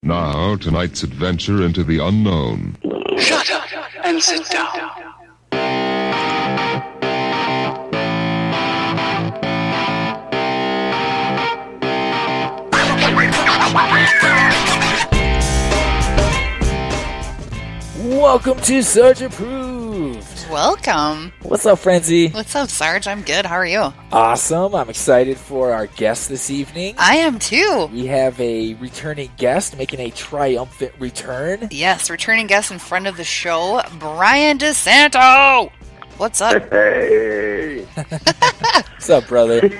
Now, tonight's adventure into the unknown. Shut up and sit down. Welcome to SARGE Approved. Welcome. What's up, Frenzy? What's up, Sarge? I'm good. How are you? Awesome. I'm excited for our guest this evening. I am too. We have a returning guest making a triumphant return. Yes, returning guest in front of the show, Bryan DeSanto. What's up? Hey. What's up, brother?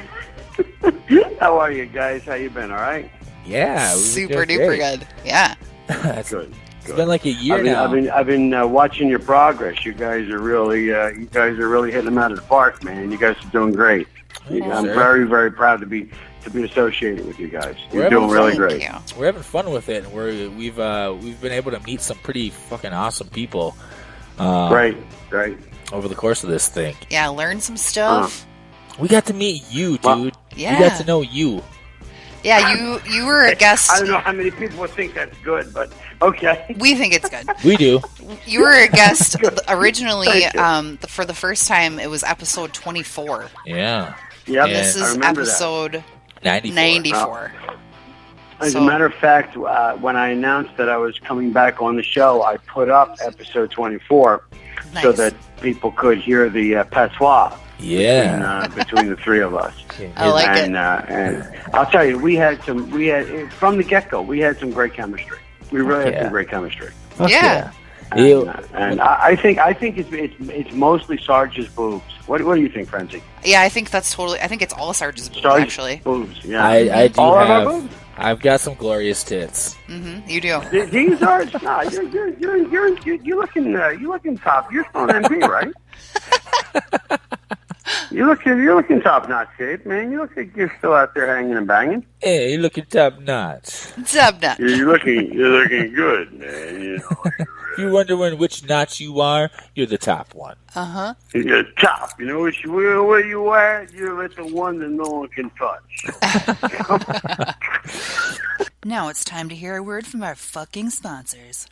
How are you guys? How you been? All right? Yeah. Super duper good. Yeah. Good. It's been like a year now. I've been watching your progress. You guys are really hitting them out of the park, man. You guys are doing great. I'm very, very proud to be associated with you guys. You're doing really great. We're having fun with it. We've been able to meet some pretty fucking awesome people. Great. Over the course of this thing. Yeah, learn some stuff. We got to meet you, dude. Yeah. We got to know you. Yeah, you were a guest. I don't know how many people would think that's good, but okay. We think it's good. We do. You were a guest originally. For the first time, it was episode 24. Yeah. Yep. This is episode 94. As a matter of fact, when I announced that I was coming back on the show, I put up episode 24 so that people could hear the patois. Yeah, between the three of us. I like it. And I'll tell you, we had from the get-go, we had some great chemistry. We really had some great chemistry. Yeah. And I think it's mostly Sarge's boobs. What do you think, Frenzy? Yeah, I think that's totally. I think it's all Sarge's boobs, actually. Boobs. Yeah. I do all have. Of our boobs? I've got some glorious tits. Mm-hmm. You do. These are you're looking top. You're still an MP, right? You're looking top notch shape, man. You look like you're still out there hanging and banging. Hey, you're looking top notch. Top notch. You're looking good, man. You know. If you're wondering which notch you are, you're the top one. You're top. You know where you are? You're at the one that no one can touch. Now it's time to hear a word from our fucking sponsors.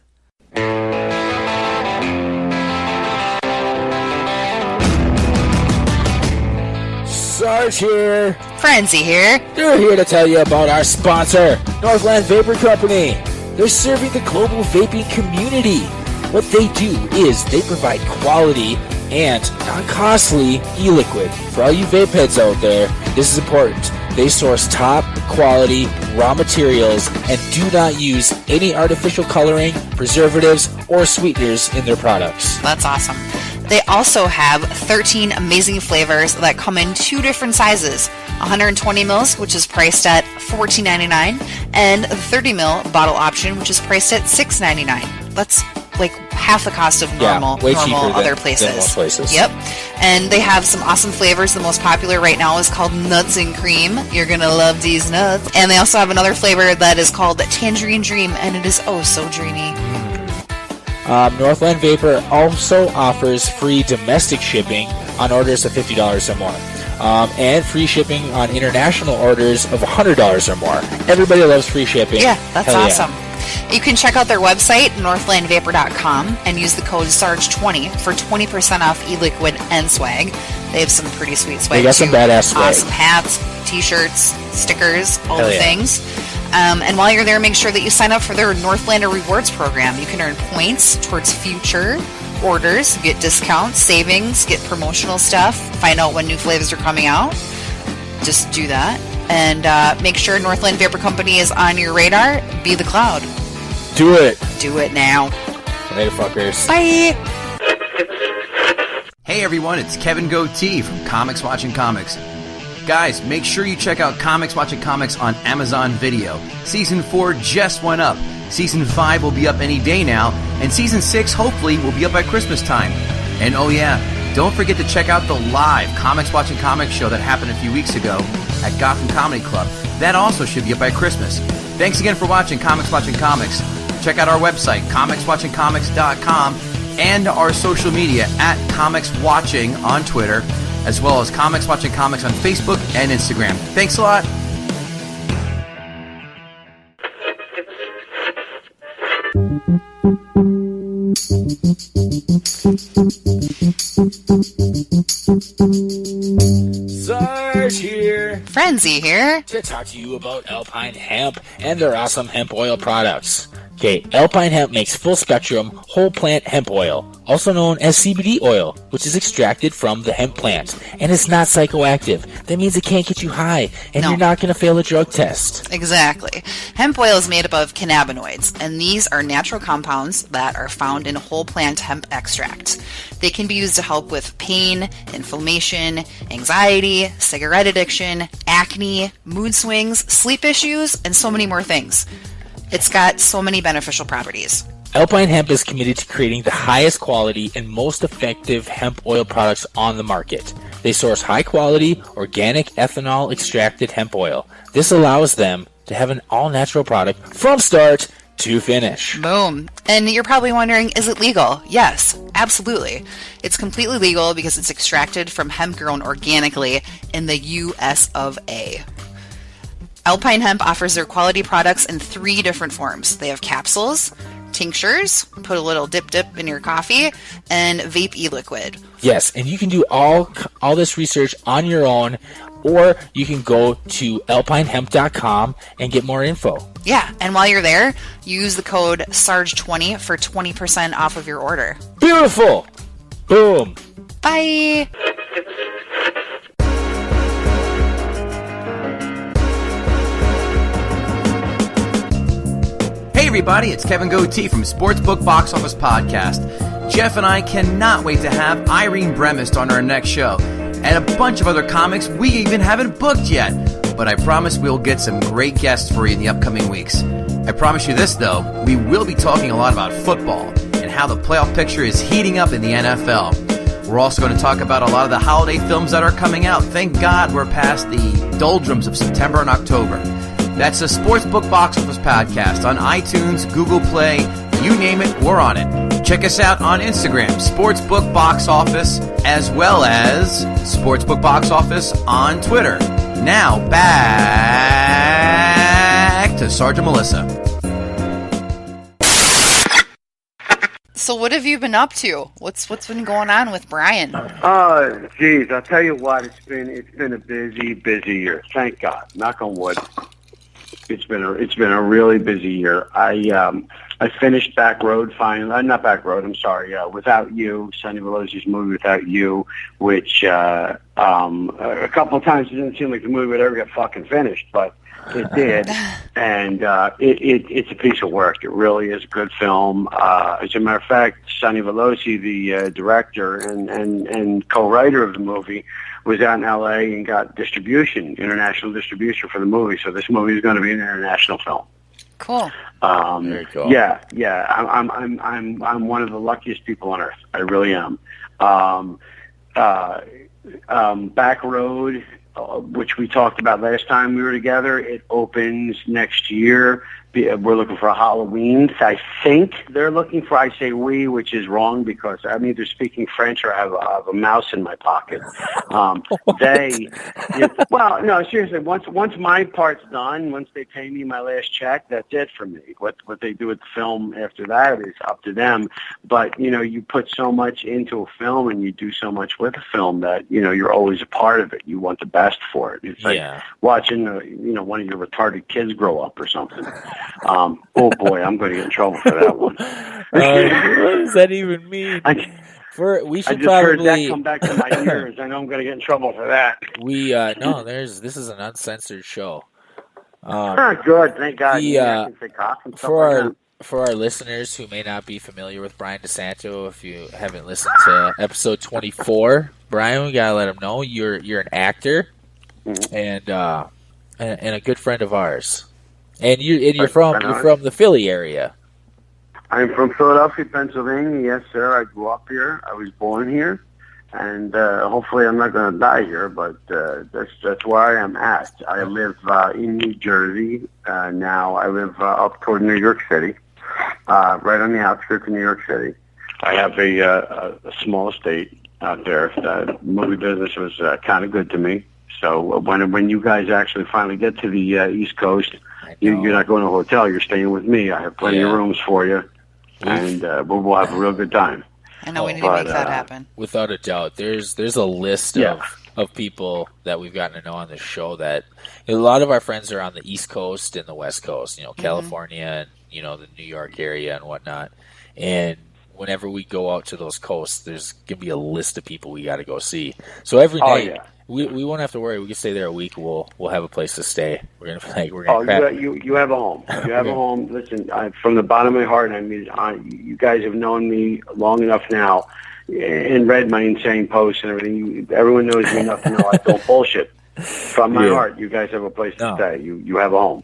Sarge here. Frenzy here. They're here to tell you about our sponsor, Northland Vapor Company. They're serving the global vaping community. What they do is they provide quality and non-costly e-liquid. For all you vape heads out there, this is important. They source top quality raw materials and do not use any artificial coloring, preservatives, or sweeteners in their products. That's awesome. They also have 13 amazing flavors that come in 2 different sizes. 120 mils, which is priced at $14.99, and the 30 mil bottle option, which is priced at $6.99. That's like half the cost of normal other places. Than most places. Yep. And they have some awesome flavors. The most popular right now is called Nuts and Cream. You're going to love these nuts. And they also have another flavor that is called Tangerine Dream, and it is oh so dreamy. Northland Vapor also offers free domestic shipping on orders of $50 or more. And free shipping on international orders of $100 or more. Everybody loves free shipping. Yeah, that's Hell awesome. Yeah. You can check out their website, northlandvapor.com, and use the code SARGE20 for 20% off e-liquid and swag. They have some pretty sweet swag. They got some badass swag. Awesome hats, t-shirts, stickers, all the things. And while you're there, make sure that you sign up for their Northlander Rewards program. You can earn points towards future orders, get discounts, savings, get promotional stuff, find out when new flavors are coming out. Just do that. And make sure Northland Vapor Company is on your radar. Be the cloud. Do it. Do it now. Later, fuckers. Bye. Hey everyone, it's Kevin Goatee from Comics Watching Comics. Guys, make sure you check out Comics Watching Comics on Amazon Video. Season 4 just went up. Season 5 will be up any day now. And Season 6, hopefully, will be up by Christmas time. And oh yeah, don't forget to check out the live Comics Watching Comics show that happened a few weeks ago at Gotham Comedy Club. That also should be up by Christmas. Thanks again for watching Comics Watching Comics. Check out our website, comicswatchingcomics.com, and our social media at Comics Watching on Twitter, as well as Comics Watching Comics on Facebook and Instagram. Thanks a lot. Sarge here. Frenzy here. To talk to you about Alpine Hemp and their awesome hemp oil products. Okay, Alpine Hemp makes full-spectrum, whole-plant hemp oil, also known as CBD oil, which is extracted from the hemp plant, and it's not psychoactive. That means it can't get you high, and you're not going to fail a drug test. Exactly. Hemp oil is made up of cannabinoids, and these are natural compounds that are found in whole-plant hemp extract. They can be used to help with pain, inflammation, anxiety, cigarette addiction, acne, mood swings, sleep issues, and so many more things. It's got so many beneficial properties. Alpine Hemp is committed to creating the highest quality and most effective hemp oil products on the market. They source high-quality, organic ethanol-extracted hemp oil. This allows them to have an all-natural product from start to finish. Boom. And you're probably wondering, is it legal? Yes, absolutely. It's completely legal because it's extracted from hemp grown organically in the US of A. Alpine Hemp offers their quality products in 3 different forms. They have capsules, tinctures, put a little dip in your coffee, and vape e-liquid. Yes, and you can do all this research on your own, or you can go to alpinehemp.com and get more info. Yeah, and while you're there, use the code SARGE20 for 20% off of your order. Beautiful! Boom! Bye! Hey everybody, it's Kevin Goatee from SportsBook Box Office Podcast. Jeff and I cannot wait to have Irene Bremist on our next show, and a bunch of other comics we even haven't booked yet. But I promise we'll get some great guests for you in the upcoming weeks. I promise you this though, we will be talking a lot about football and how the playoff picture is heating up in the NFL. We're also going to talk about a lot of the holiday films that are coming out. Thank God we're past the doldrums of September and October. That's the Sportsbook Box Office Podcast on iTunes, Google Play, you name it, we're on it. Check us out on Instagram, Sportsbook Box Office, as well as Sportsbook Box Office on Twitter. Now, back to Sergeant Melissa. So what have you been up to? What's been going on with Bryan? Oh, geez, I'll tell you what, it's been a busy year. Thank God. Knock on wood. It's been a really busy year. I finished Back Road finally. Not Back Road. I'm sorry. Without You, Sonny Veloci's movie Without You, which a couple of times it didn't seem like the movie would ever get fucking finished, but it did. And it's a piece of work. It really is a good film. As a matter of fact, Sonny Veloci, the director and co-writer of the movie, was out in L.A. and got international distribution for the movie. So this movie is going to be an international film. Cool. Very cool. Yeah. I'm one of the luckiest people on earth. I really am. Back Road, which we talked about last time we were together, it opens next year. We're looking for a Halloween. I think they're looking for, I say we, which is wrong because I'm either speaking French or I have a mouse in my pocket. Well, no, seriously, once my part's done, once they pay me my last check, that's it for me. What they do with the film after that is up to them. But, you put so much into a film and you do so much with a film that, you're always a part of it. You want the best for it. It's like watching, one of your retarded kids grow up or something. Oh boy, I'm going to get in trouble for that one. What does that even mean? We should heard that come back to my ears. I know I'm going to get in trouble for that. This is an uncensored show. Good, thank God. For our listeners who may not be familiar with Bryan DeSanto, if you haven't listened to episode 24, Bryan, we gotta let them know you're an actor and a good friend of ours. And you're from the Philly area. I'm from Philadelphia, Pennsylvania. Yes, sir. I grew up here. I was born here, and hopefully I'm not going to die here. But that's where I am at. I live in New Jersey now. I live up toward New York City, right on the outskirts of New York City. I have a small estate out there. The movie business was kind of good to me. So when you guys actually finally get to the East Coast, you're not going to a hotel. You're staying with me. I have plenty of rooms for you, and we'll have a real good time. I know we need to make that happen. Without a doubt, there's a list of people that we've gotten to know on the show that a lot of our friends are on the East Coast and the West Coast, California and, the New York area and whatnot. And whenever we go out to those coasts, there's going to be a list of people we got to go see. So every night, we won't have to worry. We can stay there a week. We'll have a place to stay. We're gonna you have a home. You have a home. Listen, from the bottom of my heart, I mean, you guys have known me long enough now and read my insane posts and everything. Everyone knows me enough to know I don't bullshit. From my heart, you guys have a place to stay. You have a home.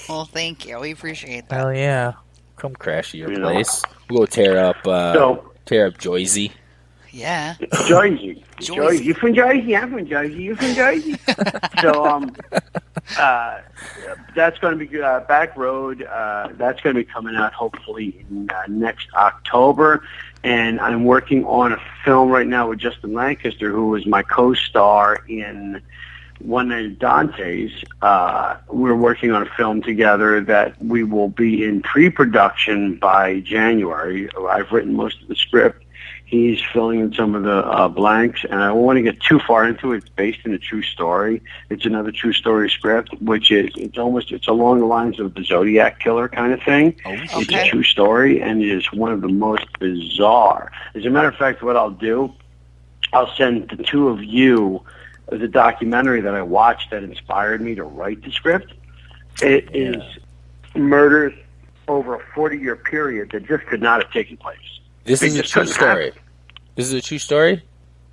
Well, thank you. We appreciate that. Hell yeah. Come crash at your place. We'll go tear up Joyzy. Yeah. Jersey. You from Jersey? I'm from Jersey. You from Jersey? So, that's going to be Back Road. That's going to be coming out hopefully in next October. And I'm working on a film right now with Justin Lancaster, who was my co-star in One Night at Dante's. We're working on a film together that we will be in pre-production by January. I've written most of the script. He's filling in some of the blanks, and I don't want to get too far into it. It's based in a true story. It's another true story script, which is it's along the lines of the Zodiac Killer kind of thing. It's a true story, and it is one of the most bizarre. As a matter of fact, what I'll do, I'll send the two of you the documentary that I watched that inspired me to write the script. It is murders over a 40-year period that just could not have taken place. This is a true story. This is a true story?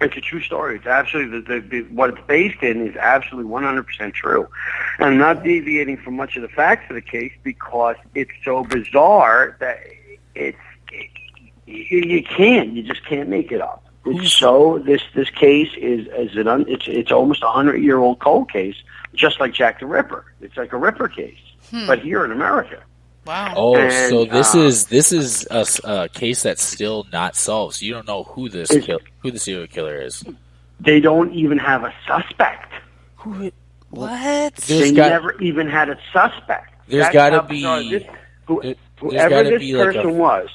It's a true story. It's absolutely, what it's based in is absolutely 100% true. And I'm not deviating from much of the facts of the case because it's so bizarre that you just can't make it up. It's so, this case it's almost a 100-year-old cold case, just like Jack the Ripper. It's like a Ripper case, but here in America. Wow. Oh, and, so this is a case that's still not solved. So you don't know who the serial killer is. They don't even have a suspect. What? They never even had a suspect. There's got to be whoever this person was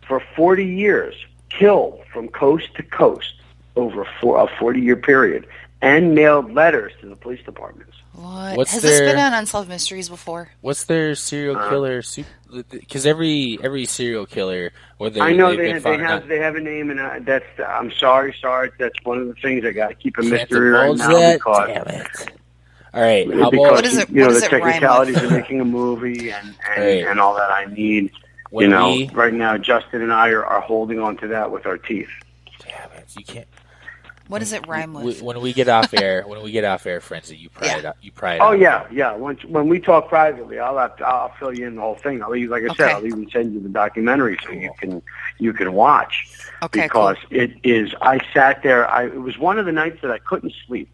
for 40 years, killed from coast to coast over a 40-year period, and mailed letters to the police departments. What? Has this been on Unsolved Mysteries before? What's their serial killer? Because every serial killer, I know they have a name, and that's I'm sorry, Sarge. That's one of the things I got to keep a mystery right now. Because, damn it! All right, what is it? The technicalities of making a movie and all that I need. Right now, Justin and I are holding on to that with our teeth. Damn it! You can't. What does it rhyme with? When we get off air, Frenzy, you pry it out. Oh yeah. When we talk privately, I'll fill you in the whole thing. I'll even send you the documentary so you can watch. Okay, because it is. I sat there. It was one of the nights that I couldn't sleep,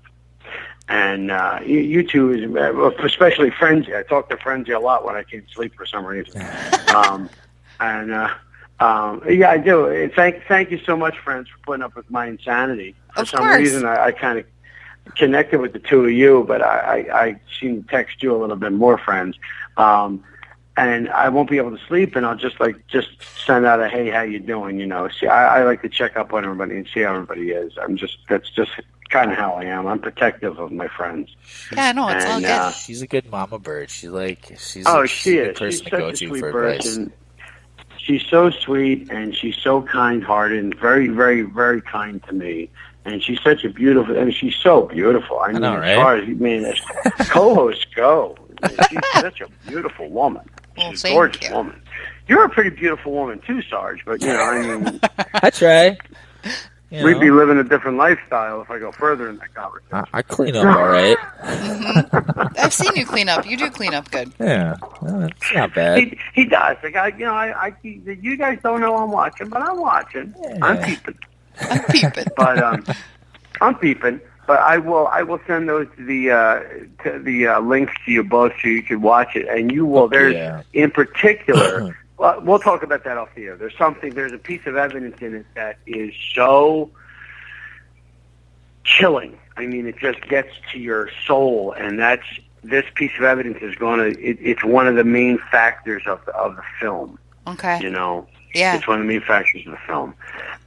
and you two, especially Frenzy. I talk to Frenzy a lot when I can't sleep for some reason. Yeah, I do. Thank you so much, friends, for putting up with my insanity. For some reason, I kind of connected with the two of you, but I seem to text you a little bit more, friends. And I won't be able to sleep, and I'll just send out a hey, how you doing? See, I like to check up on everybody and see how everybody is. That's just kind of how I am. I'm protective of my friends. Yeah, no, it's all good. She's a good mama bird. She's a she is. good person She's to such go a to sweet for person. advice. She's so sweet, and she's so kind-hearted, and very, very, very kind to me. And she's such a beautiful, and she's so beautiful. I mean, as far as co-hosts go, she's such a beautiful woman. She's a gorgeous woman. You're a pretty beautiful woman too, Sarge. But I try. We'd be living a different lifestyle if I go further in that conversation. I clean up all right. I've seen you clean up. You do clean up good. Yeah, it's not bad. He does. You guys don't know I'm watching, but I'm watching. Yeah. I'm peeping. But I'm peeping. But I will send those to the links to you both so you can watch it, and you will. In particular. Well, we'll talk about that off the air. There's a piece of evidence in it that is so chilling. I mean, it just gets to your soul, and this piece of evidence is it's one of the main factors of the film. Okay. You know? Yeah. It's one of the main factors of the film.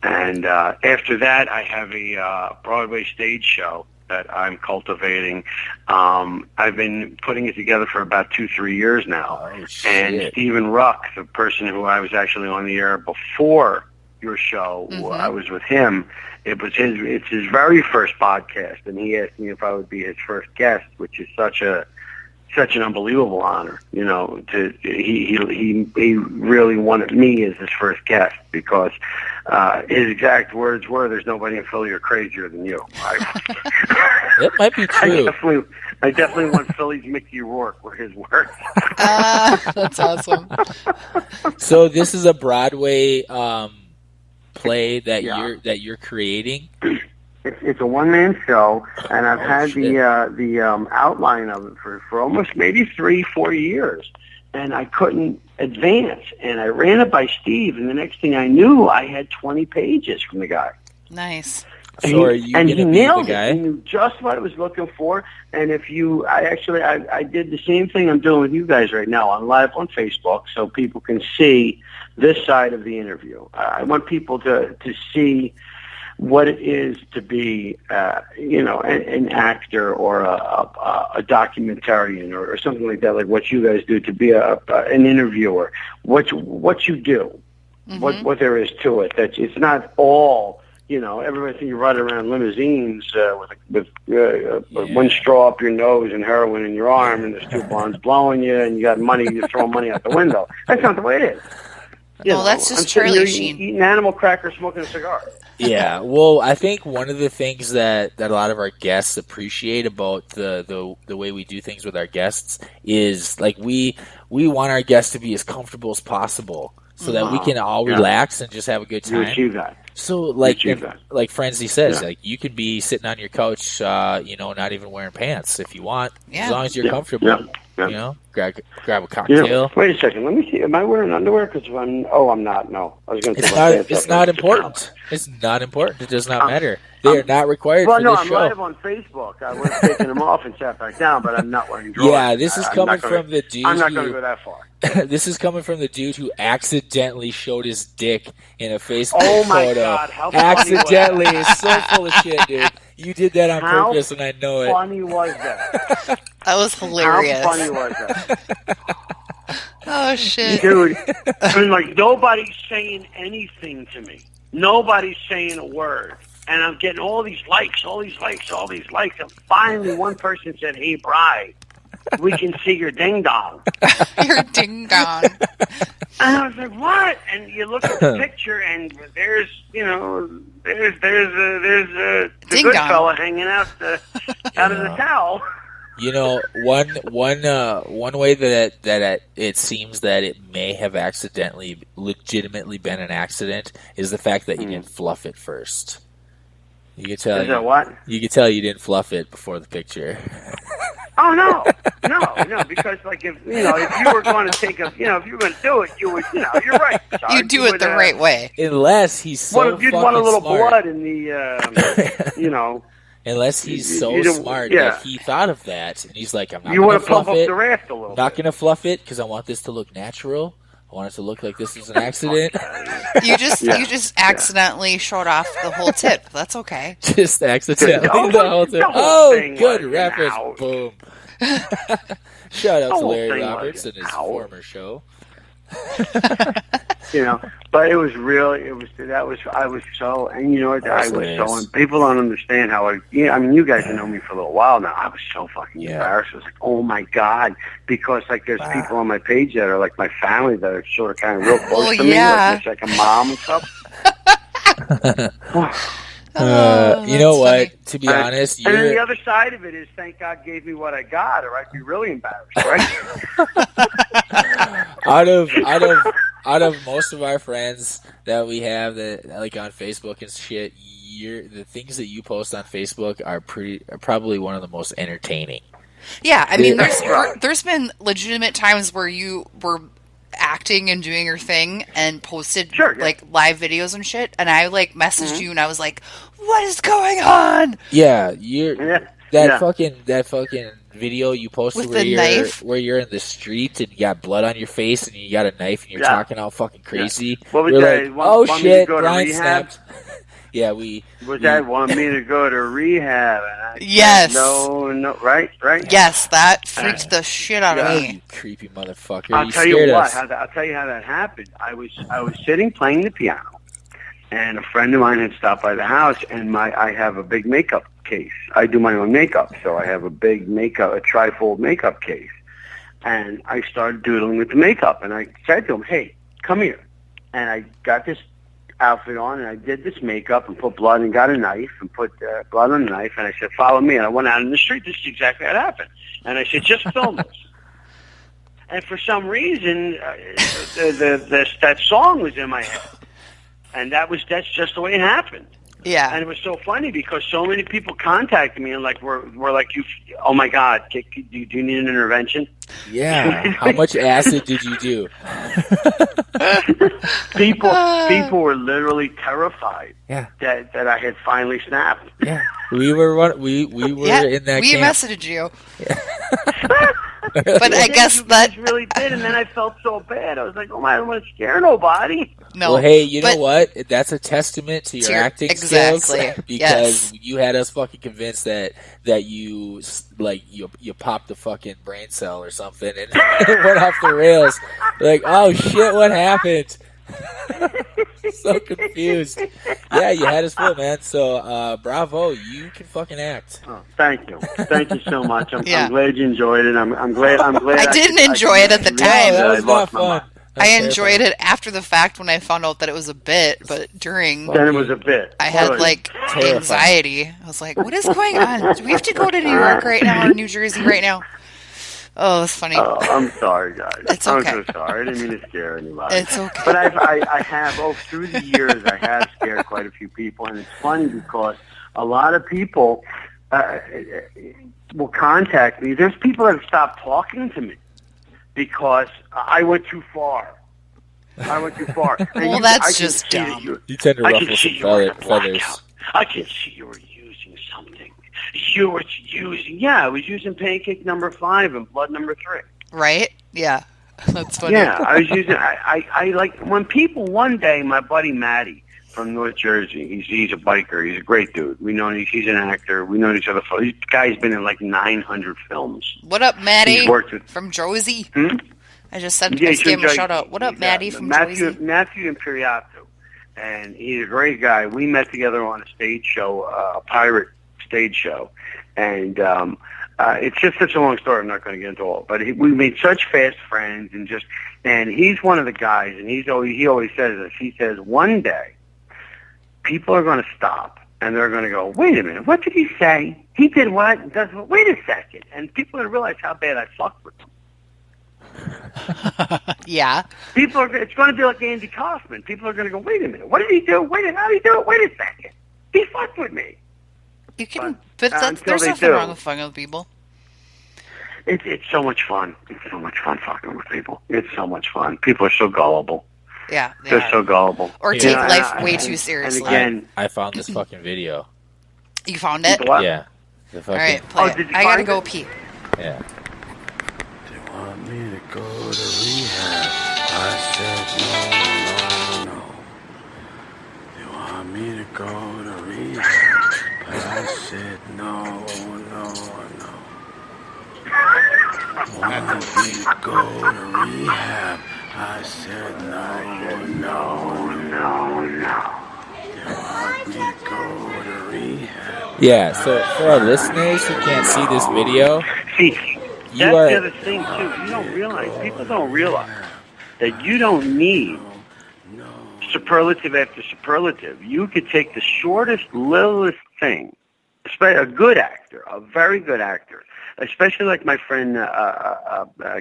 And after that, I have a Broadway stage show that I'm cultivating. I've been putting it together for about 2-3 years now. Oh, shit. And Stephen Ruck, the person who I was actually on the air before your show, I was with him. It's his very first podcast, and he asked me if I would be his first guest, which is such an unbelievable honor. You know, he really wanted me as his first guest because his exact words were, "There's nobody in Philly crazier than you." That might be true. I definitely want Philly's Mickey Rourke, were his words. That's awesome. So this is a Broadway play that you're creating. It's a one-man show, and I've had the outline of it for almost maybe 3-4 years, and I couldn't advance. And I ran it by Steve, and the next thing I knew, I had 20 pages from the guy. Nice. So are you and he nailed the guy? it. He knew just what I was looking for. And I did the same thing I'm doing with you guys right now. I'm live on Facebook, so people can see this side of the interview. I want people to see what it is to be, an actor or a documentarian or something like that, like what you guys do, to be an interviewer. What you do, what there is to it. That it's not all. You know, everybody thinks you ride around limousines with one straw up your nose and heroin in your arm, and there's 2 blondes blowing you, and you got money, you throw money out the window. That's not the way it is. That's just Charlie Sheen. Eating animal crackers, smoking a cigar. Yeah, well, I think one of the things that a lot of our guests appreciate about the way we do things with our guests is, like, we want our guests to be as comfortable as possible so that we can all relax and just have a good time. You achieve that. So, like Frenzy says, like, you could be sitting on your couch, not even wearing pants if you want, as long as you're comfortable. Yeah. You know, grab a cocktail. Wait a second. Let me see. Am I wearing underwear? Because I'm not. No, I was going to. It's not important. It's not important. It does not matter. They are not required for this show. Well, no, I'm live on Facebook. I would have taken them off and sat back down, but I'm not wearing drawers. Yeah, this is coming from the dude. I'm not going to go that far. This is coming from the dude who accidentally showed his dick in a Facebook photo. Oh my photo. God! How accidentally funny was is so full of shit, dude. You did that on purpose, and I know it. How funny was that? That was hilarious. How funny was that? Oh shit, dude! I mean, like, nobody's saying anything to me. Nobody's saying a word. And I'm getting all these likes. And finally, one person said, "Hey, Bri, we can see your ding dong." Your ding dong. And I was like, "What?" And you look at the picture, and there's the good fella hanging out of the towel. You know, one way that it seems that it may have legitimately been an accident is the fact that you didn't fluff it first. You could tell. Is that what? You could tell you didn't fluff it before the picture. Oh no! Because, like, if you were going to take if you were going to do it, you would. You're right. You do it the right way. Unless he's so you'd want a little smart. blood in the, Unless he's so smart that he thought of that, and he's like, "I'm not going to pump fluff up it. the raft a little. Not going to fluff it because I want this to look natural. I want it to look like this is an accident." You just accidentally showed off the whole tip. That's okay. Just accidentally the whole tip. Good reference. Boom. Shout out to Larry Roberts and his former show. But it was really, I was so, and you know what, I was so, and people don't understand how you guys have known me for a little while now. I was so fucking embarrassed. I was like, oh my God, because, like, there's people on my page that are like my family that are sort of kind of real close to me, like a mom and stuff. You know what? Funny. To be honest, and then the other side of it is, thank God gave me what I got, or I'd be really embarrassed, right? out of most of our friends that we have that, like, on Facebook and shit, the things that you post on Facebook are probably one of the most entertaining. Yeah, I mean, there's been legitimate times where you were acting and doing her thing and posted Sure, live videos and shit, and I messaged you and I was like, what is going on? Yeah, that Yeah. fucking video you posted With the knife? where you're in the street and you got blood on your face and you got a knife and you're talking all fucking crazy. Yeah. What was We're that? like, Want me to shit, go to Brian rehab? snapped. Yeah, That want me to go to rehab? And I Yes. said, no, right? Yes, that freaked the shit out of me. You creepy motherfucker. I'll tell you what. Us. I'll tell you how that happened. I was sitting playing the piano, and a friend of mine had stopped by the house, and I have a big makeup case. I do my own makeup, so I have a big a trifold makeup case. And I started doodling with the makeup, and I said to him, hey, come here. And I got this outfit on, and I did this makeup and put blood and got a knife and put blood on the knife, and I said, follow me. And I went out in the street. This is exactly what happened. And I said, just film this. And for some reason, that song was in my head. And that's just the way it happened. Yeah. And it was so funny because so many people contacted me and were like, oh my God, do you need an intervention? Yeah. How much acid did you do? People were literally terrified. Yeah. That I had finally snapped. Yeah. We were in that we camp. messaged you. But I guess you guys really did, and then I felt so bad. I was like, oh my, I don't want to scare nobody. No. Well, hey, you know what? That's a testament to your acting skills. Because you had us fucking convinced that you popped a fucking brain cell or something, and it went off the rails. Like, oh shit, what happened? So confused. Yeah, you had us fooled, man. So, bravo, you can fucking act. Oh, thank you so much. I'm glad you enjoyed it. I'm glad. I didn't enjoy it at the time. That was not fun. I enjoyed it after the fact when I found out that it was a bit, but during then it was a bit. I had anxiety. I was like, what is going on? Do we have to go to New York right now or New Jersey right now? Oh, it's funny. Oh, I'm sorry, guys. It's okay. I'm so sorry. I didn't mean to scare anybody. It's okay. But I have, through the years, I have scared quite a few people. And it's funny because a lot of people will contact me. There's people that have stopped talking to me because I went too far. Well, that's just dumb. You tend to ruffle some feathers. I can see you were using something. I was using pancake number 5 and blood number 3. Right? Yeah. That's funny. Yeah, I was using, I like, when people, one day, my buddy Matty from North Jersey, he's a biker, he's a great dude. We know he's an actor, we know each other. This guy's been in like 900 films. What up, Matty? He's worked with, from Jersey? I just yeah, gave him a shout out. What up, Matty from Jersey? Matthew Imperiato, and he's a great guy. We met together on a stage show, a pirate stage show, and it's just such a long story. I'm not going to get into all, but we made such fast friends, and he's one of the guys, and he always says this. He says one day people are going to stop and they're going to go, wait a minute, what did he say? He did what? Wait a second, and people are going to realize how bad I fucked with them. Yeah. It's going to be like Andy Kaufman. People are going to go, wait a minute, what did he do? How did he do it? Wait a second, he fucked with me. You can, but there's nothing wrong with fucking with people. It's so much fun. It's so much fun fucking with people. It's so much fun. People are so gullible. Yeah, they're so gullible. Or take life way too seriously. And again, I found this fucking video. You found it? What? Yeah. All right, play it. I gotta go pee. Yeah. They want me to go to rehab. I said no. They want me to go to rehab, but I said no. Want me to go to rehab? I said no. They want me to go to rehab. Yeah, so for our listeners who can't see this video, that's the other thing too. People don't realize that you don't need superlative after superlative. You could take the shortest, littlest thing, a good actor, a very good actor, especially like my friend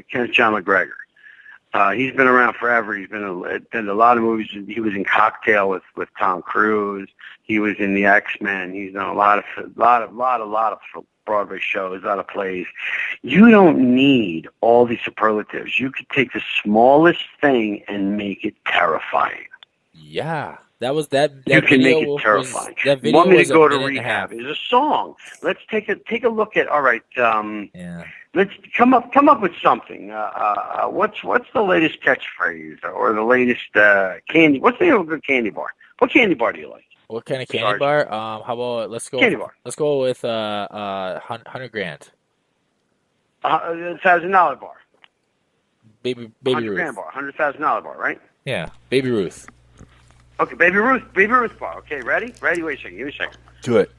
Kenneth John McGregor. He's been around forever. He's been in a lot of movies. He was in Cocktail with Tom Cruise. He was in the X-Men. He's done a lot of Broadway shows, a lot of plays. You don't need all these superlatives. You could take the smallest thing and make it terrifying. Yeah. That was that you can video make it terrifying. That video Want me was to go a to minute and a half. rehab is a song. Let's take a look at. All right. Yeah. Let's come up with something. What's the latest catchphrase or the latest candy? What's the name of a good candy bar? What candy bar do you like? What kind of candy bar? How about let's go? Candy bar. Let's go with $100,000. $1,000 bar. Baby $100,000 Ruth. bar. $100,000 bar. Right? Yeah. Baby Ruth. Okay, Baby Ruth bar. Okay, ready? Ready? Wait a second. Give me a second. Do it.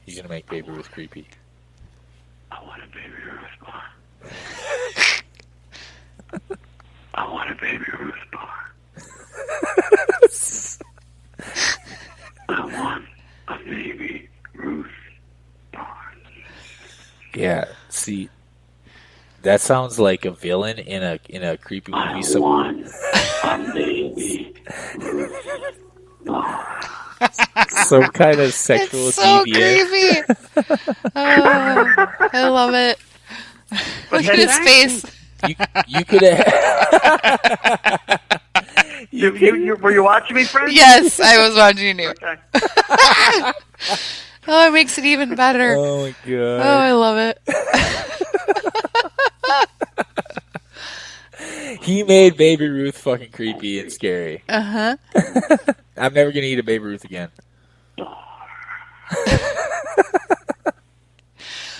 He's gonna make Baby Ruth creepy. I want a Baby Ruth bar. I want a Baby Ruth bar. I want a Baby Ruth bar. Yeah. See, that sounds like a villain in a creepy movie. I want a Baby Ruth bar. Some kind of sexual It's so deviant. creepy. Oh, I love it. Look at his face. You could have. Were you watching me, friend? Yes, I was watching you. Okay. Oh, it makes it even better. Oh my god. Oh, I love it. He made Baby Ruth fucking creepy and scary. Uh-huh. I'm never gonna eat a Baby Ruth again.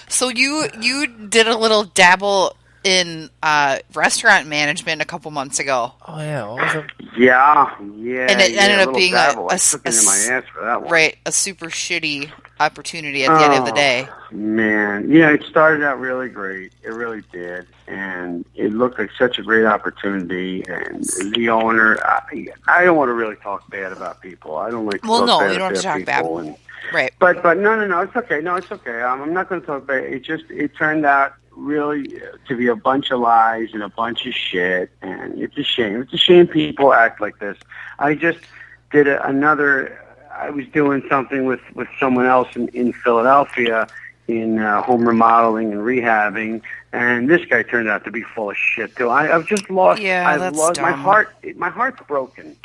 So you did a little dabble in restaurant management a couple months ago. Oh yeah, what was it? Yeah. And it ended up being I took it in my ass for that one. Right, a super shitty opportunity at the end of the day. Man, it started out really great. It really did. And it looked like such a great opportunity. And the owner, I don't want to really talk bad about people. I don't like to talk bad you don't have to talk bad. people. And, right. But no, it's okay. No, it's okay. I'm not going to talk bad. It turned out really to be a bunch of lies and a bunch of shit. And it's a shame. It's a shame people act like this. I just did I was doing something with someone else in Philadelphia in home remodeling and rehabbing, and this guy turned out to be full of shit too. I've just lost. Yeah, I've that's lost dumb. my heart. My heart's broken.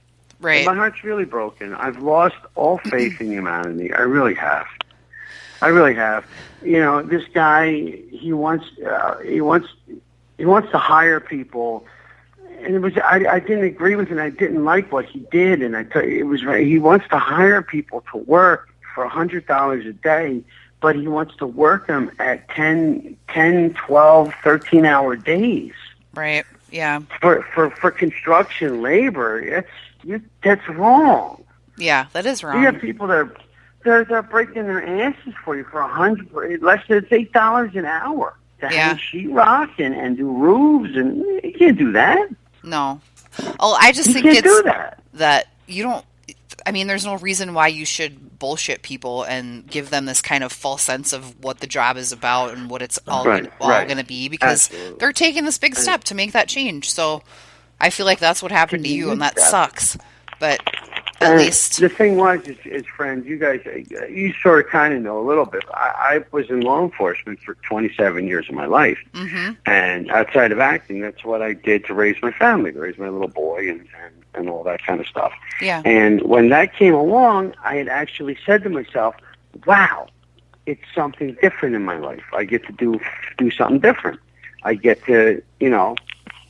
Right. My heart's really broken. I've lost all faith in humanity. I really have. This guy, he wants to hire people. And it was I didn't agree with it. And I didn't like what he did, and it was right. He wants to hire people to work for $100 a day, but he wants to work them at 10, 12, 13-hour days. Right. Yeah. For construction labor, that's wrong. Yeah, that is wrong. You have people that they're breaking their asses for you for less than $8 an hour to hang sheetrock and do roofs, and you can't do that. No. Oh, I just think can't it's do that you don't. I mean, there's no reason why you should bullshit people and give them this kind of false sense of what the job is about and what it's all going to be, because they're taking this big step to make that change. So I feel like that's what happened to you, and that sucks. But at least the thing was, is friends, you guys, you sort of kind of know a little bit. I was in law enforcement for 27 years of my life, and outside of acting, that's what I did to raise my family, to raise my little boy, and all that kind of stuff. Yeah. And when that came along, I had actually said to myself, "Wow, it's something different in my life. I get to do something different. I get to,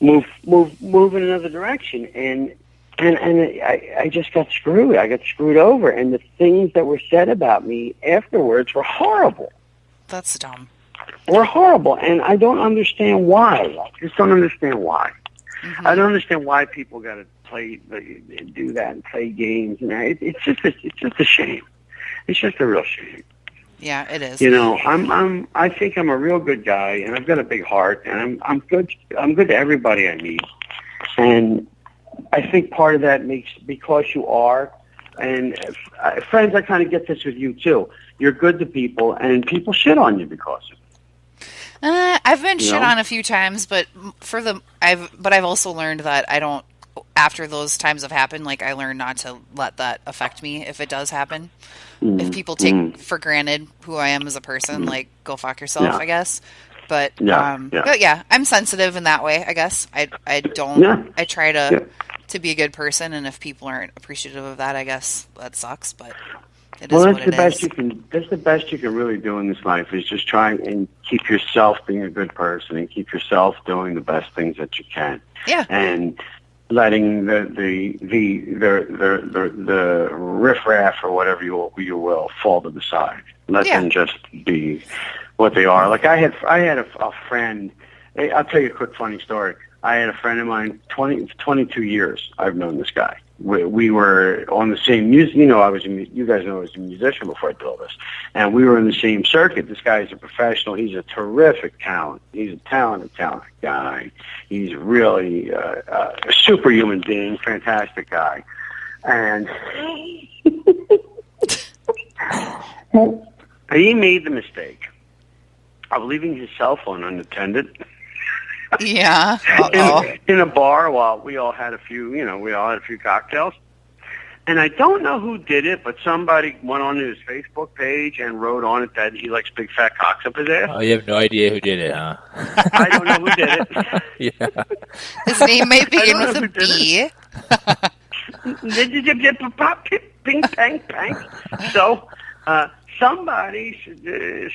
move in another direction." And I just got screwed. I got screwed over. And the things that were said about me afterwards were horrible. That's dumb. Were horrible. And I don't understand why. I just don't understand why. I don't understand why people got to do that and play games. And it's just a shame. It's just a real shame. Yeah, it is. I think I'm a real good guy, and I've got a big heart, and I'm good. I'm good to everybody I meet. And I think part of that because you are, and friends, I kind of get this with you too. You're good to people, and people shit on you because of it. I've been shit on a few times, but I've also learned that I don't after those times have happened, like I learned not to let that affect me if it does happen. If people take for granted who I am as a person, like go fuck yourself, I guess. But but yeah, I'm sensitive in that way, I guess. I try to be a good person, and if people aren't appreciative of that, I guess that sucks, but it is what it is. That's the best you can really do in this life, is just try and keep yourself being a good person and keep yourself doing the best things that you can. Yeah. And letting the riffraff or whatever you will fall to the side. Let them just be what they are. Like I had a friend. I'll tell you a quick funny story. I had a friend of mine, 22 years I've known this guy. We were on the same music. You guys know I was a musician before I did all this. And we were in the same circuit. This guy is a professional. He's a terrific talent. He's a talented guy. He's really a superhuman being, fantastic guy. And he made the mistake of leaving his cell phone unattended. Yeah. In a bar while we all had a few cocktails. And I don't know who did it, but somebody went on his Facebook page and wrote on it that he likes big fat cocks up his ass. Oh, you have no idea who did it, huh? I don't know who did it. Yeah. His name may begin with a B. Ping, pang, pang. So, somebody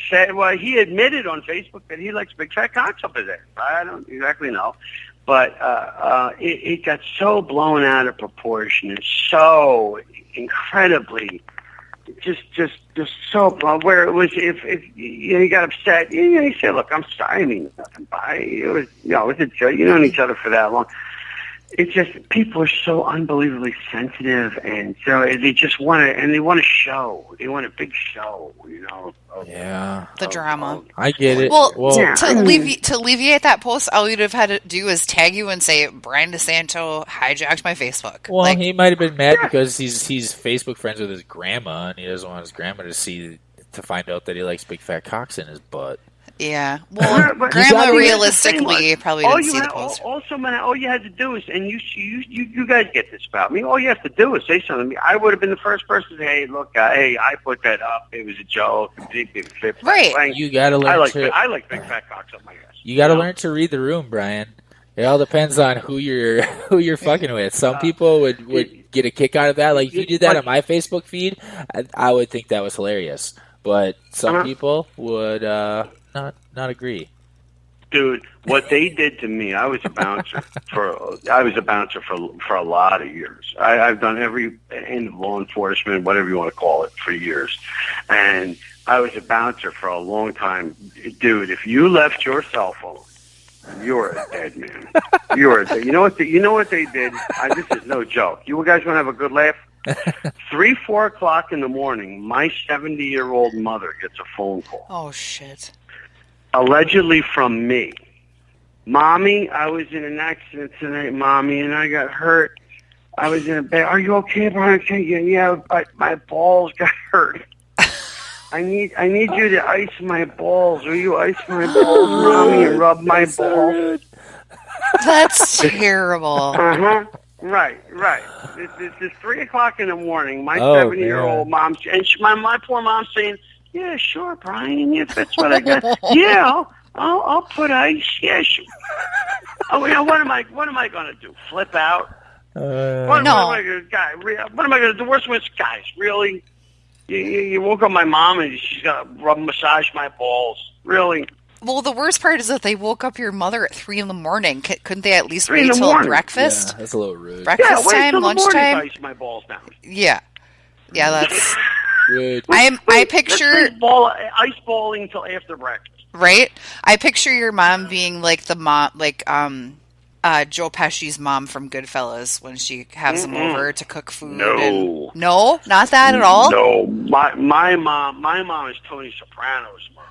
said, well, he admitted on Facebook that he likes big fat cocks up his ass. I don't exactly know. But it got so blown out of proportion and so incredibly just so blown, where it was, if he got upset, he said, look, I'm sorry, I mean nothing by it. It was, it was a joke. You known each other for that long. It's just, people are so unbelievably sensitive, and so they just want to, and they want a show. They want a big show, The drama. I get it. Well, to alleviate that post, all you'd have had to do is tag you and say, Bryan DeSanto hijacked my Facebook. Well, he might have been mad because he's Facebook friends with his grandma, and he doesn't want his grandma to find out that he likes big fat cocks in his butt. Yeah. Well, grandma realistically probably didn't see the post. Also, man, all you had to do is, and you guys get this about me, all you have to do is say something to me. I would have been the first person to say, hey, look, I put that up. It was a joke. Right. You got to learn I like big fat cocks on my ass. You got to learn to read the room, Brian. It all depends on who you're fucking with. Some people would get a kick out of that. Like, if you did that on my Facebook feed, I would think that was hilarious. But some people would not agree. Dude, what they did to me, I was a bouncer for a lot of years. I've done every end of law enforcement, whatever you want to call it, for years. And I was a bouncer for a long time. Dude, if you left your cell phone, you're a dead man. You're a dead. You know what they did? This is no joke. You guys want to have a good laugh? 3-4 o'clock in the morning, my 70-year-old mother gets a phone call. Oh, shit. Allegedly from me. Mommy, I was in an accident tonight, Mommy, and I got hurt. I was in a bed. Are you okay, Brian? Yeah, but my balls got hurt. I need you to ice my balls. Will you ice my balls, Mommy, and rub my balls? That's terrible. Right. It's 3 o'clock in the morning. My 70-year-old mom, and my poor mom's saying, yeah, sure, Brian, if that's what I got. Yeah, I'll put ice. Yeah, sure. Oh, what am I going to do? Flip out? What am I going to do? Worse with guys, really? You woke up my mom and she's going to massage my balls. Really? Well, the worst part is that they woke up your mother at 3 in the morning. Couldn't they at least wait till breakfast? Yeah, that's a little rude. Breakfast time, lunchtime? Ice my balls down. Yeah, that's... Rude. I picture... ice balling until after breakfast. Right? I picture your mom being like the mom, like Joe Pesci's mom from Goodfellas when she has him over to cook food. No. No? Not that at all? No. My mom is Tony Soprano's mom.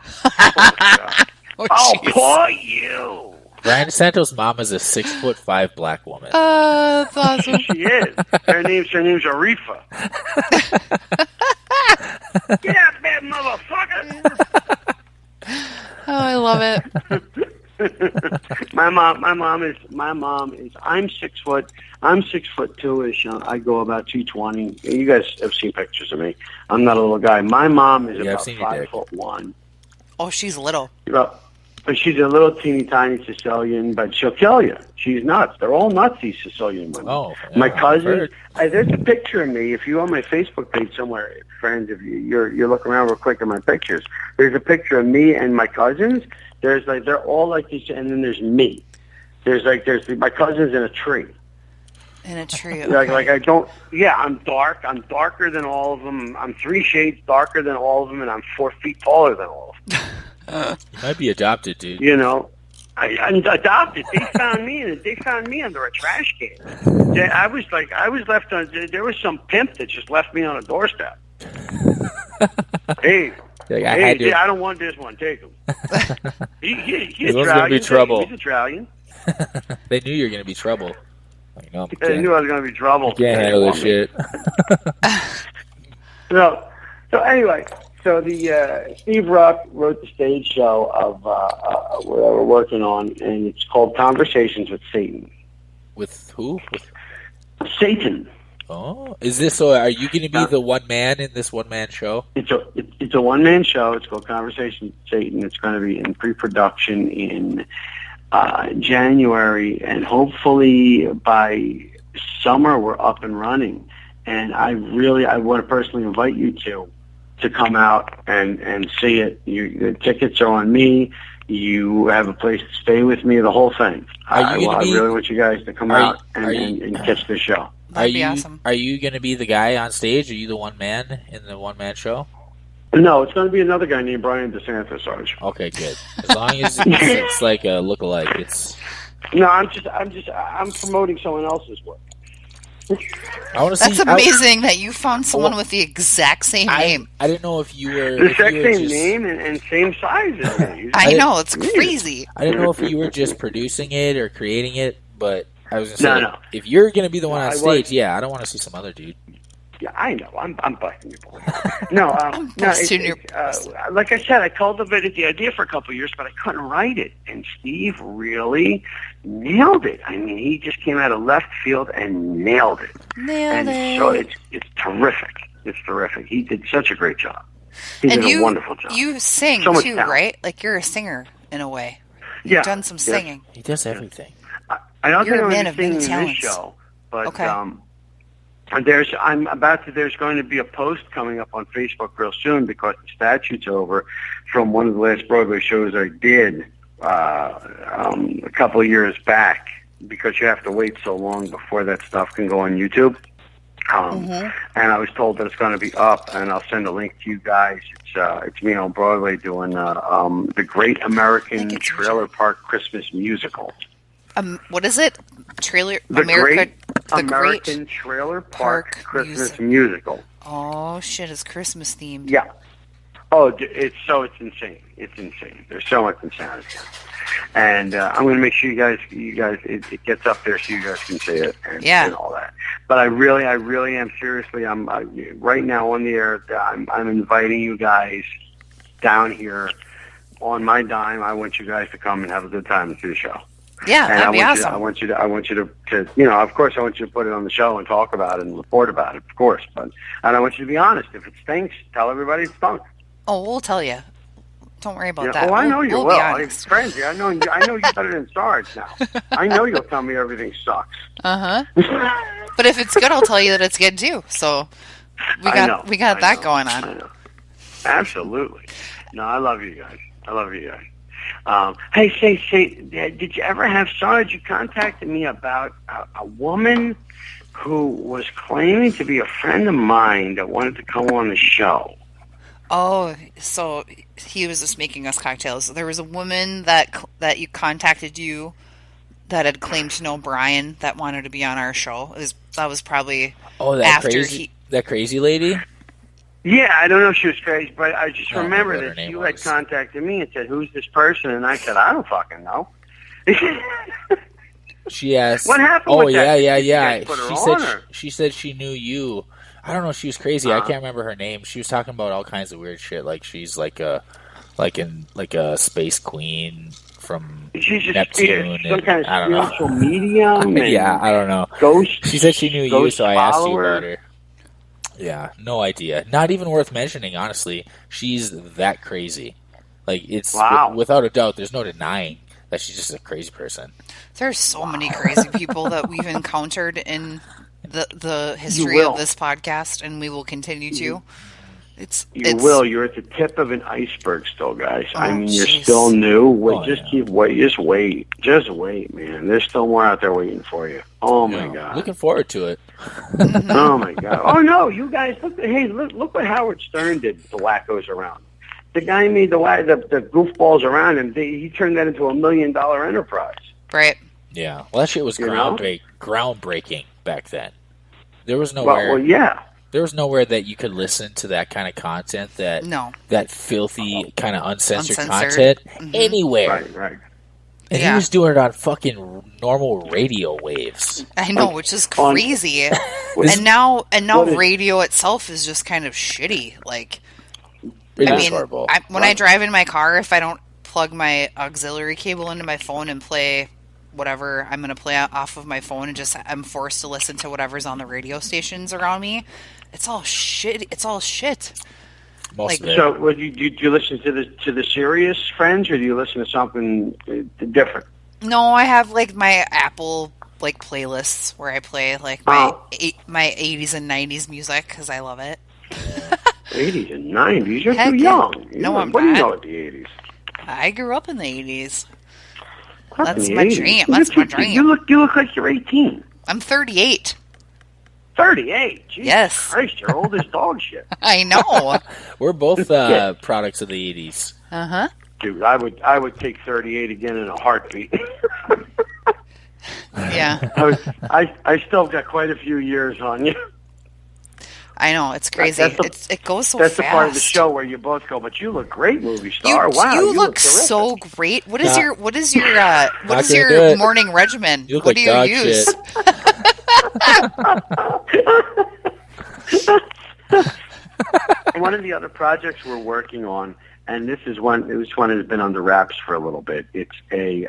I'll pour you. Bryan DeSanto's mom is a 6'5" black woman. That's awesome. She is. Her name's Arifa. Get out, bad motherfucker! Oh, I love it. My mom is. I'm 6 foot. I'm 6'2" I go about 220. You guys have seen pictures of me. I'm not a little guy. My mom is about 5'1". Oh, she's little. But she's a little teeny tiny Sicilian, but she'll kill you. She's nuts. They're all nuts, these Sicilian women. Oh, yeah, my cousin. There's a picture of me. If you on my Facebook page somewhere, friends, if you're looking around real quick at my pictures, there's a picture of me and my cousins. There's like they're all like this, and then there's me. There's my cousins in a tree. In a tree. Okay. Like I don't. Yeah, I'm dark. I'm darker than all of them. I'm 3 shades darker than all of them, and I'm 4 feet taller than all of them. You might be adopted, dude. You know, I'm adopted. They found me under a trash can. I was left on. There was some pimp that just left me on a doorstep. Hey. I don't want this one. Take him. He's gonna be trouble. He's Italian. They knew you were gonna be trouble. They knew I was gonna be trouble. You can't handle this shit. So anyway, the Steve Ruck wrote the stage show of what we're working on, and it's called Conversations with Satan. With who? With Satan. Oh, is this so? Are you going to be the one man in this one man show? It's a one man show. It's called Conversation with Satan. It's going to be in pre-production in January, and hopefully by summer we're up and running. And I want to personally invite you to come out and see it. The tickets are on me. You have a place to stay with me. The whole thing. I really want you guys to come out and catch the show. That'd be awesome. Are you going to be the guy on stage? Are you the one man in the one man show? No, it's going to be another guy named Bryan DeSanto, Sarge. Okay, good. As long as it's like a lookalike, it's. No, I'm promoting someone else's work. I want to see. That's amazing that you found someone with the exact same name. I didn't know if you were the exact same name and same size as me. I know, it's crazy. I didn't know if you were just producing it or creating it, but I was going to say, if you're going to be the one on stage, I don't want to see some other dude. Yeah, I know. I'm busting your balls. Like I said, I cultivated the idea for a couple of years, but I couldn't write it. And Steve really nailed it. I mean, he just came out of left field and nailed it. So it's terrific. It's terrific. He did such a great job. He did a wonderful job. You sing too, talent. Right? Like you're a singer in a way. You've done some singing. He does everything. I don't think I'm going to be singing in this show, but there's going to be a post coming up on Facebook real soon because the statute's over from one of the last Broadway shows I did a couple of years back because you have to wait so long before that stuff can go on YouTube. And I was told that it's going to be up, and I'll send a link to you guys. It's me on Broadway doing the Great American Trailer Park Christmas Musical. What is it? Great American Trailer Park Christmas Musical. Oh shit! It's Christmas themed. Yeah. Oh, it's insane. It's insane. There's so much insanity. And I'm going to make sure you guys, it gets up there so you guys can see it and all that. But I really am seriously. I'm right now on the air. I'm inviting you guys down here on my dime. I want you guys to come and have a good time and see the show. Yeah, that'd be awesome. I want you to, of course, I want you to put it on the show and talk about it and report about it, of course. And I want you to be honest. If it stinks, tell everybody it stunk. Oh, we'll tell you. Don't worry about that. Oh, I know you will. It's crazy. I know you better than Sarge now. I know you'll tell me everything sucks. But if it's good, I'll tell you that it's good too. So we got that going on. I know. Absolutely. No, I love you guys. Hey, say, did you ever have Sarge? You contacted me about a woman who was claiming to be a friend of mine that wanted to come on the show. Oh, so he was just making us cocktails. There was a woman that you contacted you that had claimed to know Brian that wanted to be on our show. That was probably that crazy lady. Yeah, I don't know if she was crazy, but I just remember that you had contacted me and said, "Who's this person?" And I said, "I don't fucking know." She asked, "What happened?" Oh, yeah. She said she knew you. I don't know. She was crazy. I can't remember her name. She was talking about all kinds of weird shit. Like she's like a space queen She's just Neptune. Some kind of I don't know. spiritual medium. Yeah, I don't know. Ghost. She said she knew you, so I asked you follower. about her. Yeah, no idea. Not even worth mentioning, honestly. She's that crazy. Like, it's without a doubt, there's no denying that she's just a crazy person. There's so many crazy people that we've encountered in the history of this podcast, and we will continue to. You're at the tip of an iceberg still, guys. I mean, you're still new. Just wait. Just wait, man. There's still more out there waiting for you. Oh my God. Looking forward to it. Oh my God. Oh no, you guys look what Howard Stern did with the wackos around. The guy made the goofballs around him. He turned that into $1 million enterprise. Right. Yeah. Well, that shit was groundbreaking back then. There was nowhere. There was nowhere that you could listen to that kind of content, that filthy kind of uncensored content anywhere. Right. And he was doing it on fucking normal radio waves. I know, which is crazy. and now radio itself is just kind of shitty. Like, horrible. When I drive in my car, if I don't plug my auxiliary cable into my phone and play whatever I'm going to play off of my phone, and I'm forced to listen to whatever's on the radio stations around me, it's all shit. It's all shit. So, do you listen to the serious Friends, or do you listen to something different? No, I have like my Apple playlists where I play like my 80s and 90s music because I love it. 80s and 90s? You're too young. I'm what not. do you know about the 80s? I grew up in the 80s. That's my dream. That's my dream. You look like you're 18. I'm 38. 38? Jesus Yes. Christ, you're old as dog shit. I know. We're both products of the 80s. Uh-huh. Dude, I would take 38 again in a heartbeat. Yeah. I still got quite a few years on you. I know, it's crazy. It goes so that's fast. That's the part of the show where you both go, but you look great, movie star. You look so great. What is your morning regimen? You look what like do you dog use? Shit. One of the other projects we're working on, and this is one that's been under wraps for a little bit. It's a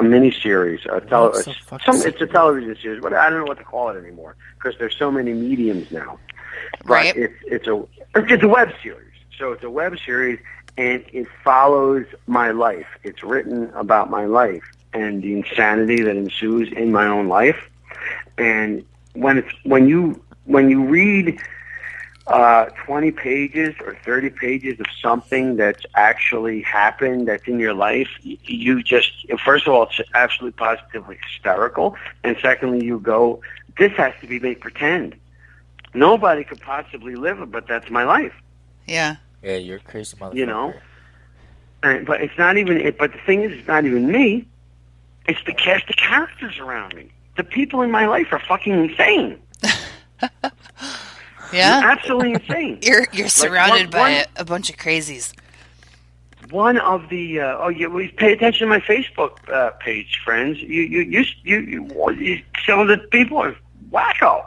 mini series. It's a television series, but I don't know what to call it anymore because there's so many mediums now. Right. But it's a web series. So it's a web series, and it follows my life. It's written about my life and the insanity that ensues in my own life. And when you read 20 pages or 30 pages of something that's actually happened that's in your life, you just, first of all, it's absolutely positively hysterical, and secondly, you go, this has to be made pretend. Nobody could possibly live it, but that's my life. Yeah. Yeah, you're a crazy motherfucker. You know? But it's not even, but the thing is, it's not even me. It's the cast of characters around me. The people in my life are fucking insane. Yeah, absolutely insane. You're surrounded by a bunch of crazies. One of the we pay attention to my Facebook page, friends. You some of the people are wacko.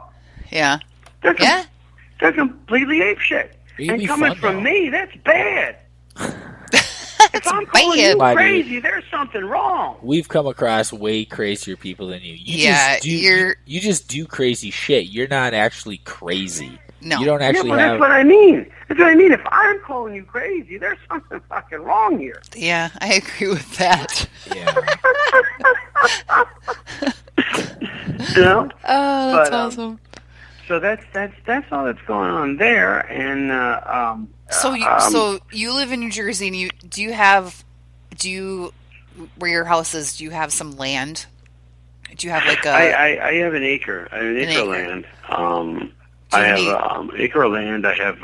Yeah, they're completely apeshit. And coming from me, that's bad. If I'm calling you crazy, there's something wrong. We've come across way crazier people than you. You just do crazy shit. You're not actually crazy. No. You don't actually have... That's what I mean. That's what I mean. If I'm calling you crazy, there's something fucking wrong here. Yeah, I agree with that. Yeah. You know? Oh, that's awesome. So that's all that's going on there, and so you live in New Jersey, and where your house is, do you have some land? Do you have like a? I have an acre. I have an acre of land. I have acre of land. I have,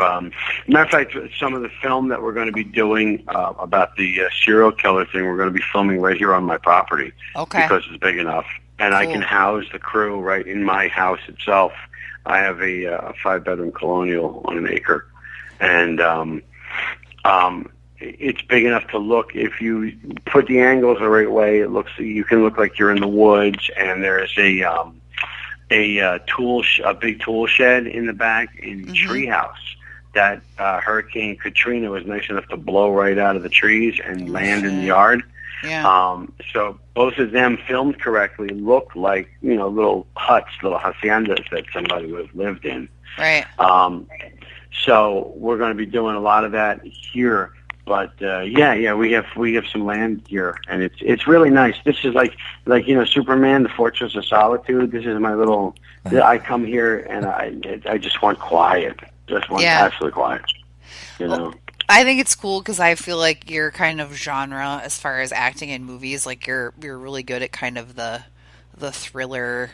matter of fact, some of the film that we're going to be doing about the serial killer thing, we're going to be filming right here on my property. Okay. Because it's big enough, and cool. I can house the crew right in my house itself. I have a 5-bedroom colonial on an acre, and it's big enough to look. If you put the angles the right way, you can look like you're in the woods, and there's a big tool shed in the back, and a tree house that Hurricane Katrina was nice enough to blow right out of the trees and land in the yard. Yeah. So both of them, filmed correctly, look like, little huts, little haciendas that somebody would have lived in. Right. So we're going to be doing a lot of that here. But we have some land here, and it's really nice. This is like Superman, the Fortress of Solitude. This is my little. I come here and I just want quiet. Just want absolute quiet. Well, I think it's cool because I feel like your kind of genre, as far as acting in movies, like you're really good at kind of the thriller,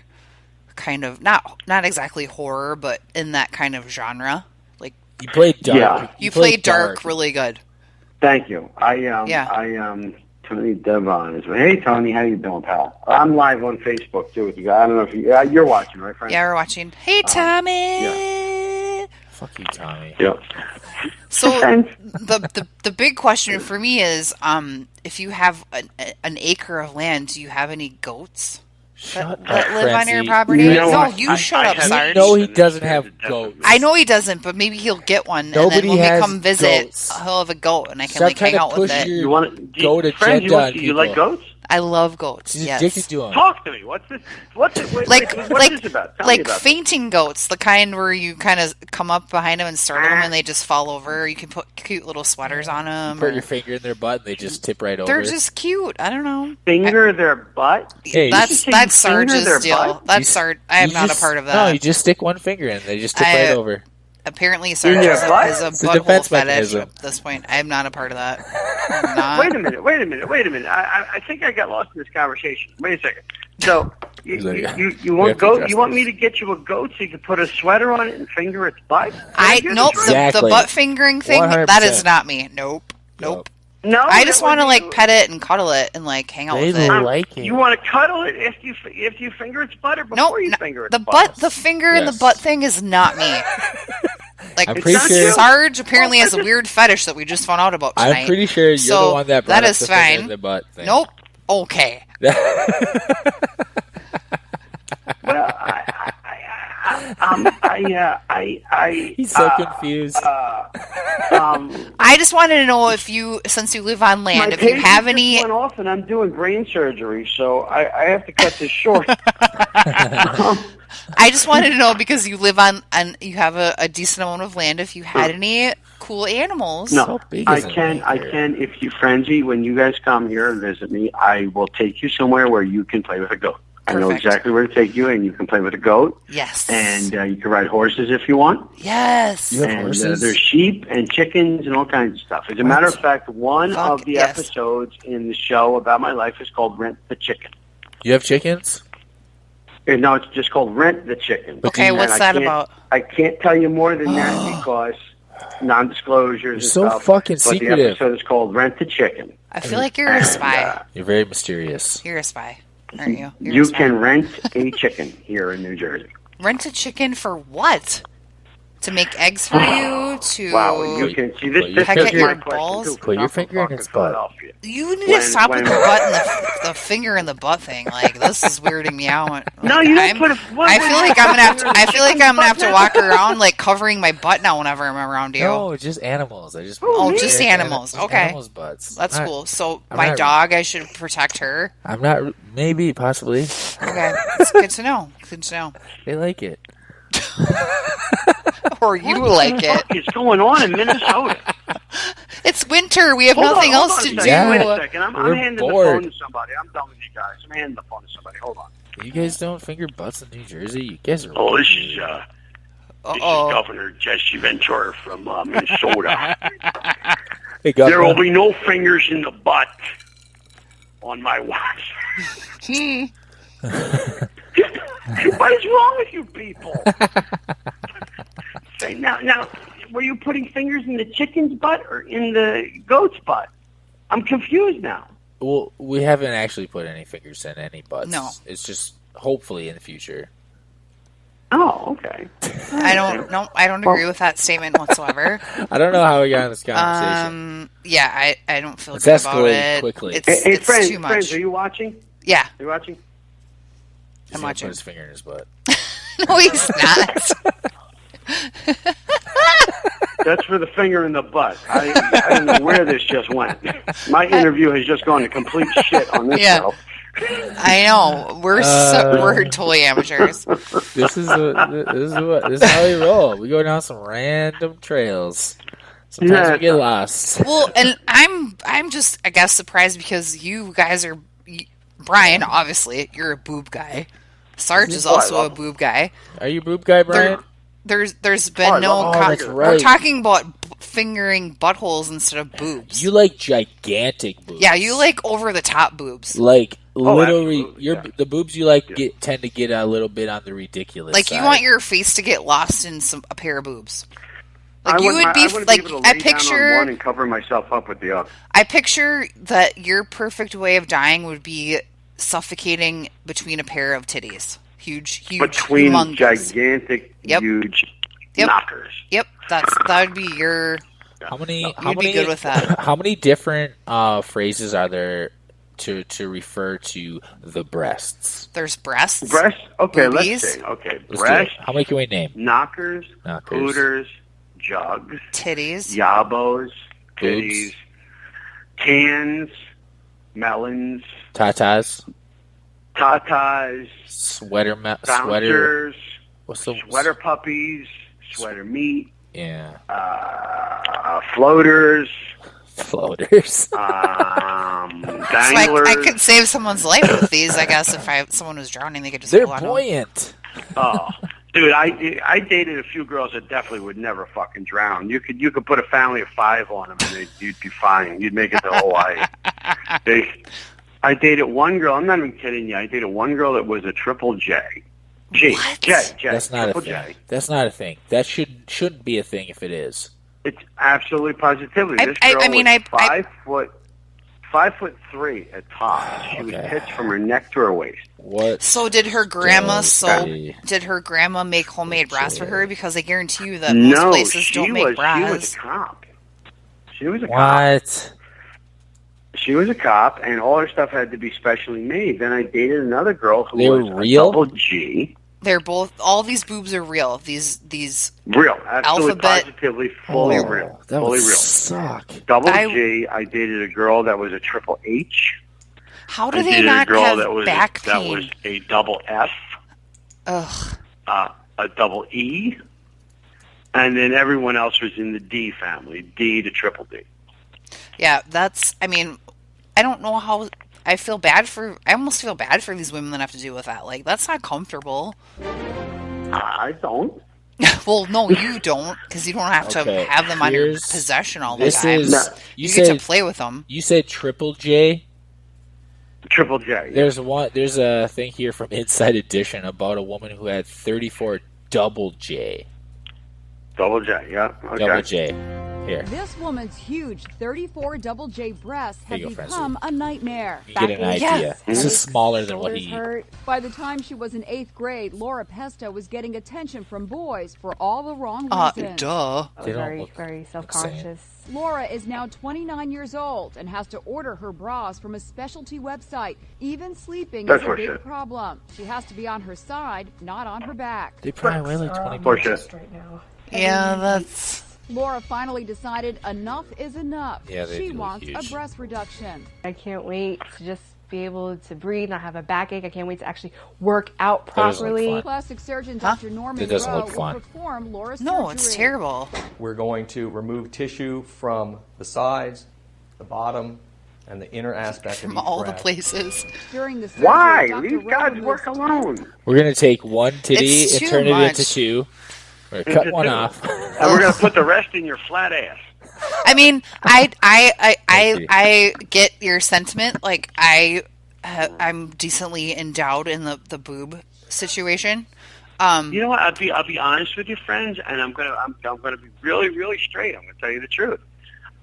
kind of not exactly horror, but in that kind of genre. Like you played dark. Yeah. You played dark really good. Thank you. Tony Devon is. Hey, Tony, how you doing, pal? I'm live on Facebook too with you guys. I don't know if you're watching, right, friend? Yeah, we're watching. Hey, Tommy. Yeah. Fuck you, Tommy. Yep. So the big question for me is, if you have an acre of land, do you have any goats that live on your property? You shut up, Sarge. No, he doesn't have goats. I know he doesn't, but maybe he'll get one, and then when we come visit, he'll have a goat, and I can hang out with it. You want to go to agenda on people. You like goats? I love goats. She's yes. addicted to them. Talk to me. What's this? What's this about? Tell me about fainting goats, the kind where you kind of come up behind them and startle them, and they just fall over. You can put cute little sweaters on them. Put your finger in their butt, and they just tip right over. They're just cute. I don't know. Finger their butt. Hey, that's Sarge's deal. That's Sarge. I am not a part of that. No, you just stick one finger in, they just tip right over. Apparently, Sarge is a butthole fetish at this point. I am not a part of that. Wait a minute. I think I got lost in this conversation. Wait a second. So, you want goat? You want me to get you a goat so you can put a sweater on it and finger its butt? Nope. Exactly. The butt fingering thing, 100%. that is not me. Nope. No, I just want to pet it and cuddle it and hang out with it. Like it. You want to cuddle it if you finger its butt or before you finger its butt? The finger in the butt thing is not me. I'm pretty sure Sarge apparently has a weird fetish that we just found out about tonight. I'm pretty sure you're the one that brought up the finger in the butt thing. Nope. Okay. Well, he's so confused. I just wanted to know if you, since you live on land, if you have any. Went off, and I'm doing brain surgery, so I have to cut this short. I just wanted to know because you live on and you have a decent amount of land. If you had any cool animals, no, I can. If you frenzy, when you guys come here and visit me, I will take you somewhere where you can play with a goat. Perfect. I know exactly where to take you, and you can play with a goat. Yes. And you can ride horses if you want. Yes. You have horses? There's sheep and chickens and all kinds of stuff. As a matter of fact, one of the episodes in the show about my life is called Rent the Chicken. You have chickens? No, it's just called Rent the Chicken. Okay, what's that about? I can't tell you more than that because non-disclosures and stuff. So fucking secretive. But the episode is called Rent the Chicken. I feel like you're a spy. You're very mysterious. You're a spy, aren't you? You can rent a chicken here in New Jersey. Rent a chicken for what? To make eggs for you? To you can see this. Peck This at is your my balls? question. Put your finger in its butt. You need to stop with the butt and the finger in the butt thing. This is weirding me out. No, you don't put a. I feel like I'm gonna have to walk around covering my butt now whenever I'm around you. No, just animals. I just just animals. Okay, animals' butts. That's cool. So my dog, I should protect her. I'm not. Maybe, possibly. Okay, it's good to know. Good to know. They like it. Or you like it. What is going on in Minnesota? It's winter. We have nothing else to do. Wait a second. I'm handing bored. the phone to somebody. I'm done with you guys. I'm handing the phone to somebody. Hold on. You guys don't finger butts in New Jersey? You guys are... this is Governor Jesse Ventura from Minnesota. Hey, there will be no fingers in the butt on my watch. What is wrong with you people? Say now, were you putting fingers in the chicken's butt or in the goat's butt? I'm confused now. Well, we haven't actually put any fingers in any butts. No. It's just hopefully in the future. Oh, okay. I don't agree with that statement whatsoever. I don't know how we got in this conversation. Yeah, I don't feel it's good about it. Escalated quickly. It's friends, too much. Friends, are you watching? Yeah. Are you watching? I'm watching. Put his finger in his butt. No, he's not. That's for the finger in the butt. I don't know where this just went. My interview has just gone to complete shit on this show. I know. We're totally amateurs. This is how we roll. We go down some random trails. Sometimes we get lost. Well, and I'm just, I guess, surprised because you guys are, Brian, obviously, you're a boob guy. Sarge is also a boob guy. Are you a boob guy, Brian? There's been that's right. We're talking about fingering buttholes instead of boobs. You like gigantic boobs. Yeah, you like over-the-top boobs. Like, literally, the boobs you like tend to get a little bit on the ridiculous like, side. you want your face to get lost in a pair of boobs. Like, I you would be able like, to lay I down picture on one and cover myself up with the other. I picture that your perfect way of dying would be suffocating between a pair of titties. Huge, between humongous. Gigantic, huge knockers. Yep, that would be your. You'd be good with that. How many different phrases are there to refer to the breasts? There's breasts. Breasts? Okay, boobies. let's see. Okay, Let's breasts. How many can we name? Knockers. Hooters. Jugs. Titties. Yabos. Boobs. Titties. Cans. Melons. Tatas. Sweater. What's the sweater puppies. Sweater meat. Yeah. Floaters. Floaters. Danglers. So I could save someone's life with these. I guess if someone was drowning, they could just. They're go on buoyant. Oh, dude, I dated a few girls that definitely would never fucking drown. You could put a family of 5 on them and you'd be fine. You'd make it to Hawaii. I dated one girl. I'm not even kidding you. I dated one girl that was a triple J. J. That's not a thing. J. That's not a thing. That shouldn't be a thing if it is. It's absolutely positively. This girl was 5'3" at top. She was pitched from her neck to her waist. What? So did her grandma? Did her grandma make homemade bras for her? Because I guarantee you that most places don't make bras. She was a cop. What? She was a cop, and all her stuff had to be specially made. Then I dated another girl who was real? a double G. They're both. All these boobs are real. These real, absolutely, alphabet. Positively, fully real, that fully would real. Suck. Double G. I dated a girl that was a triple H. How do they not have back pain? That was a double F. Ugh. A double E, and then everyone else was in the D family, D to triple D. Yeah, that's. I mean, I don't know how. I almost feel bad for these women that have to deal with that. Like, that's not comfortable. I don't. Well, no, you don't, because you don't have to have them on your possession all the time. You get to play with them. You said triple J? Triple J. Yeah. There's a thing here from Inside Edition about a woman who had 34 double J. Double J, yeah. Okay. Double J. Here. This woman's huge 34 double J breasts have become a nightmare. You get an idea. Yes. This is smaller than what he... By the time she was in 8th grade, Laura Pesto was getting attention from boys for all the wrong reasons. Duh. Very self-conscious. Laura is now 29 years old and has to order her bras from a specialty website. Even sleeping is a big problem. She has to be on her side, not on her back. They probably weigh like 20 pounds right now. Yeah, that's... Laura finally decided enough is enough. Yeah, she wants a breast reduction. I can't wait to just be able to breathe, not have a backache. I can't wait to actually work out properly. Plastic surgeon Dr. Norman Rowe will perform Laura's surgery. No, it's terrible. We're going to remove tissue from the sides, the bottom, and the inner aspect from all the places. During the surgery, why? Dr. These guys work alone. We're going to take one titty and turn it into 2. We're going to cut one off. And we're going to put the rest in your flat ass. I mean, I get your sentiment. Like, I'm decently endowed in the boob situation. You know what? I'll be honest with you, friends, and I'm gonna be really, really straight. I'm gonna tell you the truth.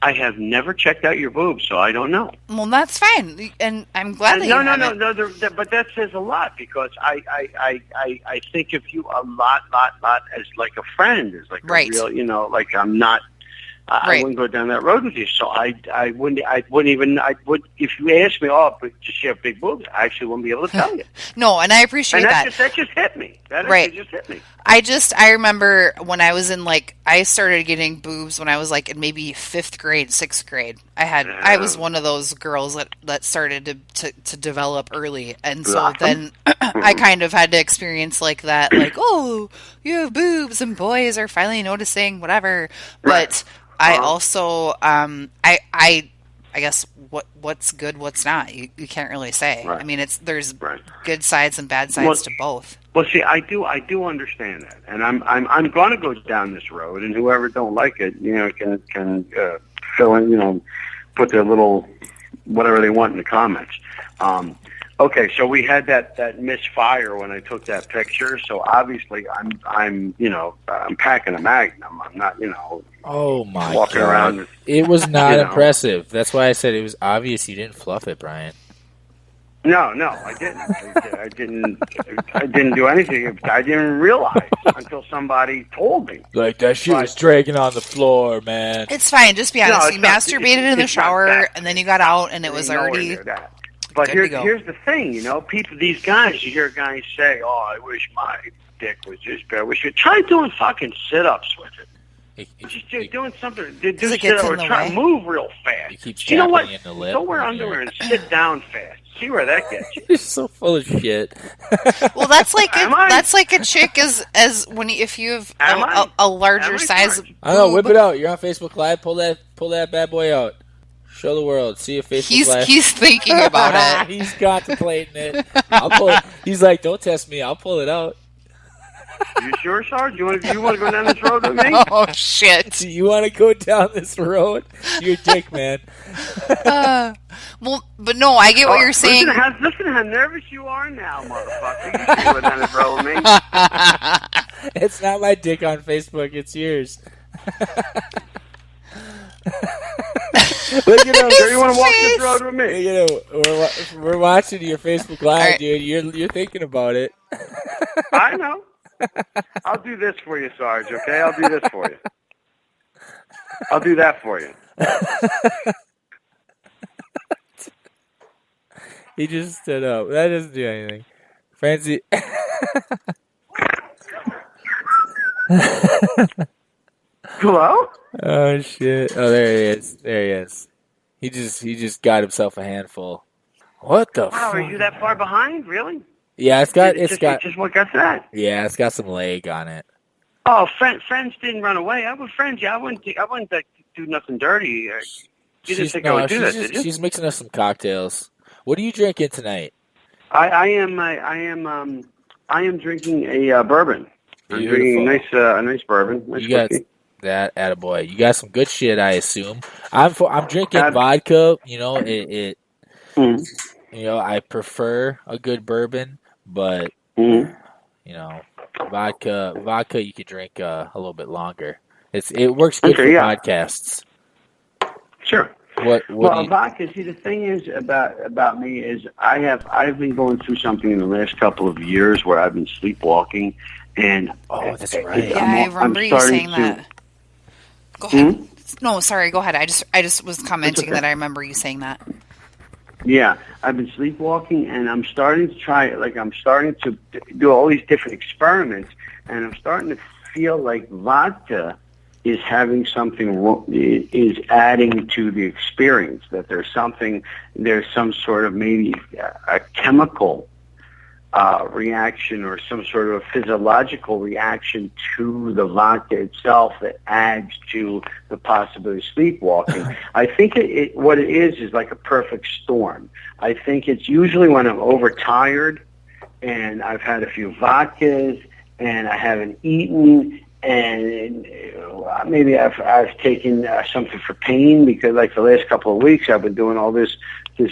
I have never checked out your boobs, so I don't know. Well, that's fine, and I'm glad that you haven't. No. But that says a lot because I think of you a lot as like a friend, as like a real, like I'm not. I wouldn't go down that road with you, so I wouldn't if you asked me, but does she have big boobs? I actually wouldn't be able to tell you. No, and I appreciate that just hit me. That Right. just hit me. I remember when I was in I started getting boobs when I was in maybe 5th grade, 6th grade. I was one of those girls that started to develop early. And so then I kind of had to experience that, oh, you have boobs and boys are finally noticing, whatever. But I also, I guess what's good, what's not. You can't really say. Right. I mean, there's good sides and bad sides to both. Well, see, I do understand that, and I'm going to go down this road, and whoever don't like it, can fill in, put their little whatever they want in the comments. Okay, so we had that misfire when I took that picture. So obviously, I'm packing a Magnum. I'm not, Oh my walking God. around. It was not impressive. That's why I said it was obvious you didn't fluff it, Brian. No, I didn't. I didn't do anything. I didn't realize until somebody told me. That shit was dragging on the floor, man. It's fine. Just be honest. You masturbated in the shower, and then you got out, and it was already. But here's the thing, people, these guys, you hear guys say, "Oh, I wish my dick was just bad." We should try doing fucking sit-ups with it. Just doing something. Do sit-ups or try to move real fast. You know what? Go wear underwear and sit down fast. See where that gets you. You're so full of shit. Well, that's like a chick as when if you have a larger size. I don't know. Whip it out. You're on Facebook Live. Pull that bad boy out. Show the world. See if Facebook Live. He's thinking about it. He's contemplating it. I'll pull it. He's like, don't test me. I'll pull it out. You sure, Sarge? You want to go down this road with me? Oh shit! You want to go down this road? You're a dick, man. Well, but no, I get what you're saying. Listen how nervous you are now, motherfucker. You should go down this road with me. It's not my dick on Facebook. It's yours. Look at him. Sure you want to walk this road with me? We're watching your Facebook Live, right. dude. You're thinking about it. I know. I'll do this for you, Sarge, okay? I'll do this for you. I'll do that for you. He just stood up. That doesn't do anything. Francie. Hello? Oh, shit. Oh, there he is. There he is. He just got himself a handful. What the fuck? Are you that far behind? Really? Yeah, it's got just what got that? Yeah, it's got some leg on it. Oh, friends didn't run away. I was friends. Yeah, I wouldn't do nothing dirty. You didn't think I would do that, did you? She's mixing us some cocktails. What are you drinking tonight? I am drinking a bourbon. I'm drinking a nice bourbon. Nice you got that, attaboy. You got some good shit, I assume. I'm drinking vodka. I prefer a good bourbon. But, vodka you could drink a little bit longer. It works good for podcasts. Sure. Vodka, see, the thing is about me is I've been going through something in the last couple of years where I've been sleepwalking. And that's right. Yeah, I remember you saying that. Go ahead. No, sorry, go ahead. I just was commenting that I remember you saying that. Yeah, I've been sleepwalking, and I'm starting to do all these different experiments, and I'm starting to feel like vodka is having is adding to the experience, that there's some sort of maybe a chemical reaction or some sort of a physiological reaction to the vodka itself that adds to the possibility of sleepwalking. I think what it is like a perfect storm. I think it's usually when I'm overtired and I've had a few vodkas and I haven't eaten, and maybe I've taken something for pain, because like the last couple of weeks I've been doing all this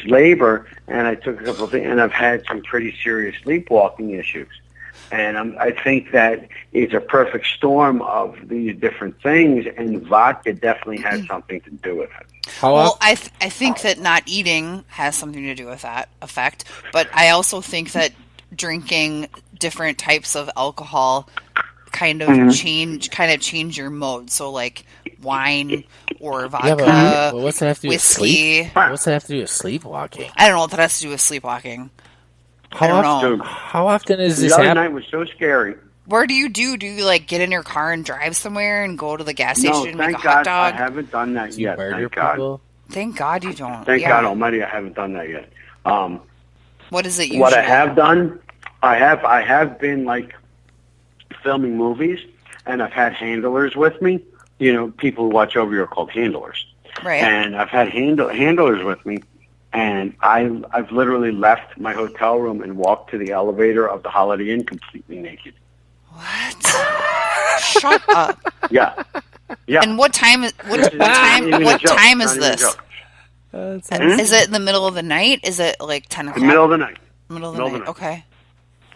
labor, and I took a couple of things, and I've had some pretty serious sleepwalking issues. And I think that it's a perfect storm of these different things, and vodka definitely has something to do with it. I think that not eating has something to do with that effect, but I also think that drinking different types of alcohol kind of change your mode. So like wine or vodka, what's that have to do whiskey. What's that have to do with sleepwalking? I don't know what that has to do with sleepwalking. How often is this happening? The other happening? night was so scary. Where do you do? Do you like get in your car and drive somewhere and go to the gas station and make a God, hot dog? I haven't done that Do you yet. murder Thank God. people? Thank God you don't. Thank God Almighty, I haven't done that yet. What is it usually? What I have done, I have been like filming movies, and I've had handlers with me. You know, people who watch over you are called handlers. Right. And I've had handlers with me, and I've literally left my hotel room and walked to the elevator of the Holiday Inn completely naked. What? Shut up. Yeah. Yeah. And what time is what time is this? Is it in the middle of the night? Is it like 10 o'clock? The middle of the night. Middle of the night. Okay.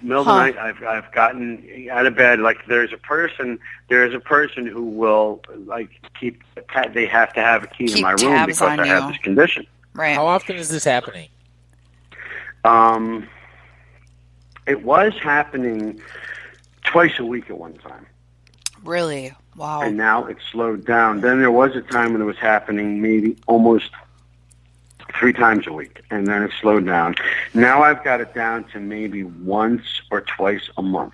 Middle of the night, I've gotten out of bed. Like there's a person who will like they have to have a key to my room because I have this condition. Right. How often is this happening? It was happening twice a week at one time. Really? Wow. And now it's slowed down. Then there was a time when it was happening maybe almost 3 times a week, and then it slowed down. Now I've got it down to maybe once or twice a month.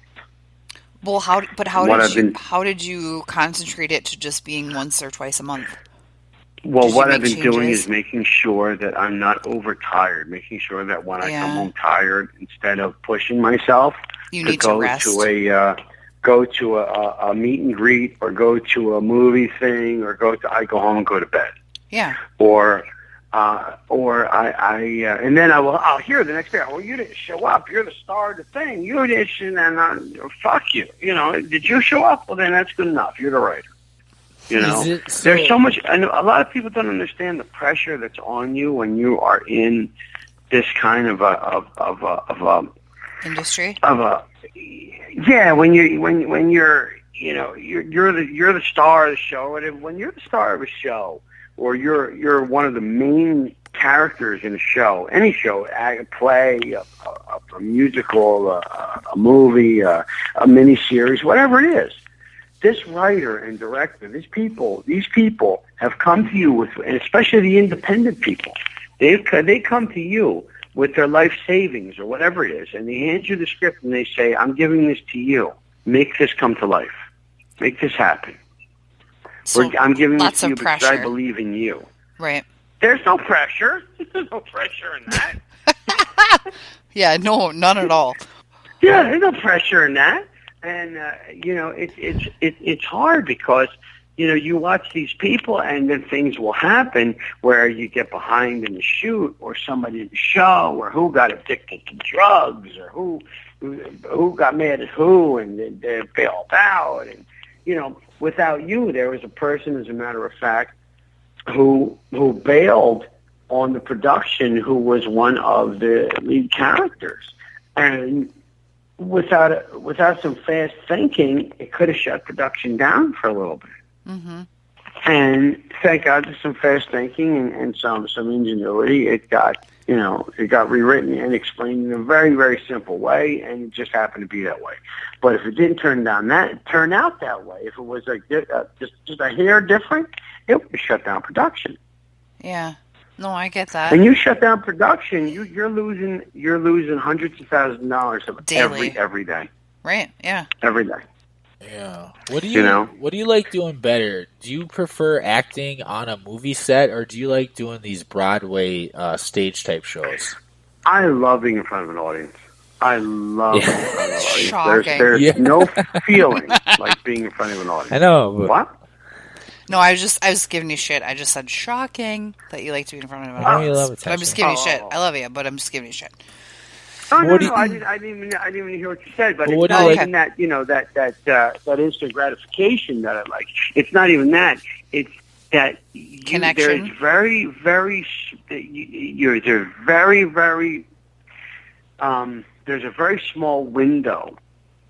Well, how did you concentrate it to just being once or twice a month? Well, what I've been doing is making sure that I'm not overtired, making sure that when I come home tired, instead of pushing myself to go to a meet and greet or go to a movie thing or I go home and go to bed. Yeah. Or and then I'll hear the next day, well, you didn't show up. You're the star of the thing. You didn't, and fuck you. You know, did you show up? Well, then that's good enough. You're the writer. You know, there's so much, and a lot of people don't understand the pressure that's on you when you are in this kind of a industry. When you're you're the star of the show, and when you're the star of a show, or you're one of the main characters in a show, any show, a play, a musical, a movie, a miniseries, whatever it is. This writer and director, these people have come to you with, and especially the independent people, they come to you with their life savings or whatever it is, and they hand you the script and they say, I'm giving this to you. Make this come to life. Make this happen. So I'm giving this to you pressure. because I believe in you. Right. There's no pressure. There's no pressure in that. Yeah, no, none at all. Yeah, there's no pressure in that. And it's hard because you watch these people and then things will happen where you get behind in the shoot or somebody in the show or who got addicted to drugs or who got mad at who and they bailed out. And without you, there was a person, as a matter of fact, who bailed on the production who was one of the lead characters. And without some fast thinking, it could have shut production down for a little bit. Mm-hmm. And thank God for some fast thinking and some ingenuity. It got rewritten and explained in a very, very simple way, and it just happened to be that way. But if it didn't turn out that way, if it was just a hair different, it would shut down production. Yeah. No, I get that. And you shut down production, you're losing hundreds of thousands of dollars daily every day. Right. Yeah. Every day. Yeah. What do you like doing better? Do you prefer acting on a movie set, or do you like doing these Broadway stage type shows? I love being in front of an audience. I love being in front of an audience. Shocking. There's no feeling like being in front of an audience. I know. What? No, I was giving you shit. I just said shocking that you like to be in front of an I know audience. you love But I'm just giving you shit. I love you, but I'm just giving you shit. Oh, no, I didn't even hear what you said. But it's not even that, that instant gratification that I like. It's not even that. It's that connection. There's very, very, there's a very small window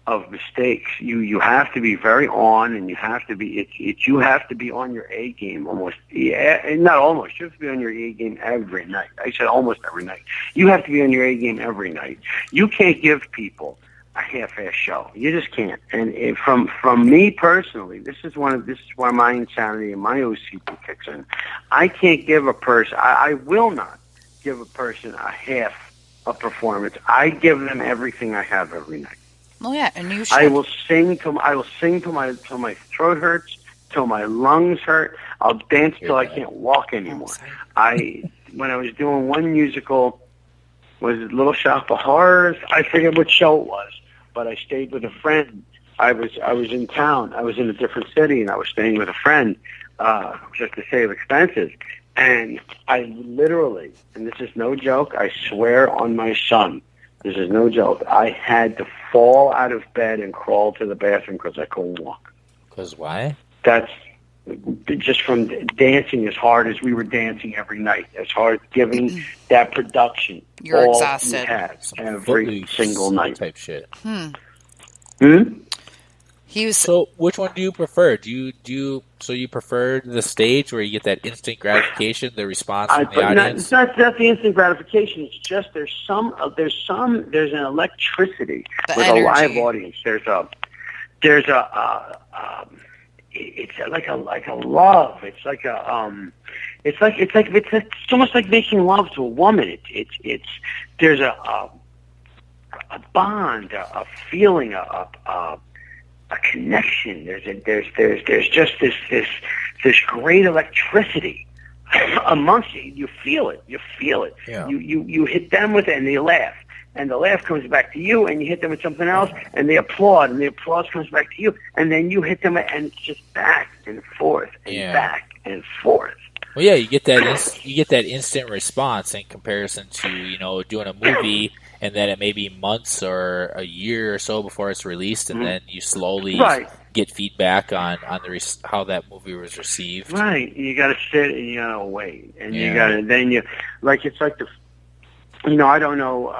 of mistakes. You have to be very on, and you have to be you have to be on your A game almost. Yeah, not almost. You have to be on your A game every night. I said almost every night. You have to be on your A game every night. You can't give people a half-ass show. You just can't. And from me personally, this is why my insanity and my OCD kicks in. I can't give a person. I will not give a person a half a performance, I give them everything I have every night. Well, yeah, and you should. I will sing till my throat hurts, till my lungs hurt. I'll dance till I can't walk anymore. When I was doing one musical, was it Little Shop of Horrors? I forget what show it was, but I stayed with a friend. I was in town. I was in a different city, and I was staying with a friend just to save expenses. And I literally, and this is no joke, I swear on my son, this is no joke, I had to fall out of bed and crawl to the bathroom because I couldn't walk. Because why? That's just from dancing as hard as we were dancing every night, as hard giving that production. You're all exhausted. You had every single night. Type shit. So, which one do you prefer? Do you prefer the stage where you get that instant gratification, the response from the audience? It's not the instant gratification. It's just there's an electricity with energy. A live audience. It's like a love. It's like it's almost like making love to a woman. There's a bond, a feeling, a connection. There's just this great electricity amongst you. You feel it. Yeah. You hit them with it, and they laugh, and the laugh comes back to you, and you hit them with something else, and they applaud, and the applause comes back to you, and then you hit them, and it's just back and forth and back and forth. Well, yeah, you get that instant response in comparison to doing a movie, and then it may be months or a year or so before it's released, and then you slowly get feedback on how that movie was received. Right, you got to sit and you got to wait, and you got to it's like I don't know.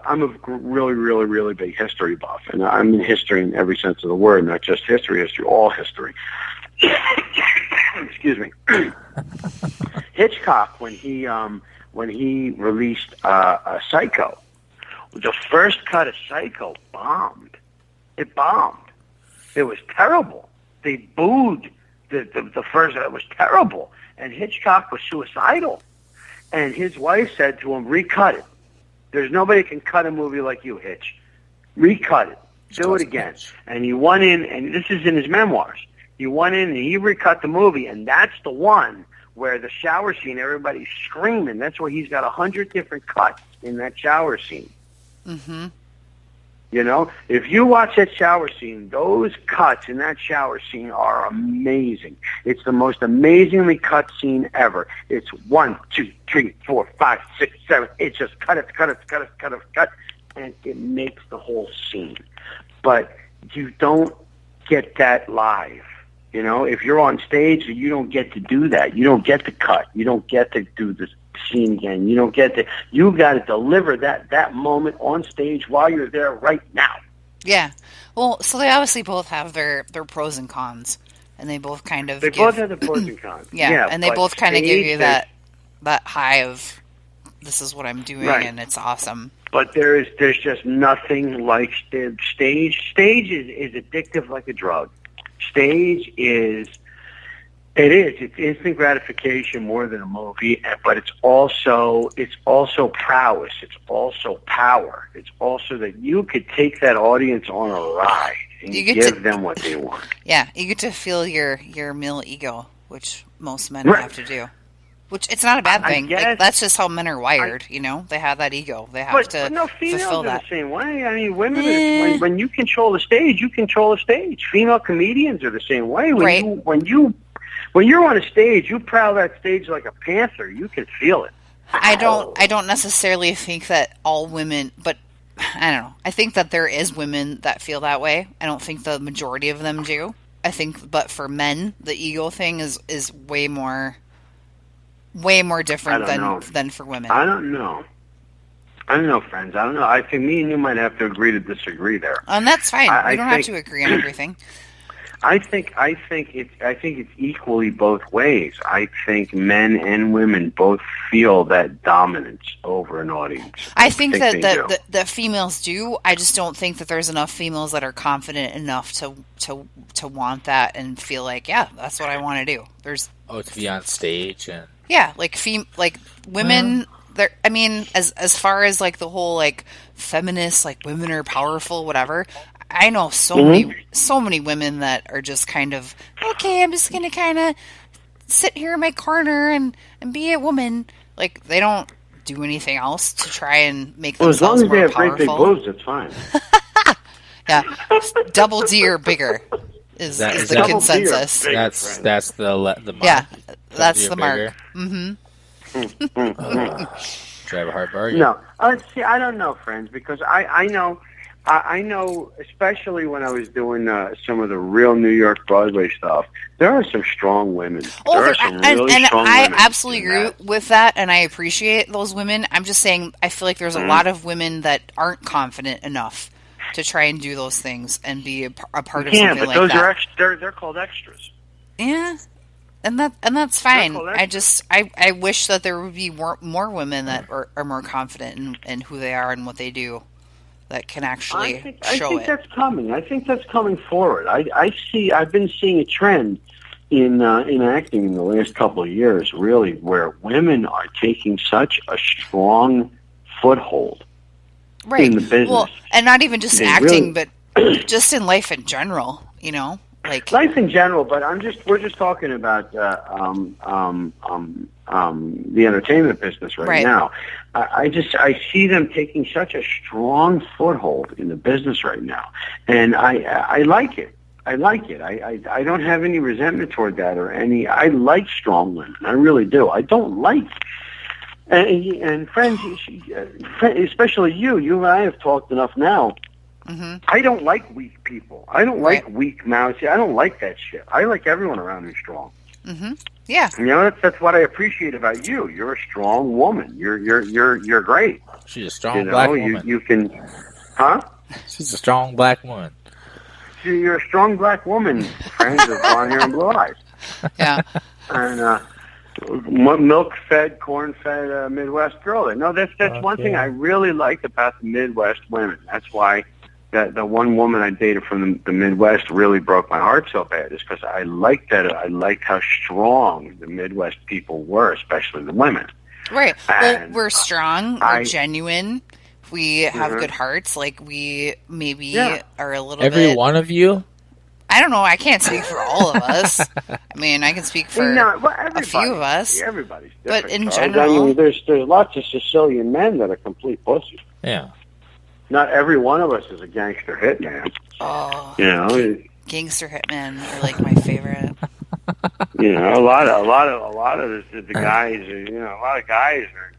I'm a really, really, really big history buff, and I'm in history in every sense of the word, not just history, all history. Excuse me. Hitchcock, when he released Psycho, the first cut of Psycho bombed. It bombed. It was terrible. They booed the first. It was terrible, and Hitchcock was suicidal. And his wife said to him, "Recut it. There's nobody can cut a movie like you, Hitch. Recut it. Do it again." And he went in, and this is in his memoirs. He went in and he recut the movie, and that's the one where the shower scene, everybody's screaming. That's where he's got 100 different cuts in that shower scene. Mm-hmm. If you watch that shower scene, those cuts in that shower scene are amazing. It's the most amazingly cut scene ever. It's 1, 2, 3, 4, 5, 6, 7. It's just cut, and it makes the whole scene. But you don't get that live. If you're on stage, you don't get to do that. You don't get to cut. You don't get to do the scene again. You got to deliver that moment on stage while you're there right now. Yeah. Well, so they obviously both have their pros and cons, and they both kind of both have the pros and cons. Yeah, and they both kind of give you that high of this is what I'm doing, and it's awesome. But there's just nothing like stage. Stage is addictive like a drug. Stage it's instant gratification more than a movie, but it's also prowess. It's also power. It's also that you could take that audience on a ride and give them what they want. Yeah, you get to feel your male ego, which most men have to do. Which it's not a bad thing. That's just how men are wired. They have that ego. They have to fulfill that. The same way. I mean, women. When you control the stage, you control the stage. Female comedians are the same way. When you're on a stage, you prowl that stage like a panther. You can feel it. I don't necessarily think that all women, but I don't know. I think that there is women that feel that way. I don't think the majority of them do. But for men, the ego thing is way more different than for women. I don't know, friends. I don't know. I think me and you might have to agree to disagree there. And that's fine. We don't have to agree on everything. I think it's equally both ways. I think men and women both feel that dominance over an audience. I think that the females do. I just don't think that there's enough females that are confident enough to want that and feel like, yeah, that's what I want to do. To be on stage and like women there. I mean, as far as like the whole like feminist, like women are powerful, whatever. I know so many women that are just kind of okay. I'm just gonna kind of sit here in my corner and be a woman. Like they don't do anything else to try and make themselves more powerful. As long as they have great big boobs, it's fine. Yeah, double D or bigger is the consensus. That's the mark. Yeah, that's the mark. Do I have a hard bargain? No, see, I don't know, friends, because I know, especially when I was doing some of the real New York Broadway stuff, there are some strong women. There are some really strong women. I absolutely agree with that, and I appreciate those women. I'm just saying, I feel like there's a lot of women that aren't confident enough to try and do those things and be a part of something like that. Yeah, but those they're called extras. Yeah. And that's fine. I wish that there would be more women that are more confident in who they are and what they do, that can actually show it. I think that's coming. I think that's coming forward. I've been seeing a trend in acting in the last couple of years, really, where women are taking such a strong foothold in the business. Well, and not even just in acting, but just in life in general. You know. Like life in general, but we're just talking about the entertainment business right now. I see them taking such a strong foothold in the business right now, and I like it. I like it. I don't have any resentment toward that or any. I like strong women. I really do. I don't like. And friends, especially you and I have talked enough now. Mm-hmm. I don't like weak people. I don't like weak mouths. I don't like that shit. I like everyone around me strong. Mm-hmm. Yeah. You know, that's what I appreciate about you. You're a strong woman. You're great. She's a strong black woman. You can, huh? She's a strong black woman. You're a strong black woman, friends with blonde hair and blue eyes. Yeah. And milk-fed, corn-fed Midwest girl. No, that's one thing I really like about the Midwest women. That's why the one woman I dated from the Midwest really broke my heart so bad, is because I liked that. I liked how strong the Midwest people were, especially the women. Right. Well, we're strong. We're genuine. We have good hearts. Like, we maybe are a little bit... Every one of you? I don't know. I can't speak for all of us. I mean, I can speak for a few of us. Everybody's different. But in general... I mean, there's lots of Sicilian men that are complete pussies. Yeah. Not every one of us is a gangster hitman. Oh, you know, gangster hitmen are like my favorite. You know, a lot of the guys are, you know, a lot of guys are.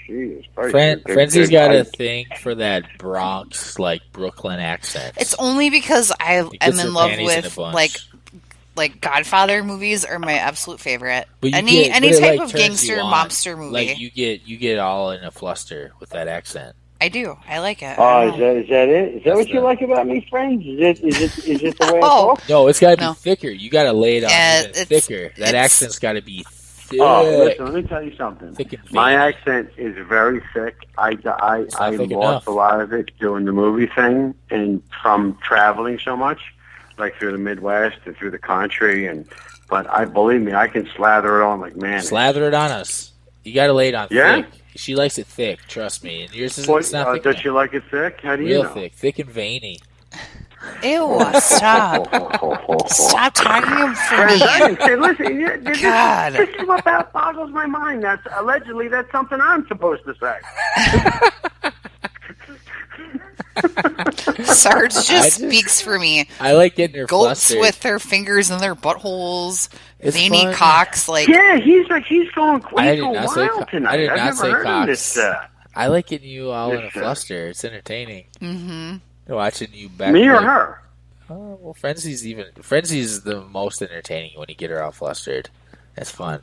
Jesus Christ, Frenzy's got a thing for that Bronx, like Brooklyn accent. It's only because I'm in love with like Godfather movies are my absolute favorite. Any type of gangster mobster movie. Like you get all in a fluster with that accent. I do. I like it. Oh, is that it? Is that what you like about me, friends? Is it the way I talk? No, it's got to be thicker. You got to lay it on even thicker. That accent's got to be thick. Oh, listen, let me tell you something. My accent is very thick. I lost a lot of it doing the movie thing and from traveling so much, like through the Midwest and through the country. But believe me, I can slather it on like mayonnaise. Slather it on us. You got to lay it on thick. She likes it thick, trust me. And yours is not thick. Does she like it thick? How do you know? Real thick and veiny. Ew, stop. Stop talking for me. Hey, listen, God. This is what boggles my mind. Allegedly, that's something I'm supposed to say. Sarge just speaks for me. I like getting her Goats flustered. with their fingers in their buttholes. Veiny cocks. Like, yeah, he's going wild tonight. I did not say cocks. I like getting you all in a fluster. It's entertaining. Mm-hmm. Watching you back. Me or her? Oh, well, Frenzy's the most entertaining when you get her all flustered. That's fun.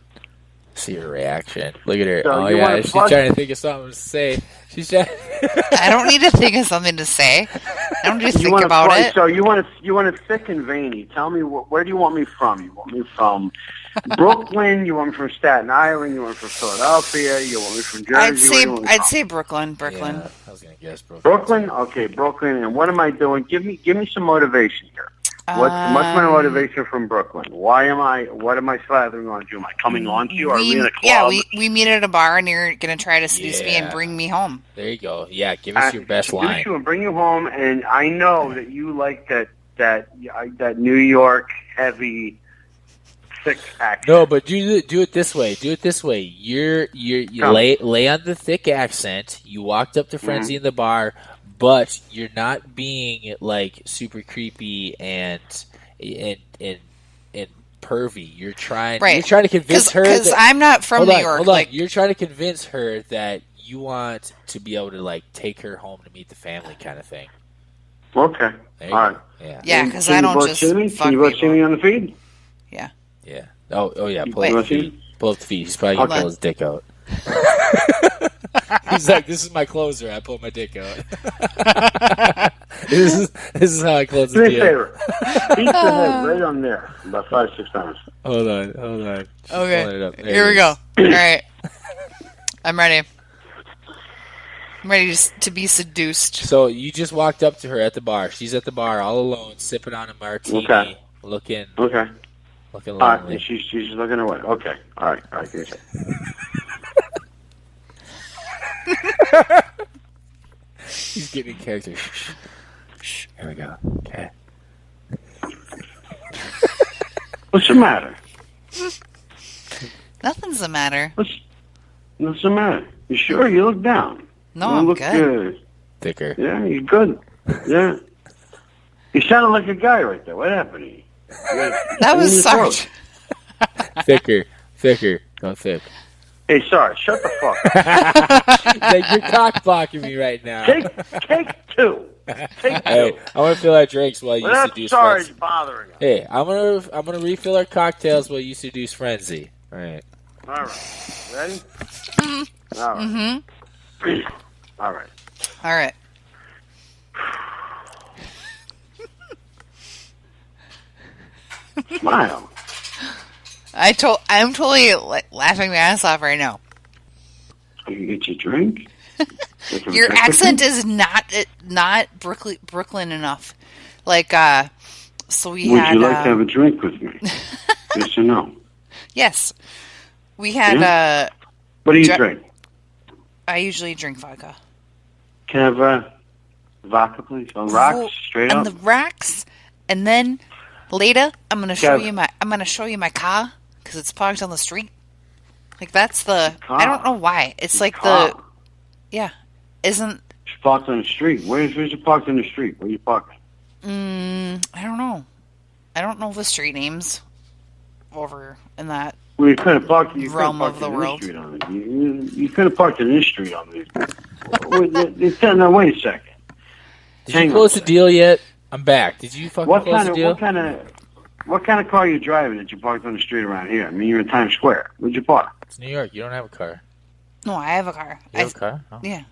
See her reaction. Look at her. So she's trying to think of something to say. She's trying. I don't need to think of something to say. I don't need to think about it. So you want it thick and veiny. Tell me, where do you want me from? You want me from Brooklyn? You want me from Staten Island? You want me from Philadelphia? You want me from Jersey? I'd say Brooklyn. Yeah, I was gonna guess Brooklyn. Brooklyn? Okay, Brooklyn. And what am I doing? Give me some motivation here. What's my motivation from Brooklyn? What am I slathering on you? Am I coming on to you? Are we in a club? Yeah, we meet at a bar and you're going to try to seduce me and bring me home. There you go. Yeah, give us your best line. Seduce you and bring you home, and I know that you like that New York heavy thick accent. No, but do it this way. Do it this way. You lay on the thick accent. You walked up to Frenzy in the bar, but you're not being like super creepy and pervy. You're trying to convince her because I'm not from New York. Hold on. You're trying to convince her that you want to be able to like take her home to meet the family, kind of thing. Okay. All right. Yeah, because I don't just fuck Can you both see me on the feed? Yeah. Yeah. Oh yeah. Pull up the feed. Pull up the feed. He's probably gonna pull his dick out. He's like, this is my closer. I pull my dick out. This is how I close the deal. Do me a favor. Beat the head right on there about 5-6 times. Hold on. Okay. Here we go. All right. I'm ready. I'm ready to be seduced. So you just walked up to her at the bar. She's at the bar all alone, sipping on a martini, looking lonely. And she's looking away. Okay. All right. Give me a second. He's getting in character. Shh. Here we go. Okay. What's the matter? Nothing's the matter. What's the matter? You sure? You look down. No, you I'm look good. Thicker. Yeah, you're good. Yeah. You sounded like a guy right there. What happened to you? That was Sarge. Thicker. Go thick. Hey, Sarge, shut the fuck up. Like, you're cock-blocking me right now. Take two. Hey, I want to fill our drinks while you seduce Sarge Frenzy. bothering us. Hey, I'm gonna refill our cocktails while you seduce Frenzy. All right. Ready? All right. Mm-hmm. All right. All right. Smile. I'm totally laughing my ass off right now. You can get your drink. Your accent is not Brooklyn enough. Like, so we Would had. you like to have a drink with me? Yes or no? Yes, we had. What do you drink? I usually drink vodka. Can I have vodka, please? On rocks, straight up. On the rocks, and then later I'm gonna show you my car because it's parked on the street. Like that's the. Car. I don't know why. It's like car. Isn't. It's parked on the street. Where's it parked on the street? Where you parking? I don't know. I don't know the street names over in that. Well, you could have parked. Realm of the world. You could have parked in this street on this. Now wait a second. Did you close the deal yet? I'm back. Did you fucking close the deal? What kind of car are you driving that you parked on the street around here? I mean, you're in Times Square. Where'd you park? It's New York. You don't have a car. No, I have a car. You have a car? Oh. Yeah.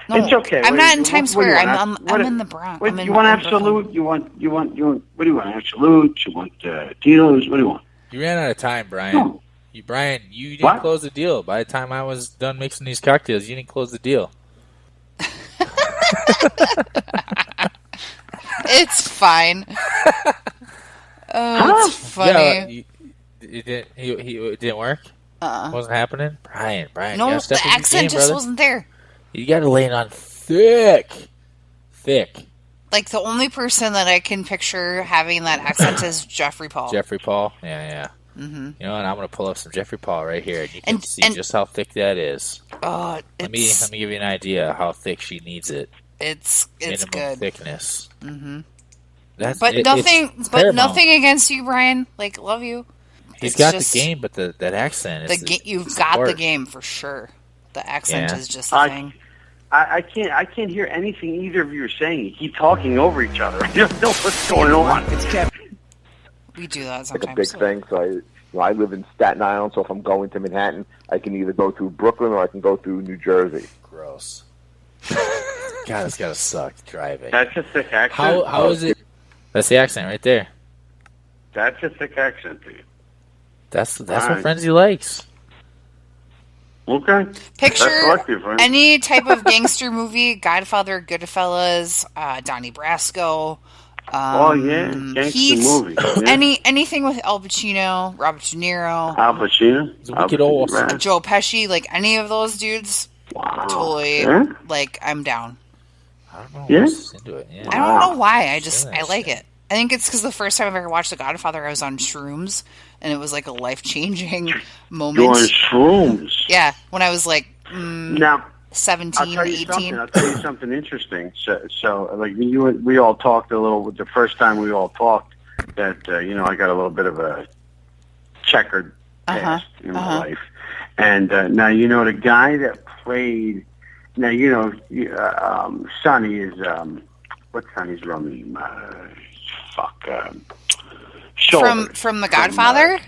No, it's okay. I'm not in Times Square. I'm in the Bronx. You want Absolute? You want? What do you want? Absolute? You want Tito's? What do you want? You ran out of time, Brian. No. You didn't close the deal. By the time I was done mixing these cocktails, you didn't close the deal. It's fine. Oh, it's funny. Yeah, it didn't work? Wasn't happening? Brian. No, the accent just wasn't there. You gotta lay it on thick. Like, the only person that I can picture having that accent is Jeffrey Paul. Jeffrey Paul? Yeah. Mm-hmm. You know what? I'm going to pull up some Jeffrey Paul right here, and you can see just how thick that is. Oh, let me give you an idea of how thick she needs it. It's minimum good thickness. Mm-hmm. But nothing against you, Brian. Like, love you. He's got the game, but that accent is you've got the game for sure. The accent is just the thing. I can't hear anything either of you are saying. You keep talking over each other. I don't know what's going on. It's Kevin. We do that sometimes. It's a big thing. So I live in Staten Island, so if I'm going to Manhattan, I can either go through Brooklyn or I can go through New Jersey. Gross. God, it's gotta suck driving. That's a thick accent. How is it? That's the accent right there. That's a thick accent, dude. That's what Frenzy likes. Okay. Picture any type of gangster movie: Godfather, Goodfellas, Donnie Brasco, Gangster movie. Yeah. Anything with Al Pacino, Robert De Niro, Al Pacino, Joe Pesci, like any of those dudes. Wow. Totally, like I'm down. I don't know. Yeah. Into it. Yeah. I don't know why. I like it. I think it's because the first time I've ever watched The Godfather, I was on shrooms, and it was like a life-changing moment. You're on shrooms. Yeah, when I was like now 17, 18. I'll tell you something interesting. So like we all talked a little. The first time we all talked, that I got a little bit of a checkered past in my life, and now the guy that played. Now Sonny is what's Sonny's real name? From The Godfather?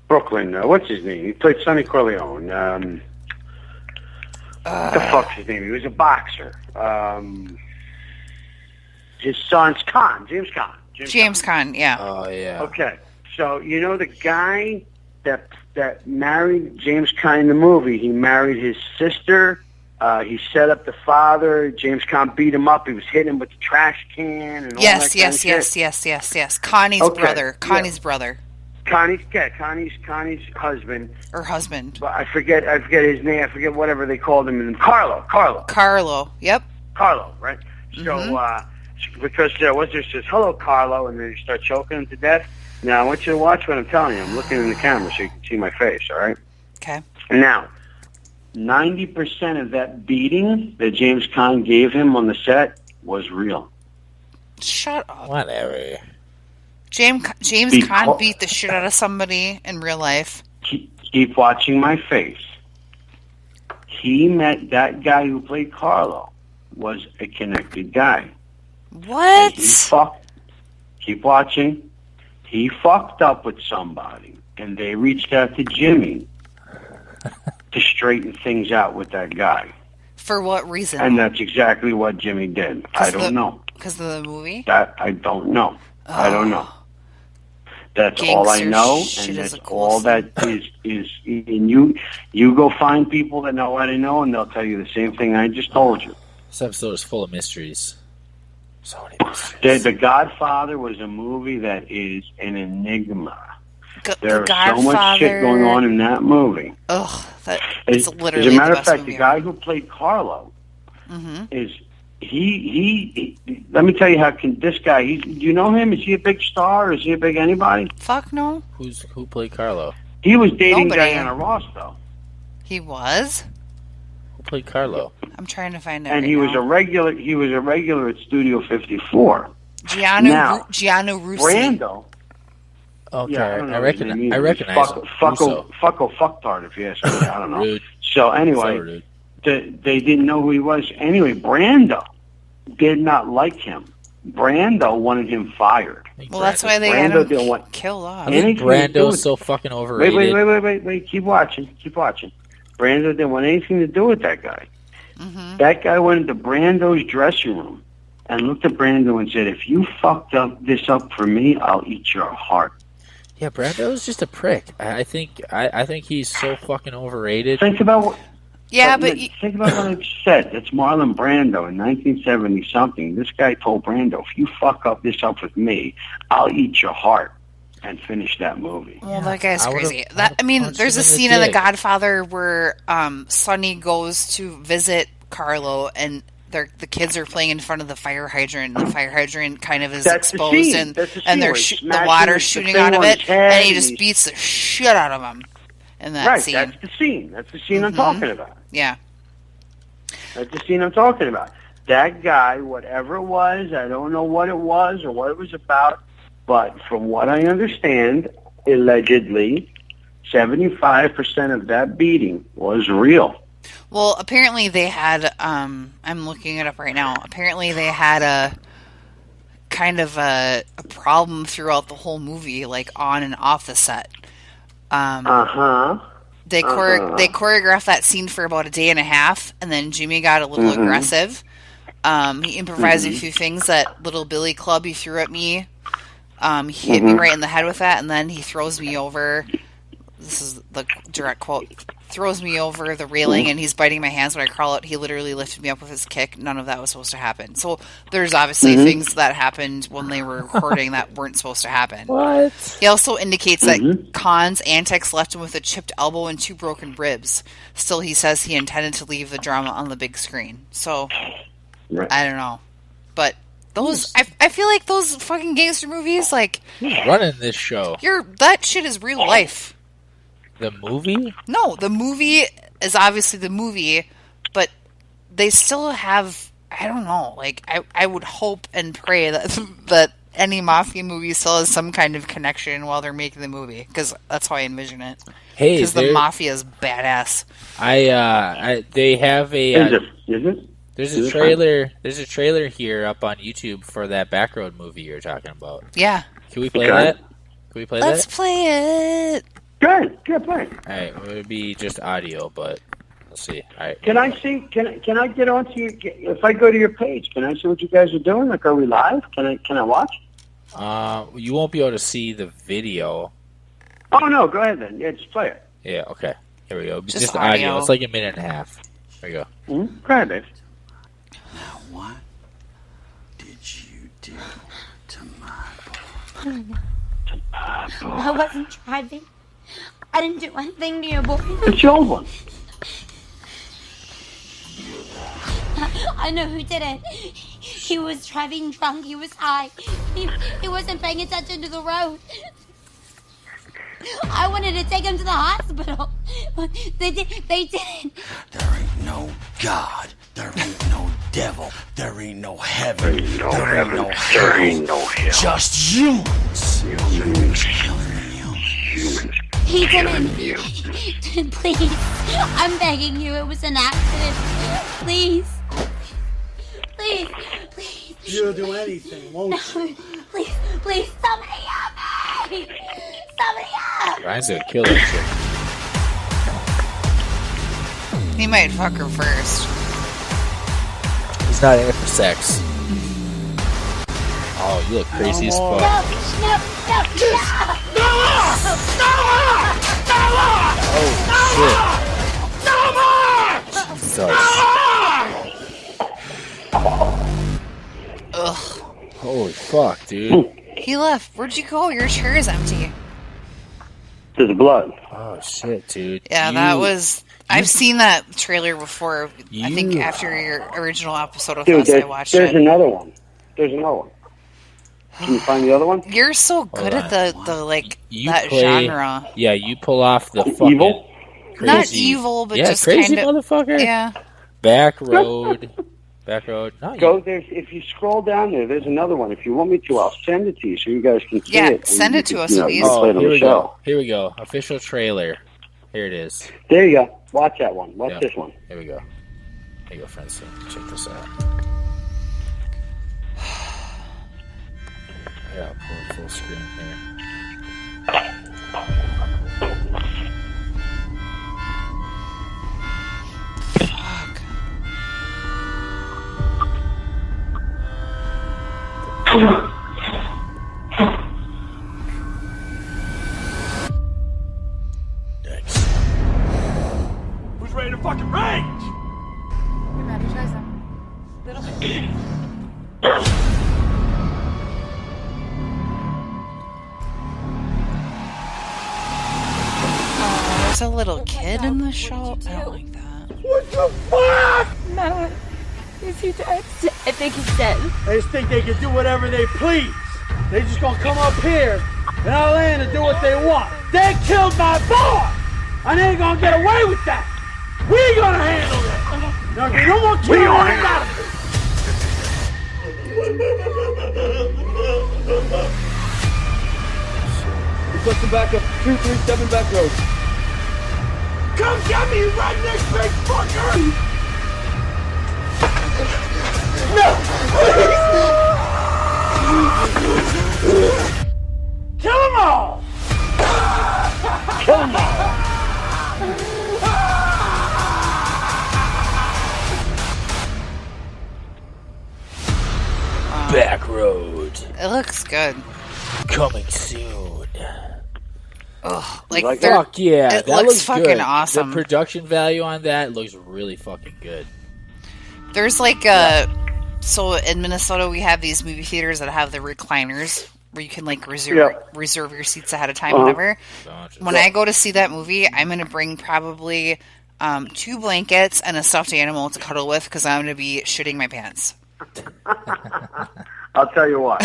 Brooklyn. What's his name? He played Sonny Corleone. What the fuck's his name? He was a boxer. His son's James Caan. James Caan, yeah. Oh, yeah. Okay. So, the guy that married James Caan in the movie, he married his sister. He set up the father. James Caan beat him up. He was hitting him with the trash can and all that kind of shit. Yes. Connie's brother. Connie's brother. Connie's husband. Or husband. But I forget his name. I forget whatever they called him. Carlo. Yep. Carlo, right? So, because what's there says, hello, Carlo, and then you start choking him to death. Now, I want you to watch what I'm telling you. I'm looking in the camera so you can see my face, all right? Okay. Now, 90% of that beating that James Caan gave him on the set was real. Shut up. Whatever. James Caan beat the shit out of somebody in real life. Keep watching my face. He met that guy who played Carlo was a connected guy. What? Keep watching. He fucked up with somebody, and they reached out to Jimmy to straighten things out with that guy. For what reason? And that's exactly what Jimmy did. I don't know. Because of the movie? That I don't know. I don't know. That's all I know, and that's all that is. And you go find people that know what I know, and they'll tell you the same thing I just told you. This episode is full of mysteries. So many mysteries. The Godfather was a movie that is an enigma. There's Godfather. So much shit going on in that movie. Ugh, it's literally as a matter the of fact, movie the guy who played Carlo is he. Let me tell you how this guy. Do you know him? Is he a big star? Or is he a big anybody? Fuck no. Who played Carlo? He was dating Diana Ross though. He was. Who played Carlo? I'm trying to find out. And he was a regular. He was a regular at Studio 54. Gianno Russi. Brando. Okay, I recognize him. Fucktard, if you ask me. I don't know. Rude. So anyway, they didn't know who he was. Anyway, Brando did not like him. Brando wanted him fired. Well, that's why they had him killed off. I think Brando's so fucking overrated. Wait. Keep watching. Brando didn't want anything to do with that guy. Mm-hmm. That guy went into Brando's dressing room and looked at Brando and said, if you fucked this up for me, I'll eat your heart. Yeah, Brando's just a prick. I think he's so fucking overrated. Think about what... think about what I've said. It's Marlon Brando in 1970-something. This guy told Brando, if you fuck this up with me, I'll eat your heart, and finish that movie. Well, that guy's crazy. There's a scene in The Godfather where Sonny goes to visit Carlo, and the kids are playing in front of the fire hydrant, and the fire hydrant kind of is exposed, and the water's shooting out of it, and he just beats the shit out of him in that scene. That's the scene. That's the scene I'm talking about. Yeah. That's the scene I'm talking about. That guy, whatever it was, I don't know what it was or what it was about, but from what I understand, allegedly, 75% of that beating was real. Well, apparently they had, I'm looking it up right now, apparently they had a kind of a problem throughout the whole movie, like on and off the set. They choreographed that scene for about a day and a half, and then Jimmy got a little aggressive. He improvised a few things. That little billy club he threw at me, he hit me right in the head with that, and then he throws me over. This is the direct quote. throws me over the railing and he's biting my hands when I crawl out. He literally lifted me up with his kick. None of that was supposed to happen. So there's obviously things that happened when they were recording that weren't supposed to happen. What? He also indicates that Khan's antics left him with a chipped elbow and 2 broken ribs. Still, he says he intended to leave the drama on the big screen. So, I don't know. But those, I feel like those fucking gangster movies, like... Who's running this show? That shit is real life. The movie? No, the movie is obviously the movie, but they still have, I don't know, like, I would hope and pray that any mafia movie still has some kind of connection while they're making the movie, because that's how I envision it. Hey, because the mafia is badass. They have a... Is it? There's a trailer. There's a trailer here up on YouTube for that Backroad movie you're talking about. Yeah. Can we play that? Let's play it. Good, play. All right, it would be just audio, but let's see. All right. Can I see? Can I get onto you? If I go to your page, can I see what you guys are doing? Like, are we live? Can I watch? You won't be able to see the video. Oh no, go ahead then. Yeah, just play it. Yeah. Okay. Here we go. Just audio. It's like a minute and a half. There you go. Go ahead, Dave. What did you do to my boy? I wasn't driving. I didn't do anything to you, boy. It's your old one. I know who did it. He was driving drunk. He was high. He wasn't paying attention to the road. I wanted to take him to the hospital, but they didn't. There ain't no God. There ain't no devil. There ain't no heaven. There ain't no hell. There ain't no hell. Just humans. Humans. He didn't. Please, I'm begging you. It was an accident. Please. You'll do anything, won't you? Please, somebody help me! Somebody help! Ryan's gonna kill that shit. He might fuck her first. He's not in it for sex. Oh, you look crazy as fuck. Oh, shit. Sorry. Ugh. Holy fuck, dude. He left. Where'd you go? Your chair is empty. There's blood. Oh, shit, dude. Yeah, that was... I've seen that trailer before. I think after your original episode of us, I watched it. There's another one. Can you find the other one? You're so good at the like, that play, genre. Yeah, you pull off the fucking... Evil? Crazy, not evil, but just crazy kind of... motherfucker. Yeah. Backroad. Go there. If you scroll down there's another one. If you want me to, I'll send it to you so you guys can see it. Yeah, send it to us, please. Here we go. Here we go. Official trailer. Here it is. There you go. Watch that one. Watch this one. Here we go. Here you go, friends. Check this out. Yeah, pull it full screen here. Fuck. Who's ready to fucking range? You're ready to try some. Little bit. There's a little kid in the show. I don't like that. What the fuck? Matt, is he dead? I think he's dead. They just think they can do whatever they please. They just gonna come up here and I'll land and do what they want. They killed my boy, and they ain't gonna get away with that. We gonna handle it. Now, if you don't want to, we gonna handle it. Requesting backup 237 back road. Come get me, redneck big fucker! No! Please! Kill them all! Kill them all! Backroad. It looks good. Coming soon. Ugh, fuck yeah, it that looks looks fucking good. awesome. The production value on that looks really fucking good. There's so in Minnesota we have these movie theaters that have the recliners where you can reserve your seats ahead of time, whatever. When I go to see that movie, I'm gonna bring probably 2 blankets and a stuffed animal to cuddle with because I'm gonna be shitting my pants. I'll tell you what.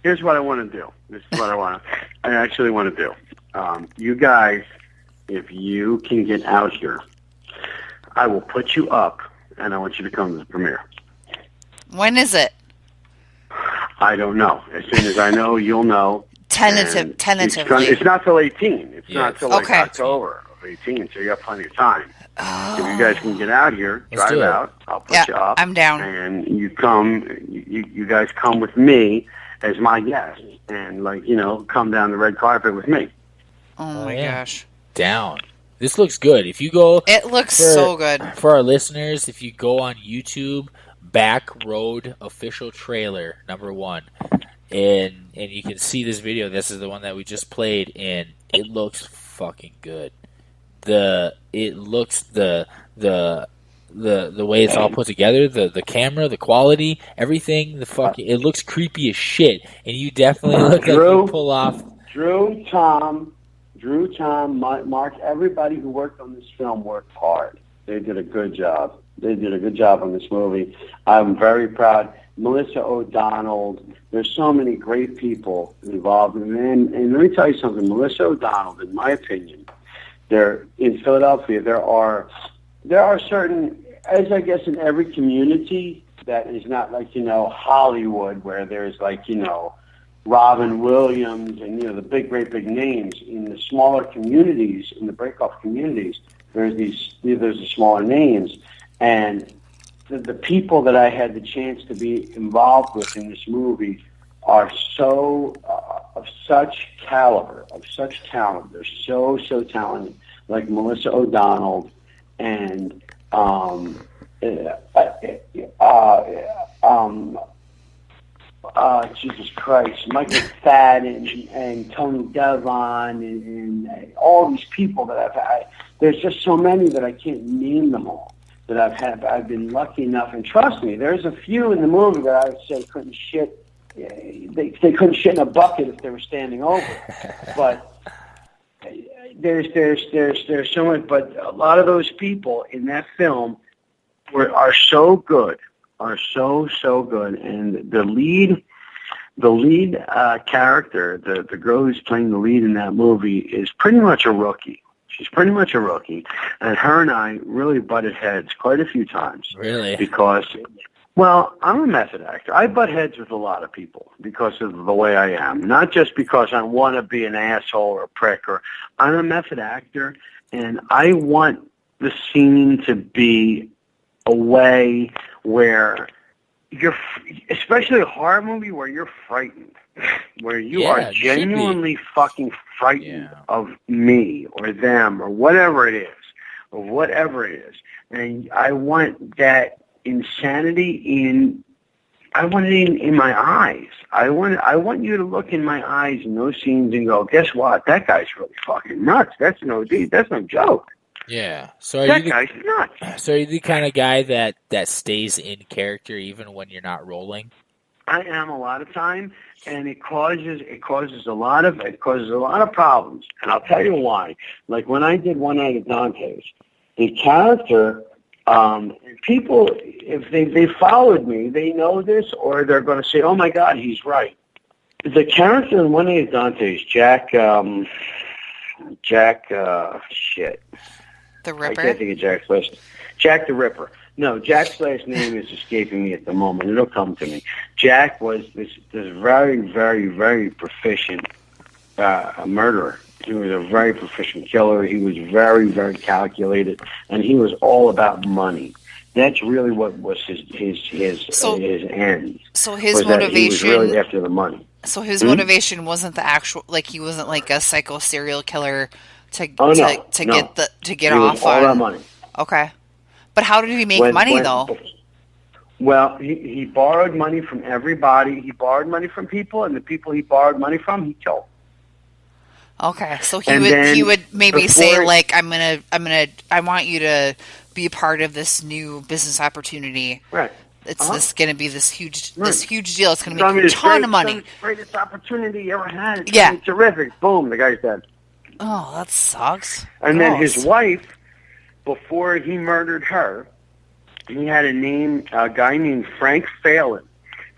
Here's what I want to do. This is what I actually want to do. You guys, if you can get out here, I will put you up, and I want you to come to the premiere. When is it? I don't know. As soon as I know, you'll know. Tentatively. It's not till 18. It's not till October of 18, so you have plenty of time. If you guys can get out here, drive out, I'll put you up. I'm down. And you guys come with me as my guest, and come down the red carpet with me. Oh my gosh. Down. This looks good. If you go, it looks so good. For our listeners, if you go on YouTube, Back Road Official Trailer #1, and you can see this video. This is the one that we just played, and it looks fucking good. The way it's all put together, the camera, the quality, everything, it looks creepy as shit. And you definitely look like you pull off. Drew, Tom, Mark, everybody who worked on this film worked hard. They did a good job. They did a good job on this movie. I'm very proud. Melissa O'Donnell. There's so many great people involved. And let me tell you something. Melissa O'Donnell, in my opinion, in Philadelphia, there are certain, as I guess in every community, that is not like, Hollywood, where there's Robin Williams and, the great big names. In the smaller communities, in the break-off communities, there's the smaller names. And the people that I had the chance to be involved with in this movie are so of such caliber, of such talent. They're so talented, like Melissa O'Donnell and Jesus Christ, Michael McFadden and Tony Devon and all these people that I've had. There's just so many that I can't name them all. That I've been lucky enough, and trust me, there's a few in the movie that I would say couldn't shit. They couldn't shit in a bucket if they were standing over. But there's so much. But a lot of those people in that film are so good, are so good. And the lead character, the girl who's playing the lead in that movie, is pretty much a rookie. She's pretty much a rookie, and her and I really butted heads quite a few times. Really? Because, well, I'm a method actor. I butt heads with a lot of people because of the way I am. Not just because I want to be an asshole or a prick. I'm a method actor, and I want the scene to be a way where you're, especially a horror movie, where you're frightened. Where you are genuinely fucking frightened of me or them or whatever it is. And I want that insanity in my eyes. I want you to look in my eyes in those scenes and go, guess what? That guy's really fucking nuts. That's no joke. Yeah. So that guy's nuts. So are you the kind of guy that stays in character even when you're not rolling? I am a lot of time, and it causes a lot of problems. And I'll tell you why. Like when I did One Night at Dante's, the character, people, if they followed me, they know this, or they're going to say, "Oh my God, he's right." The character in One Night at Dante's, Jack, shit. The Ripper. I can't think of Jack's last. Jack the Ripper. No, Jack's last name is escaping me at the moment. It'll come to me. Jack was this very, very, very proficient murderer. He was a very proficient killer. He was very, very calculated, and he was all about money. That's really what was his end. So his motivation he was really after the money. So his motivation wasn't the actual, like he wasn't like a psycho serial killer to get off all that money. Okay. But how did he make money, though? Well, he borrowed money from everybody. He borrowed money from people, and the people he borrowed money from, he killed. Okay, so he would maybe say like, I want you to be a part of this new business opportunity. Right. This is going to be this huge deal. It's going to make you a ton of money. It's the greatest opportunity you ever had. It's Yeah. terrific. Boom, the guy's dead. Oh, that sucks. And then his wife, before he murdered her, he had a guy named Frank Phelan,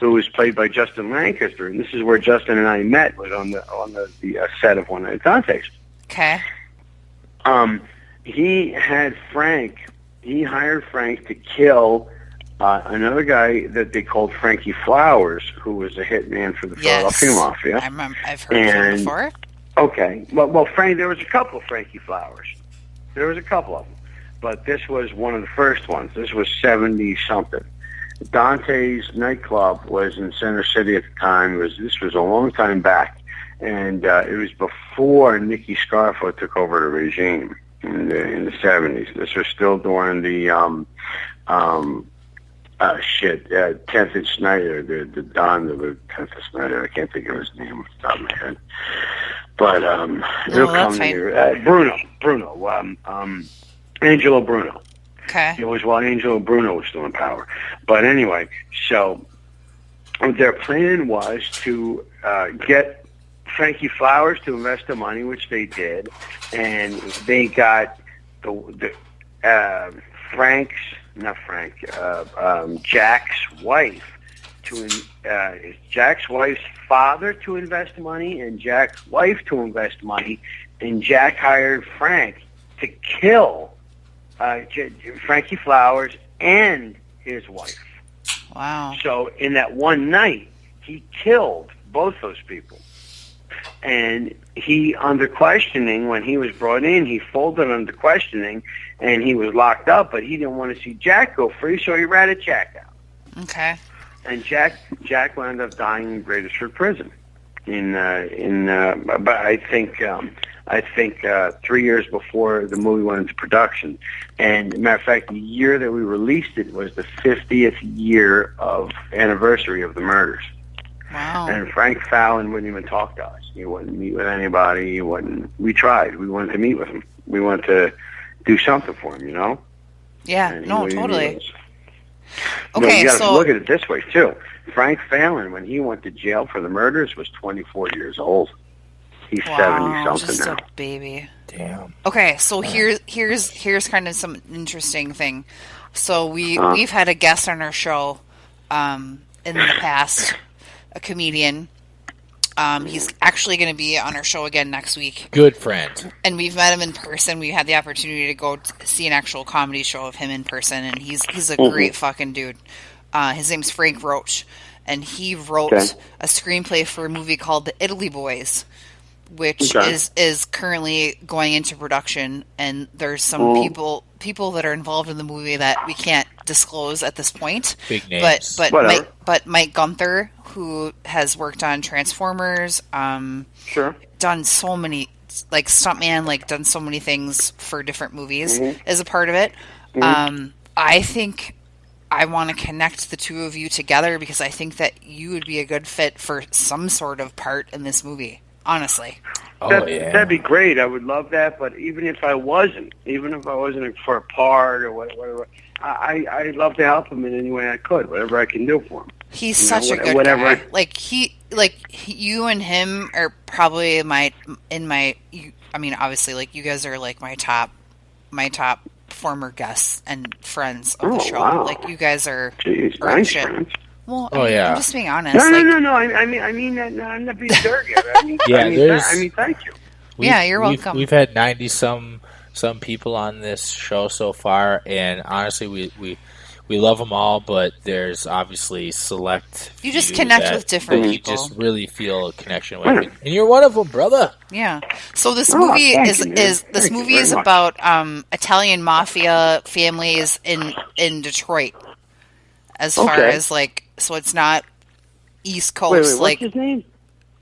who was played by Justin Lancaster, and this is where Justin and I met, was on the set of one of Dante's. Okay. He hired Frank to kill another guy that they called Frankie Flowers, who was a hitman for the Philadelphia Mafia. I've heard of him before. Okay. Well, Frank, there was a couple of Frankie Flowers. There was a couple of them. But this was one of the first ones. This was 70-something. Dante's nightclub was in Center City at the time. This was a long time back. And it was before Nicky Scarfo took over the regime in the 70s. This was still during the 10th and Snyder, the Don of the 10th and Snyder. I can't think of his name off the top of my head. But it'll come to me. Bruno. Angelo Bruno. Okay. It was while Angelo Bruno was still in power. But anyway, so their plan was to get Frankie Flowers to invest the money, which they did, and they got Jack's wife Jack's wife's father to invest money, and Jack's wife to invest money, and Jack hired Frank to kill Frankie Flowers and his wife. Wow. So in that one night, he killed both those people. And he, under questioning, when he was brought in, he folded under questioning, and he was locked up, but he didn't want to see Jack go free, so he ratted Jack out. Okay. And Jack wound up dying in Greatesford Prison. But I think 3 years before the movie went into production. And matter of fact, the year that we released it was the 50th year of anniversary of the murders. Wow. And Frank Fallon wouldn't even talk to us. He wouldn't meet with anybody. We tried. We wanted to meet with him. We wanted to do something for him, you know? Yeah, no, totally. Okay, you got to look at it this way, too. Frank Fallon, when he went to jail for the murders, was 24 years old. He's 70-something just now. a baby. Damn. Okay, so here's kind of some interesting thing. So we've had a guest on our show in the past, a comedian. He's actually going to be on our show again next week. Good friend. And we've met him in person. We had the opportunity to go see an actual comedy show of him in person, and he's a great fucking dude. His name's Frank Roach, and he wrote a screenplay for a movie called The Italy Boys, which is currently going into production, and there's some people that are involved in the movie that we can't disclose at this point. Big names. But Mike Gunther, who has worked on Transformers, done so many, like stuntman, done so many things for different movies, is a part of it. I think I want to connect the two of you together because I think that you would be a good fit for some sort of part in this movie. Honestly. That'd be great. I would love that. But even if I wasn't for a part or whatever, I'd love to help him in any way I could, whatever I can do for him. He's such a good guy. You and him are probably obviously, you guys are my top former guests and friends of the show. Wow. You guys are nice shit. friends. Well, I'm just being honest. No. I mean that. No, I'm not being dirty. Thank you. You're welcome. We've had 90-some people on this show so far, and honestly, we love them all. But there's obviously select. You just connect with different people. You just really feel a connection with, and you're one of them, brother. Yeah. So this movie is about Italian mafia families in Detroit. As far as so it's not East Coast. What's his name?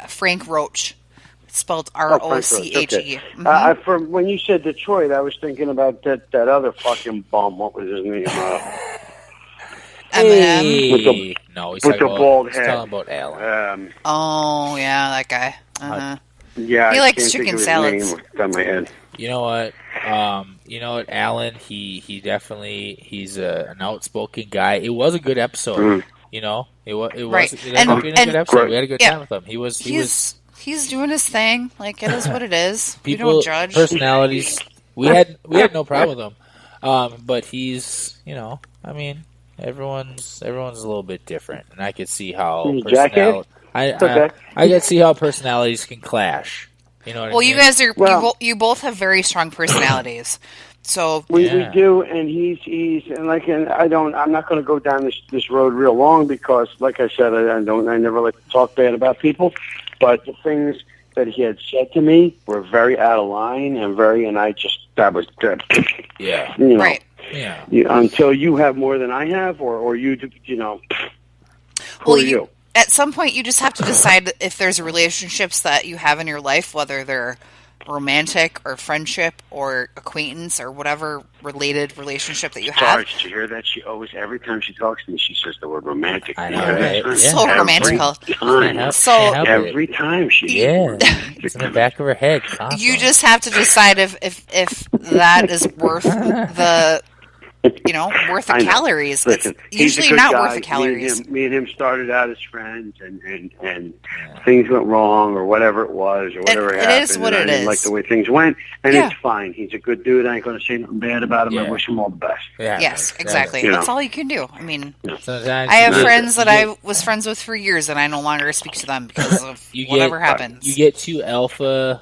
Frank Roach. It's spelled Roche. Okay. For when you said Detroit, I was thinking about that other fucking bum. What was his name? Eminem. With the bald head. He's talking about Alan. Oh yeah, that guy. Yeah, He I likes can't chicken think of his salads. name off the top of my head. You know what? Alan, he definitely, he's an outspoken guy. It was a good episode. You know, it was. Right. It ended up being a good episode. We had a good time with him. He's doing his thing. Like, it is what it is. People, we don't judge. Personalities. We had no problem with him. But he's, I mean, everyone's a little bit different, and I could see how I could see how personalities can clash. You know what I mean? You guys are you both have very strong personalities. So we do, and I'm not going to go down this road real long because, like I said, I never like to talk bad about people, but the things that he had said to me were very out of line and that was good. Yeah. Right. Yeah. Until you have more than I have, or you who are you? At some point, you just have to decide if there's relationships that you have in your life, whether they're romantic or friendship or acquaintance or whatever related relationship that you have. Sarge, did you hear that? She always, every time she talks to me, she says the word romantic. I know, right? So romantical. Every time she it's in the back of her head. Constantly. You just have to decide if that is worth the calories. Listen, it's usually not worth the calories. Me and him started out as friends, and things went wrong, or whatever it was, or whatever happened. It is what it is. I didn't like the way things went, and it's fine. He's a good dude. I ain't going to say nothing bad about him. I wish him all the best. Yes, exactly. That's all you can do. I mean, sometimes I have friends that I was friends with for years, and I no longer speak to them because of whatever happens. You get two alpha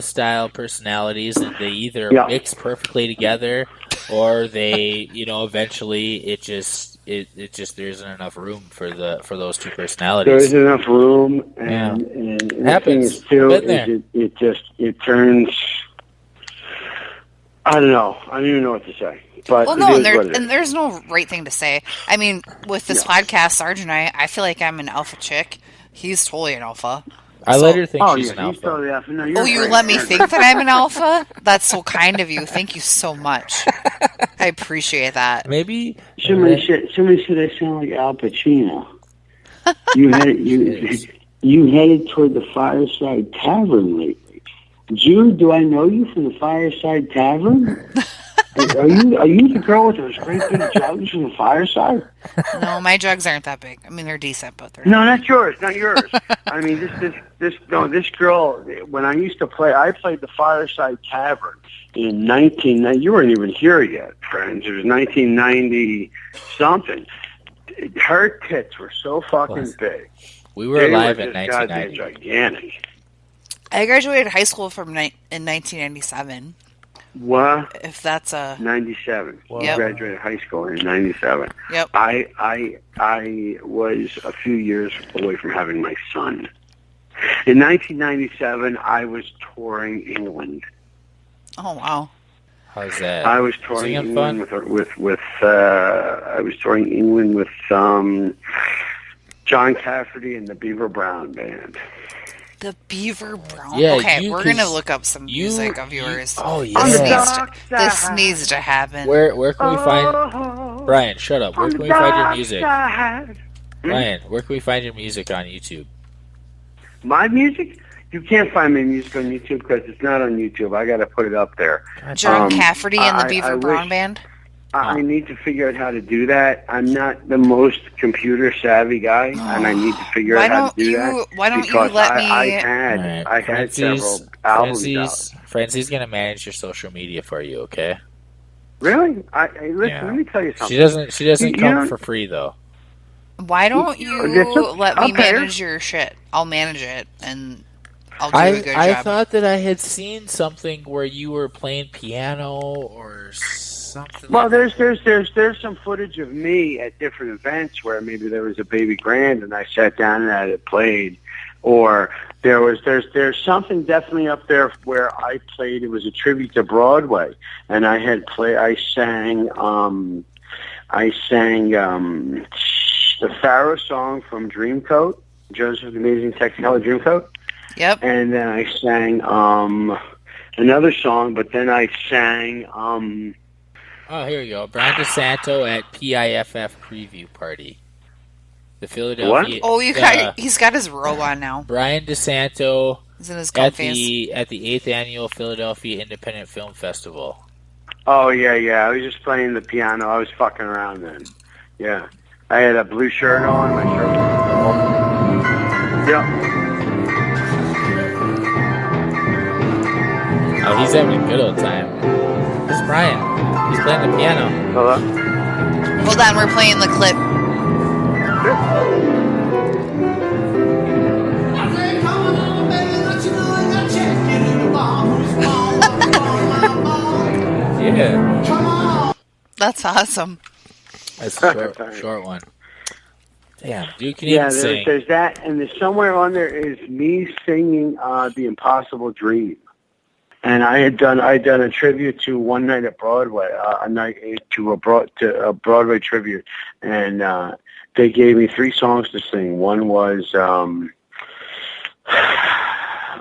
style personalities, and they either mix perfectly together, or they, eventually it just there isn't enough room for those two personalities. There isn't enough room, and it the happens. thing is it turns. I don't know. I don't even know what to say. But there's no right thing to say. I mean, with this podcast, Sarge and I feel like I'm an alpha chick. He's totally an alpha. I let her think she's an alpha. Totally alpha. No, you let me think that I'm an alpha? That's so kind of you. Thank you so much. I appreciate that. Maybe somebody said I sound like Al Pacino. You headed toward the Fireside Tavern lately. Jude, do I know you from the Fireside Tavern? Are you the girl with those great big jugs from the Fireside? No, my jugs aren't that big. I mean, they're decent, but they're not yours. Not yours. I mean, this girl. When I used to play, I played the Fireside Tavern in 1990. You weren't even here yet, friends. It was 1990 something. Her tits were so fucking big. We were alive in 1990. Gigantic. I graduated high school in 1997. What? If that's a 97. Yep. Graduated high school in 97. Yep. I was a few years away from having my son. In 1997, I was touring England. Oh wow! How's that? I was touring England with John Cafferty and the Beaver Brown Band. The Beaver Brown. Yeah, okay, we're gonna look up some music of yours. Oh yeah, this needs to happen. Where can we find Brian? Shut up. Where can we find your music? Brian, where can we find your music on YouTube? My music? You can't find my music on YouTube because it's not on YouTube. I got to put it up there. John Cafferty and the Beaver Brown Band. I need to figure out how to do that. I'm not the most computer savvy guy, and I need to figure out how to do that. Why don't you let me? I had several albums out. Francie's gonna manage your social media for you, okay? Really? Listen, let me tell you something. She doesn't come for free though. Why don't you let me manage your shit? I'll manage it, and I'll do a good job. I thought that I had seen something where you were playing piano or something. Well, there's some footage of me at different events where maybe there was a baby grand and I sat down and I had it played, or there's something definitely up there where I played. It was a tribute to Broadway, and I sang the Pharaoh song from Dreamcoat, Joseph's Amazing Technicolor Dreamcoat. Yep. And then I sang another song, but then I sang oh, here we go. Bryan DeSanto at PIFF preview party. The Philadelphia. What? Oh, he's got his robe on now. Bryan DeSanto He's in his at comfies. the 8th annual Philadelphia Independent Film Festival. Oh yeah. I was just playing the piano. I was fucking around then. Yeah. I had a blue shirt on. My shirt was yeah. Oh, he's having a good old time. This is Brian. He's playing the piano. Hello? Hold on, we're playing the clip. Yeah. That's awesome. That's a short one. Damn, dude can even sing. There's that, and there's somewhere on there is me singing The Impossible Dream. And I had done a tribute to One Night at Broadway, a Broadway tribute, and they gave me 3 songs to sing. One was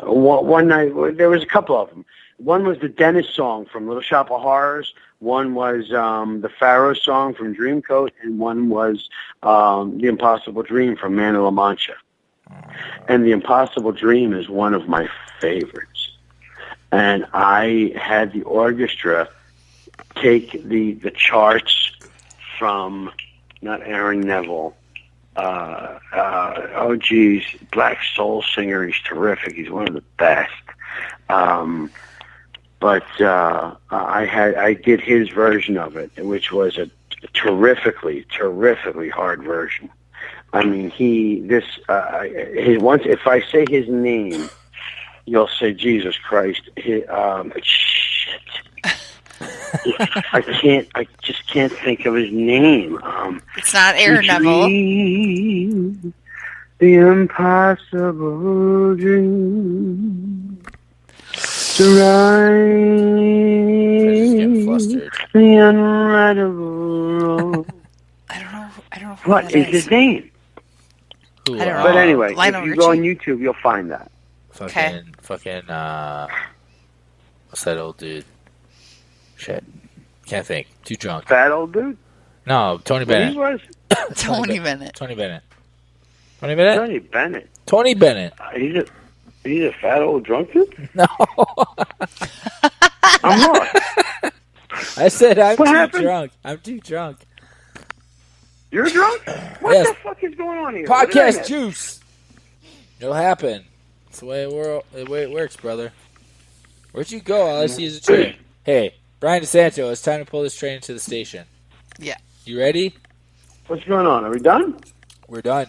one night. There was a couple of them. One was the Dennis song from Little Shop of Horrors. One was the Pharaoh song from Dreamcoat, and one was The Impossible Dream from Man of La Mancha. And The Impossible Dream is one of my favorites. And I had the orchestra take the charts from, not Aaron Neville, Black Soul singer. He's terrific. He's one of the best. But I did his version of it, which was a terrifically hard version. I mean, once if I say his name, you'll say Jesus Christ. Shit. I just can't think of his name. It's not Aaron Neville. The impossible dream. To ride the unridable road. I don't know what is his name. I don't know. But anyway, if Lionel you Richie? go on YouTube, you'll find that. What's that old dude? Shit. Can't think. Too drunk. Fat old dude? No, Tony Bennett. He was? Tony Bennett. Tony Bennett. He's a fat old drunk dude? No. I'm lost. I said I'm What too happened? drunk. I'm too drunk. You're drunk? What Yes. the fuck is going on here? What did I Podcast miss? juice. It'll happen. It's the way it works, brother. Where'd you go? All I see is a train. Hey, Bryan DeSanto, it's time to pull this train into the station. Yeah. You ready? What's going on? Are we done? We're done.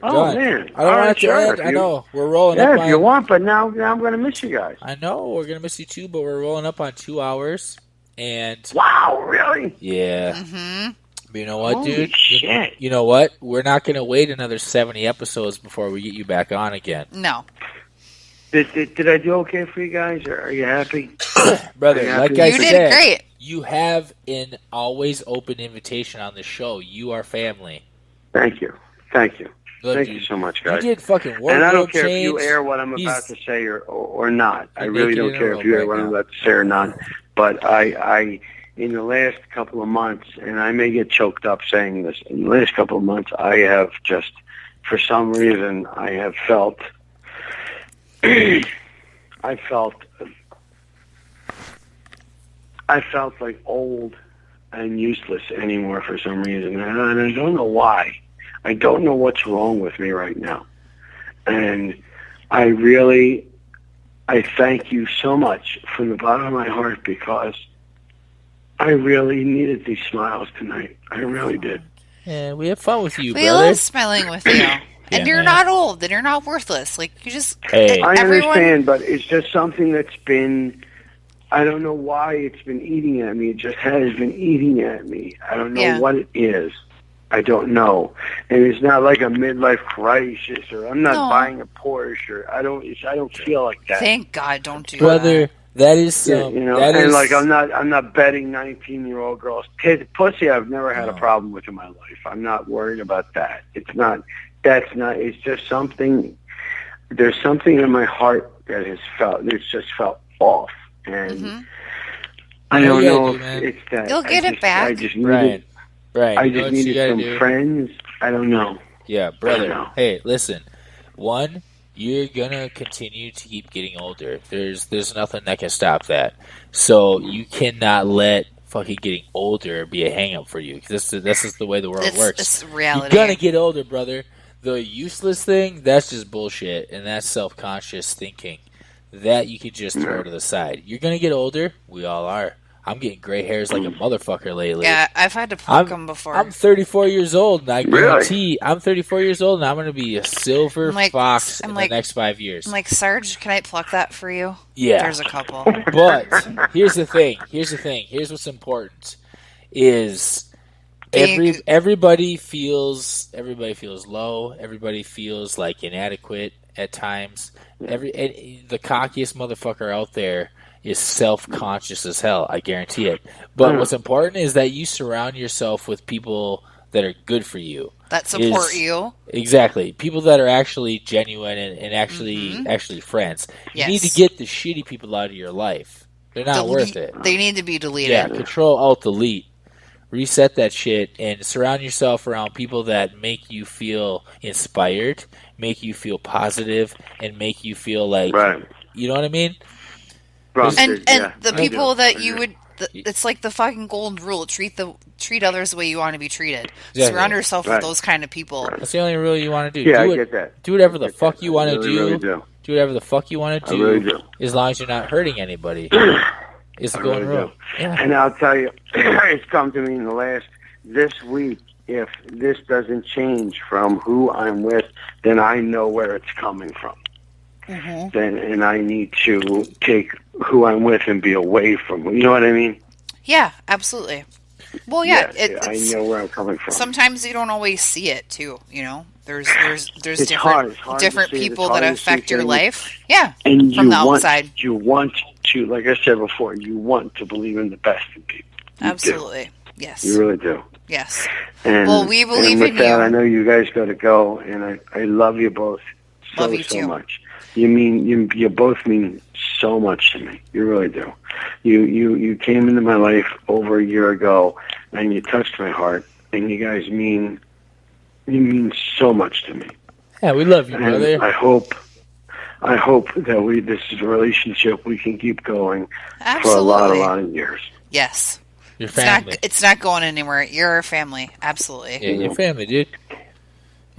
Oh, man. I don't want it to end. I know. We're rolling up Yeah, if on... you want, but now I'm going to miss you guys. I know. We're going to miss you too, but we're rolling up on 2 hours. And... Wow, really? Yeah. Mm-hmm. But you know what, Holy dude? shit. You know what? We're not going to wait another 70 episodes before we get you back on again. No. Did I do okay for you guys? Are you happy? Brother, like I You said, did great. you have an always open invitation on the show. You are family. Thank you. Look, Thank dude, you so much, guys. You did fucking wardrobe And I don't care change. if you air what I'm about to say or not. I really don't care if you air what I'm about to say or not. But I in the last couple of months, and I may get choked up saying this, in the last couple of months, I have just, for some reason, I have felt, I felt like old and useless anymore for some reason, and I don't know why. I don't know what's wrong with me right now. And I thank you so much from the bottom of my heart, because I really needed these smiles tonight. I really did. Yeah, we have fun with you, We brother. love smiling with you. And you're man. not old, and you're not worthless. Like, you just... Hey. I everyone... understand, but it's just something that's been, I don't know why it's been eating at me. It just has been eating at me. I don't know what it is. I don't know. And it's not like a midlife crisis, or I'm not buying a Porsche, or I don't feel like that. Thank God, don't do Brother, that is Yeah, you know, that and is, like I'm not betting 19-year-old girls. Pussy, I've never had a problem with in my life. I'm not worried about that. It's just something. There's something in my heart that has felt. It's just felt off, and I don't know if it's that. You'll get it back. I just needed. Right. I You know just what you needed gotta some do? friends. I don't know. Yeah, I don't brother. know. Hey, listen. One, you're gonna continue to keep getting older. There's nothing that can stop that. So you cannot let fucking getting older be a hang-up for you. This is the way the world works. It's reality. You're gonna get older, brother. The useless thing, that's just bullshit, and that's self-conscious thinking. That you could just throw to the side. You're gonna get older. We all are. I'm getting gray hairs like a motherfucker lately. Yeah, I've had to pluck them before. I'm 34 years old, and I guarantee I'm 34 years old, and I'm going to be a silver fox in the next 5 years. I'm like, Sarge, can I pluck that for you? Yeah. There's a couple. But here's the thing. Here's what's important is everybody feels low. Everybody feels like inadequate at times. The cockiest motherfucker out there is self-conscious as hell. I guarantee it. But what's important is that you surround yourself with people that are good for you. That support you. Exactly. People that are actually genuine and actually friends. You need to get the shitty people out of your life. They're not worth it. They need to be deleted. Yeah, Control Alt Delete. Reset that shit and surround yourself around people that make you feel inspired, make you feel positive, and make you feel like you know what I mean? And the people that you would, it's like the fucking golden rule: treat others the way you want to be treated. Exactly. Surround yourself with those kind of people. That's the only rule you want to do. Yeah, I get that. Do whatever the fuck you want to do. Really do whatever the fuck you want to do. Really do. As long as you're not hurting anybody. It's the golden rule. Yeah. And I'll tell you, it's come to me in this week. If this doesn't change from who I'm with, then I know where it's coming from. And I need to take who I'm with and be away from. You know what I mean? Yeah, absolutely. Well, I know where I'm coming from. Sometimes you don't always see it too. You know, there's it's hard different people that affect your life. Yeah, and from the outside, you want to, like I said before, you want to believe in the best in people. Absolutely, yes, you really do. Yes. And, well, we believe and with in that, you. I know you guys got to go, and I love you both so much. You both mean so much to me. You really do. You came into my life over a year ago, and you touched my heart. And you guys mean so much to me. Yeah, we love you, and brother. I hope that this is a relationship we can keep going for a lot of years. Yes. Your family. It's not going anywhere. You're our family. Absolutely. Yeah, your family, dude.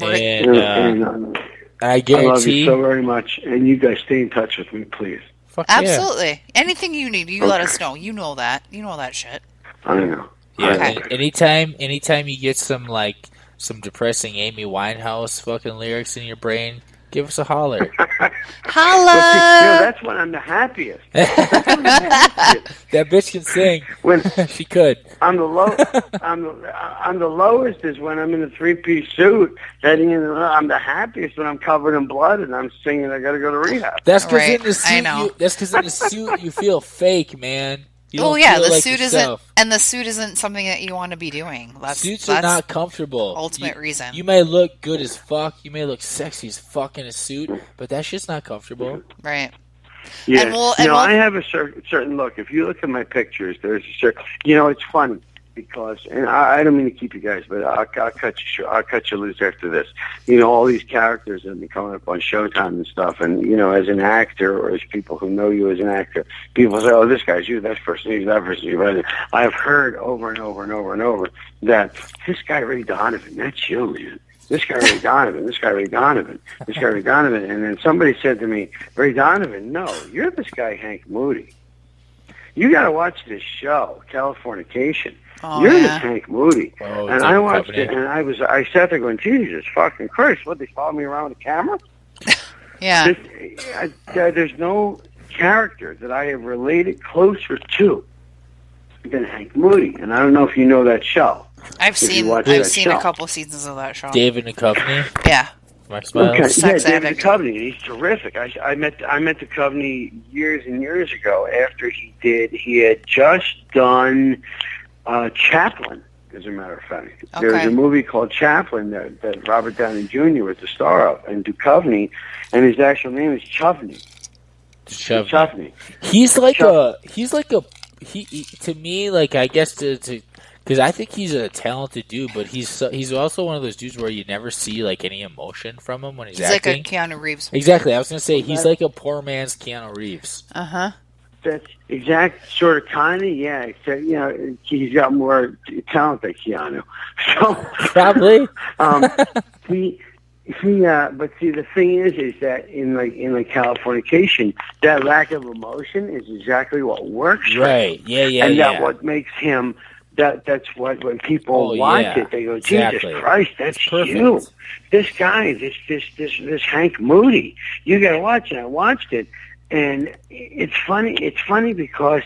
And I guarantee. I love you so very much, and you guys stay in touch with me, please. Fuck absolutely. Yeah. Anything you need, let us know. You know that. You know all that shit. I know. Yeah. Anytime you get some depressing Amy Winehouse fucking lyrics in your brain, give us a holler. Holla! That's when I'm the happiest. That bitch can sing. When she could. I'm the lowest is when I'm in a 3-piece suit heading in. I'm the happiest when I'm covered in blood and I'm singing. I got to go to rehab. That's because in the suit. That's because in the suit you feel fake, man. The suit isn't something that you want to be doing. Suits are not comfortable. Ultimate reason. You may look good as fuck. You may look sexy as fuck in a suit, but that shit's not comfortable. Right. Yeah. I have a certain look. If you look at my pictures, there's a certain. It's funny because, and I don't mean to keep you guys, but I'll cut you loose after this. All these characters that have been coming up on Showtime and stuff, and as an actor or as people who know you as an actor, people say, "Oh, this guy's you, that person, he's that person." Right? I've heard over and over and over and over that this guy Ray Donovan, that's you, man. This guy Ray Donovan, this guy Ray Donovan, this guy Ray Donovan, and then somebody said to me, "Ray Donovan, no, you're this guy Hank Moody. You got to watch this show, Californication." You're the Hank Moody. And I watched it, and I sat there going, Jesus fucking Christ, what, they follow me around with a camera? Yeah. There's no character that I have related closer to than Hank Moody. And I don't know if you know that show. I've seen a couple seasons of that show. David Duchovny? Yeah. David Duchovny, he's terrific. I met Duchovny years and years ago after he had just done Chaplin, as a matter of fact. Okay. There's a movie called Chaplin that Robert Downey Jr. was the star of, and Duchovny, and his actual name is Chovny. Chovny. He's like to me, like, I guess to Because I think he's a talented dude, but he's also one of those dudes where you never see like any emotion from him when he's acting. He's like a Keanu Reeves. Exactly. I was going to say he's like a poor man's Keanu Reeves. Uh-huh. That's exact sort of kind of, yeah. Except, he's got more talent than Keanu. So probably. But see, the thing is that in Californication, that lack of emotion is exactly what works. Right. Yeah. And that what makes him. That's what when people watch it, they go, Jesus Christ, that's you. This guy, this Hank Moody. You got to watch it. I watched it, and it's funny. It's funny because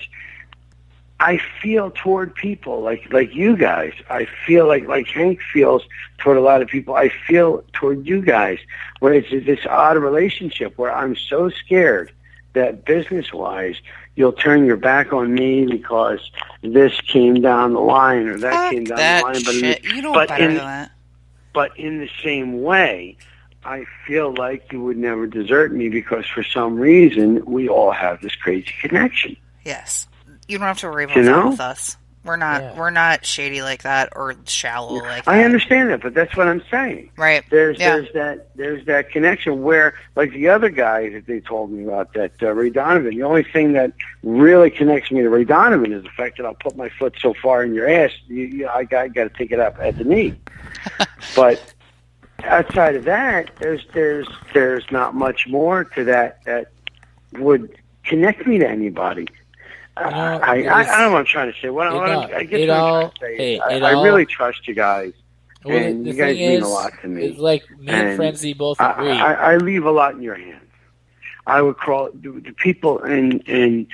I feel toward people like you guys. I feel like Hank feels toward a lot of people. I feel toward you guys, where it's this odd relationship where I'm so scared that business-wise you'll turn your back on me because this came down the line or that came down the line. But in the same way, I feel like you would never desert me because for some reason we all have this crazy connection. Yes. You don't have to worry about that with us. We're not shady like that or shallow like that. I understand that, but that's what I'm saying. Right. There's that connection where, like the other guy that they told me about, that Ray Donovan, the only thing that really connects me to Ray Donovan is the fact that I'll put my foot so far in your ass, I got to take it up at the knee. But outside of that, there's not much more to that would connect me to anybody. I don't know what I'm trying to say. I really trust you guys, and you guys mean a lot to me. It's like me and Frenzy both agree. I leave a lot in your hands. I would crawl the people and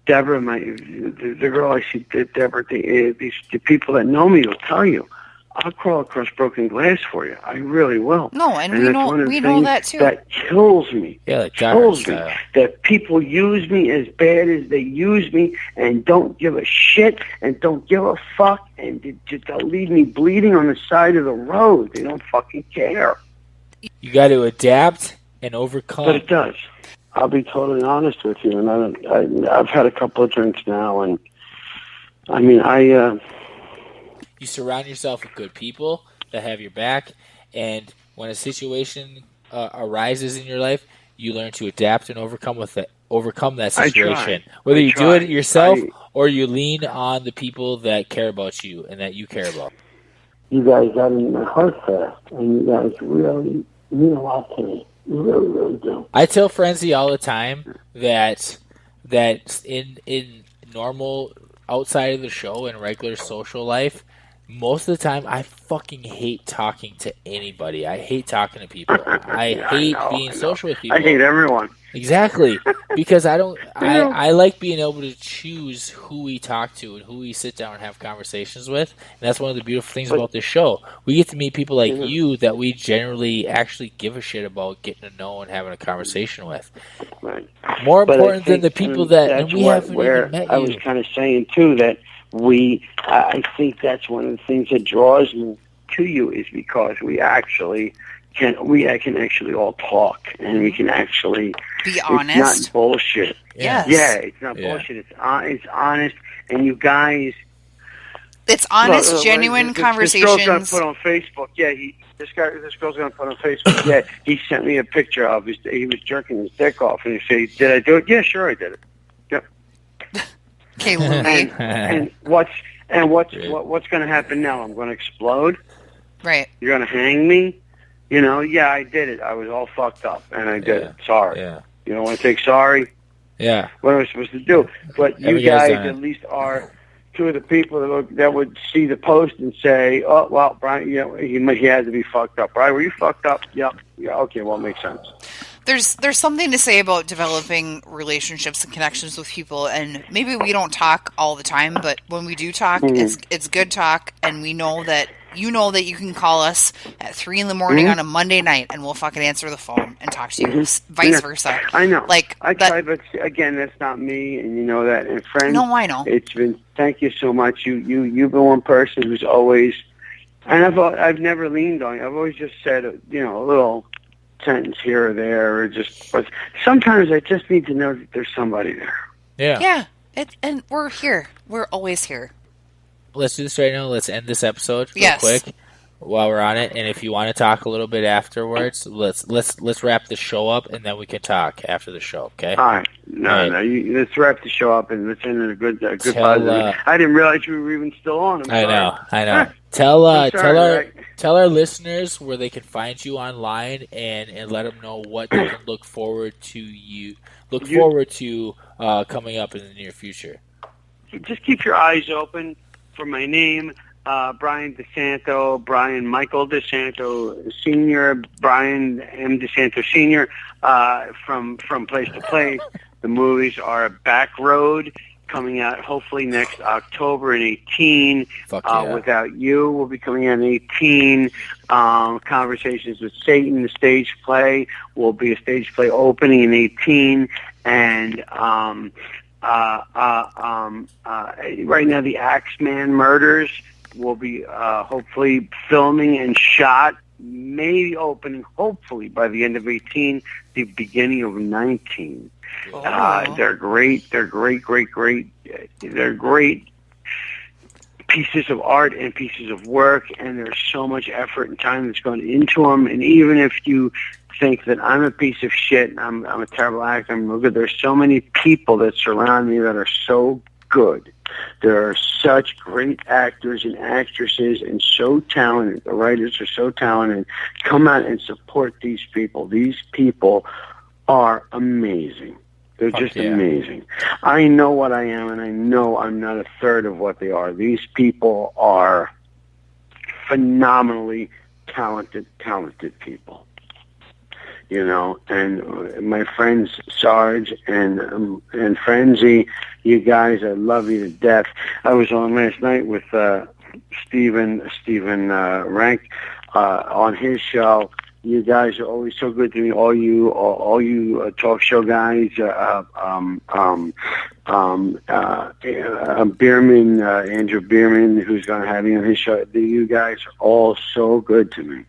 Deborah, the girl I see, Deborah, the people that know me will tell you. I'll crawl across broken glass for you. I really will. No, and we know that too. That kills me. Yeah, like kills me. That people use me as bad as they use me and don't give a shit and don't give a fuck and they'll leave me bleeding on the side of the road. They don't fucking care. You got to adapt and overcome. But it does. I'll be totally honest with you, and I've had a couple of drinks now, and you surround yourself with good people that have your back, and when a situation arises in your life, you learn to adapt and overcome that situation. Whether you do it yourself or you lean on the people that care about you and that you care about. You guys got in my heart fast, and you guys really mean a lot to me. You really, really do. I tell Frenzy all the time that in normal, outside of the show and regular social life, most of the time, I fucking hate talking to anybody. I hate talking to people. I hate being social with people. I hate everyone. Exactly. Because I like being able to choose who we talk to and who we sit down and have conversations with. And that's one of the beautiful things about this show. We get to meet people like you that we generally actually give a shit about getting to know and having a conversation with. Right. More important than the people that we haven't even met you. I was kind of saying, too, that I think that's one of the things that draws me to you is because we can actually all talk and we can actually be honest. It's not bullshit. Yes. Yeah, it's not bullshit. It's honest, and you guys. It's honest, genuine conversations. This girl's gonna put on Facebook. Yeah, this girl's gonna put on Facebook. Yeah, he sent me a picture of he was jerking his dick off, and he said, "Did I do it?" Yeah, sure, I did it. Yep. Okay, Louie. and what's going to happen now? I'm going to explode. Right. You're going to hang me. Yeah, I did it. I was all fucked up, and I did it. Sorry. Yeah. You don't want to take sorry? Yeah. What am I supposed to do? But you guys at least are two of the people that would see the post and say, "Oh, well, Bryan, he had to be fucked up." Bryan, were you fucked up? Yep. Yeah. Okay. Well, it makes sense. There's something to say about developing relationships and connections with people, and maybe we don't talk all the time, but when we do talk, it's good talk, and we know that you can call us at 3 a.m. on a Monday night, and we'll fucking answer the phone and talk to you, vice versa. I know. I try, but again, that's not me, and you know that. And friends, no, I know. It's been. Thank you so much. You've been one person who's always, and I've never leaned on you. I've always just said a little sentence here or there, but sometimes I just need to know that there's somebody there. Yeah. Yeah. And we're here. We're always here. let's do this right now. Let's end this episode real Yes. quick while we're on it. And if you want to talk a little bit afterwards, let's wrap the show up, and then we can talk after the show. Okay? All right. Let's wrap the show up and let's end in a good positive. I didn't realize you were even still on. I know. Tell our listeners where they can find you online and let them know what they can look forward to coming up in the near future. Just keep your eyes open for my name, Bryan DeSanto, Bryan Michael DeSanto Sr., Bryan M. DeSanto Sr. From Place to Place. The movies are Back Road, coming out hopefully next October in 18. Without You will be coming out in 18. Conversations with Satan, the stage play, will be a stage play opening in 18. And right now, the Axeman Murders will be hopefully filming and shot, maybe opening, hopefully by the end of 18, the beginning of 19. They're great. They're great. They're great pieces of art and pieces of work, and there's so much effort and time that's gone into them. And even if you think that I'm a piece of shit and I'm a terrible actor, I'm no good, there's so many people that surround me that are so good. There are such great actors and actresses and so talented. The writers are so talented. Come out and support these people. These people are amazing. They're just amazing. I know what I am, and I know I'm not a third of what they are. These people are phenomenally talented people. You know, and my friends Sarge and Frenzy, you guys, I love you to death. I was on last night with Stephen Rank on his show. You guys are always so good to me. All you talk show guys, Bierman, Andrew Bierman, who's going to have me on his show. You guys are all so good to me.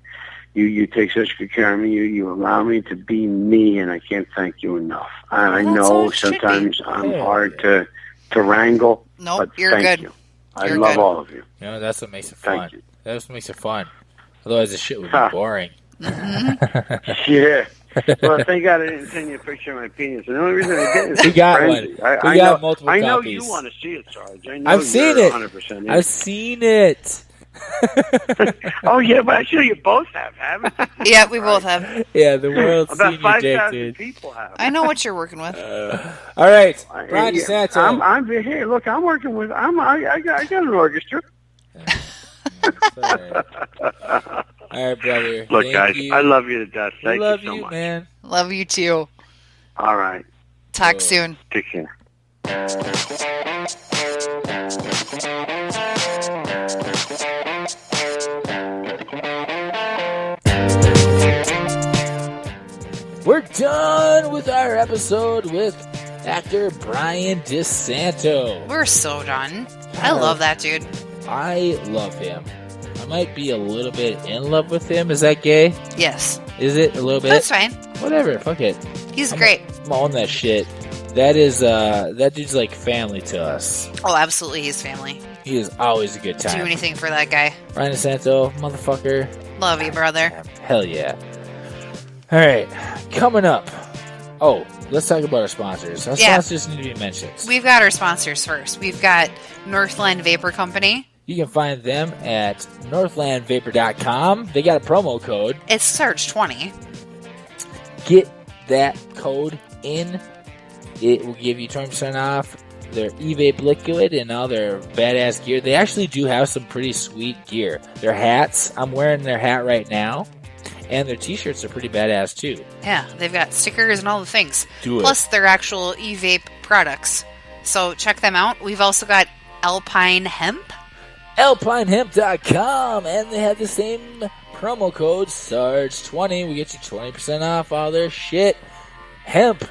You take such good care of me. You allow me to be me, and I can't thank you enough. I know sometimes I'm hard to wrangle, but you're thank good. you. I love all of you. You know, that's what makes it Thank fun. you. That's what makes it fun. Otherwise, the shit would be boring. Yeah. Well, thank God I didn't send you a picture of my penis. And the only reason I did is We got Frenzy. one. We got multiple I know copies. you want to see it, Sarge. I know I've seen it. 100% I've seen it. Oh, yeah, but actually you both have, haven't you? Yeah, we both have. Yeah, the world's About seen your dick, 5,000 dude. people have. I know what you're working with. All right, Bryan DeSanto. I'm here. Look, I'm working with. I got an orchestra. All right, brother. Look, Thank guys, you. I love you to death. Thank love you so you, much, man. Love you too. All right. Talk soon. Take care. We're done with our episode with actor Bryan DeSanto. We're so done. I love that dude. I love him. I might be a little bit in love with him. Is that gay? Yes. Is it a little bit? That's fine. Whatever. Fuck it. He's great. I'm on that shit. That is that dude's like family to us. Oh, absolutely, he's family. He is always a good time. Do anything for that guy. Bryan DeSanto, motherfucker. Love you, brother. Hell yeah. All right, coming up. Oh, let's talk about our sponsors. Our sponsors need to be mentioned. We've got our sponsors first. We've got Northland Vapor Company. You can find them at northlandvapor.com. They got a promo code. It's SARGE20. Get that code in. It will give you 20% off their e-vape liquid and all their badass gear. They actually do have some pretty sweet gear. Their hats, I'm wearing their hat right now. And their t-shirts are pretty badass too. Yeah, they've got stickers and all the things. Do it. Plus their actual e-vape products. So check them out. We've also got Alpine Hemp. AlpineHemp.com. And they have the same promo code, SARGE20. We get you 20% off all their shit. Hemp.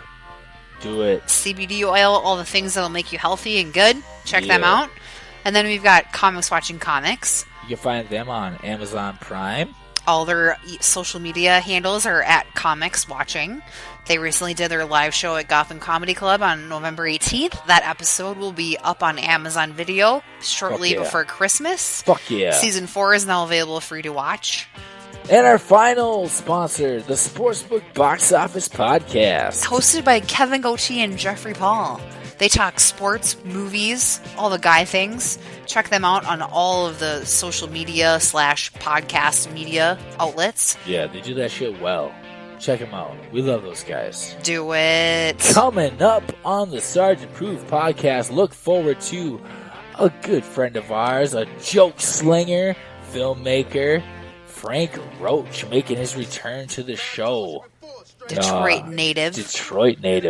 Do it. CBD oil, all the things that'll make you healthy and good. Check them out. And then we've got Comics Watching Comics. You can find them on Amazon Prime. All their social media handles are at Comics Watching. They recently did their live show at Gotham Comedy Club on November 18th. That episode will be up on Amazon Video shortly before Christmas. Fuck yeah. Season 4 is now available for you to watch. And our final sponsor, the SportsBook Box Office Podcast. Hosted by Kevin Goatee and Jeffrey Paul. They talk sports, movies, all the guy things. Check them out on all of the social media / podcast media outlets. Yeah, they do that shit well. Check them out. We love those guys. Do it. Coming up on the SARGE Approved Podcast, look forward to a good friend of ours, a joke slinger, filmmaker, Frank Roach, making his return to the show. Detroit native.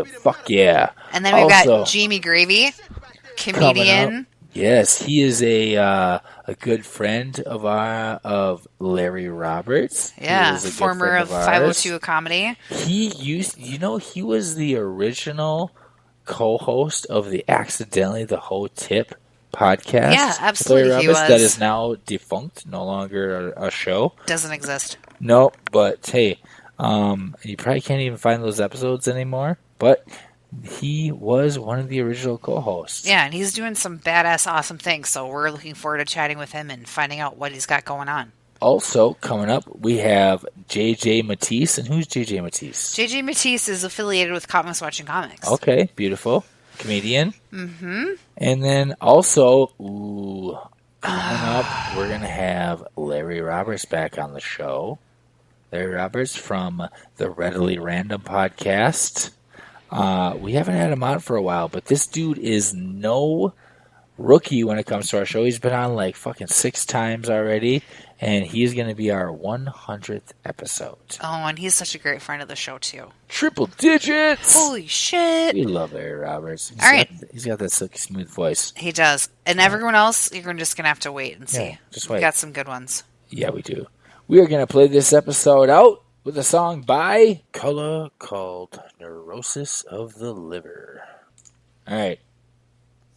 Fuck yeah. And then we've got Jamie Gravy, comedian. Yes, he is a good friend of Larry Roberts. Yeah, former of 502 Comedy. He was the original co-host of the Accidentally the Whole Tip podcast. Yeah, absolutely. Larry Roberts, that is now defunct, no longer a show. Doesn't exist. No, but hey, you probably can't even find those episodes anymore. But he was one of the original co-hosts. Yeah, and he's doing some badass, awesome things. So we're looking forward to chatting with him and finding out what he's got going on. Also, coming up, we have JJ Matisse. And who's JJ Matisse? JJ Matisse is affiliated with Comics Watching Comics. Okay, beautiful. Comedian. Mm-hmm. And then also, coming up, we're going to have Larry Roberts back on the show. Larry Roberts from the Readily Random podcast. We haven't had him on for a while, but this dude is no rookie when it comes to our show. He's been on like fucking 6 times already, and he's going to be our 100th episode. Oh, and he's such a great friend of the show, too. Triple digits! Holy shit! We love Larry Roberts. He's got that silky smooth voice. He does. And everyone else, you're just going to have to wait and see. Yeah, just wait. We got some good ones. Yeah, we do. We are going to play this episode out with a song by Color called Neurosis of the Liver. All right.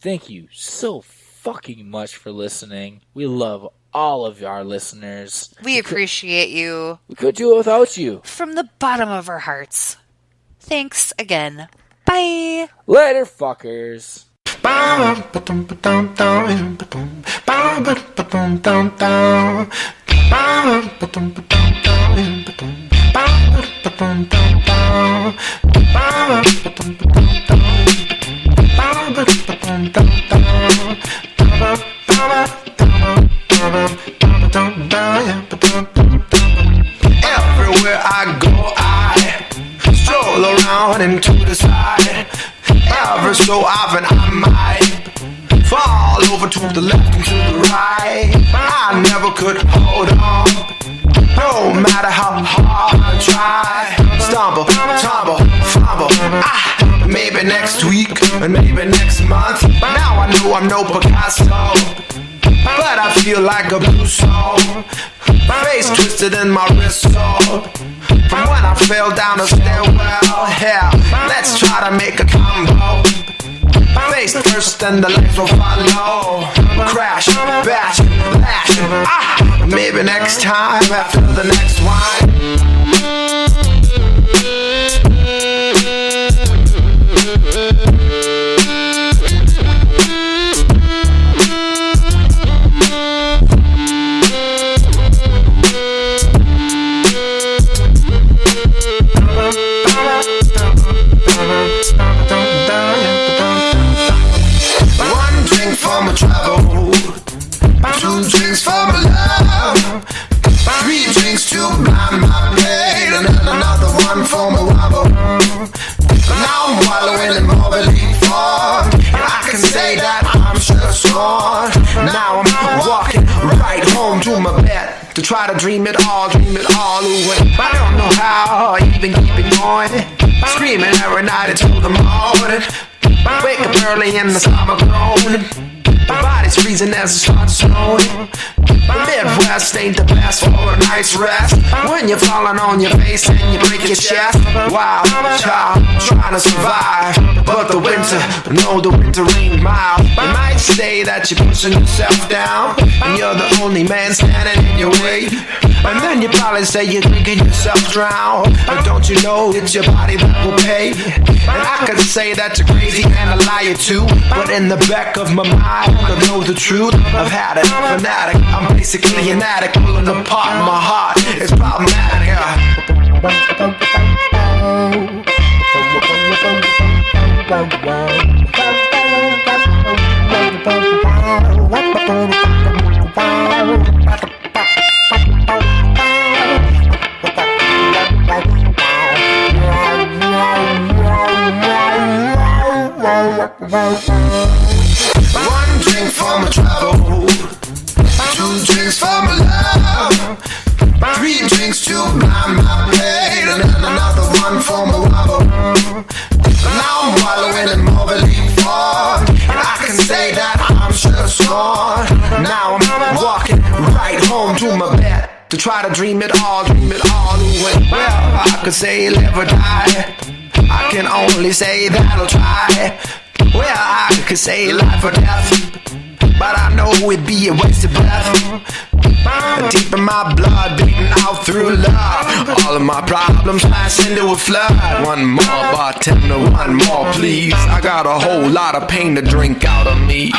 Thank you so fucking much for listening. We love all of our listeners. We appreciate you. We couldn't do it without you. From the bottom of our hearts. Thanks again. Bye. Later, fuckers. Everywhere I go, I stroll around and to the side. Ever so often I might fall over to the left and to the right. I never could hold on, no matter how hard I try. Stumble, tumble, fumble. Maybe next week and maybe next month. Now I know I'm no Picasso, but I feel like a blue soul. Face twisted in my wrist sore from when I fell down the stairwell. Hell, let's try to make a combo. Face first and the legs will follow. Crash, bash, lash. Maybe next time after the next wine. One drink for my trouble, 2 drinks for my love, 3 drinks to blind my pain, and then another one for my wobble. Now I'm wallowing in more belief fog, and I can say that I'm just gone. Now I'm walking right home to my bed to try to dream it all away. I don't know how I even keep it going, screaming every night until the morning. Wake up early in the summer groaning. My body's freezing as it starts snowing. The Midwest ain't the best for a night's rest when you're falling on your face and you break your chest. Wow, child, trying to survive. but the winter ain't mild. You might say that you're pushing yourself down, and you're the only man standing in your way. And then you probably say you're drinking yourself drown. But don't you know it's your body that will pay? And I could say that you're crazy and a liar too, but in the back of my mind I know the truth. I've had it, fanatic, I'm basically an addict, pulling apart my heart. It's problematic. One drink for my trouble, 2 drinks for my love, 3 drinks to blind my pain, and then another one for my wobble. Now I'm wallowing in morbidly fog, and I can say that I'm just gone. Now I'm walking right home to my bed to try to dream it all away. Well, I could say live or die, I can only say that I'll try. Well, I could say life or death, but I know it'd be a waste of breath. Deep in my blood, beating out through love, all of my problems pass into a flood. One more bartender, one more please, I got a whole lot of pain to drink out of me.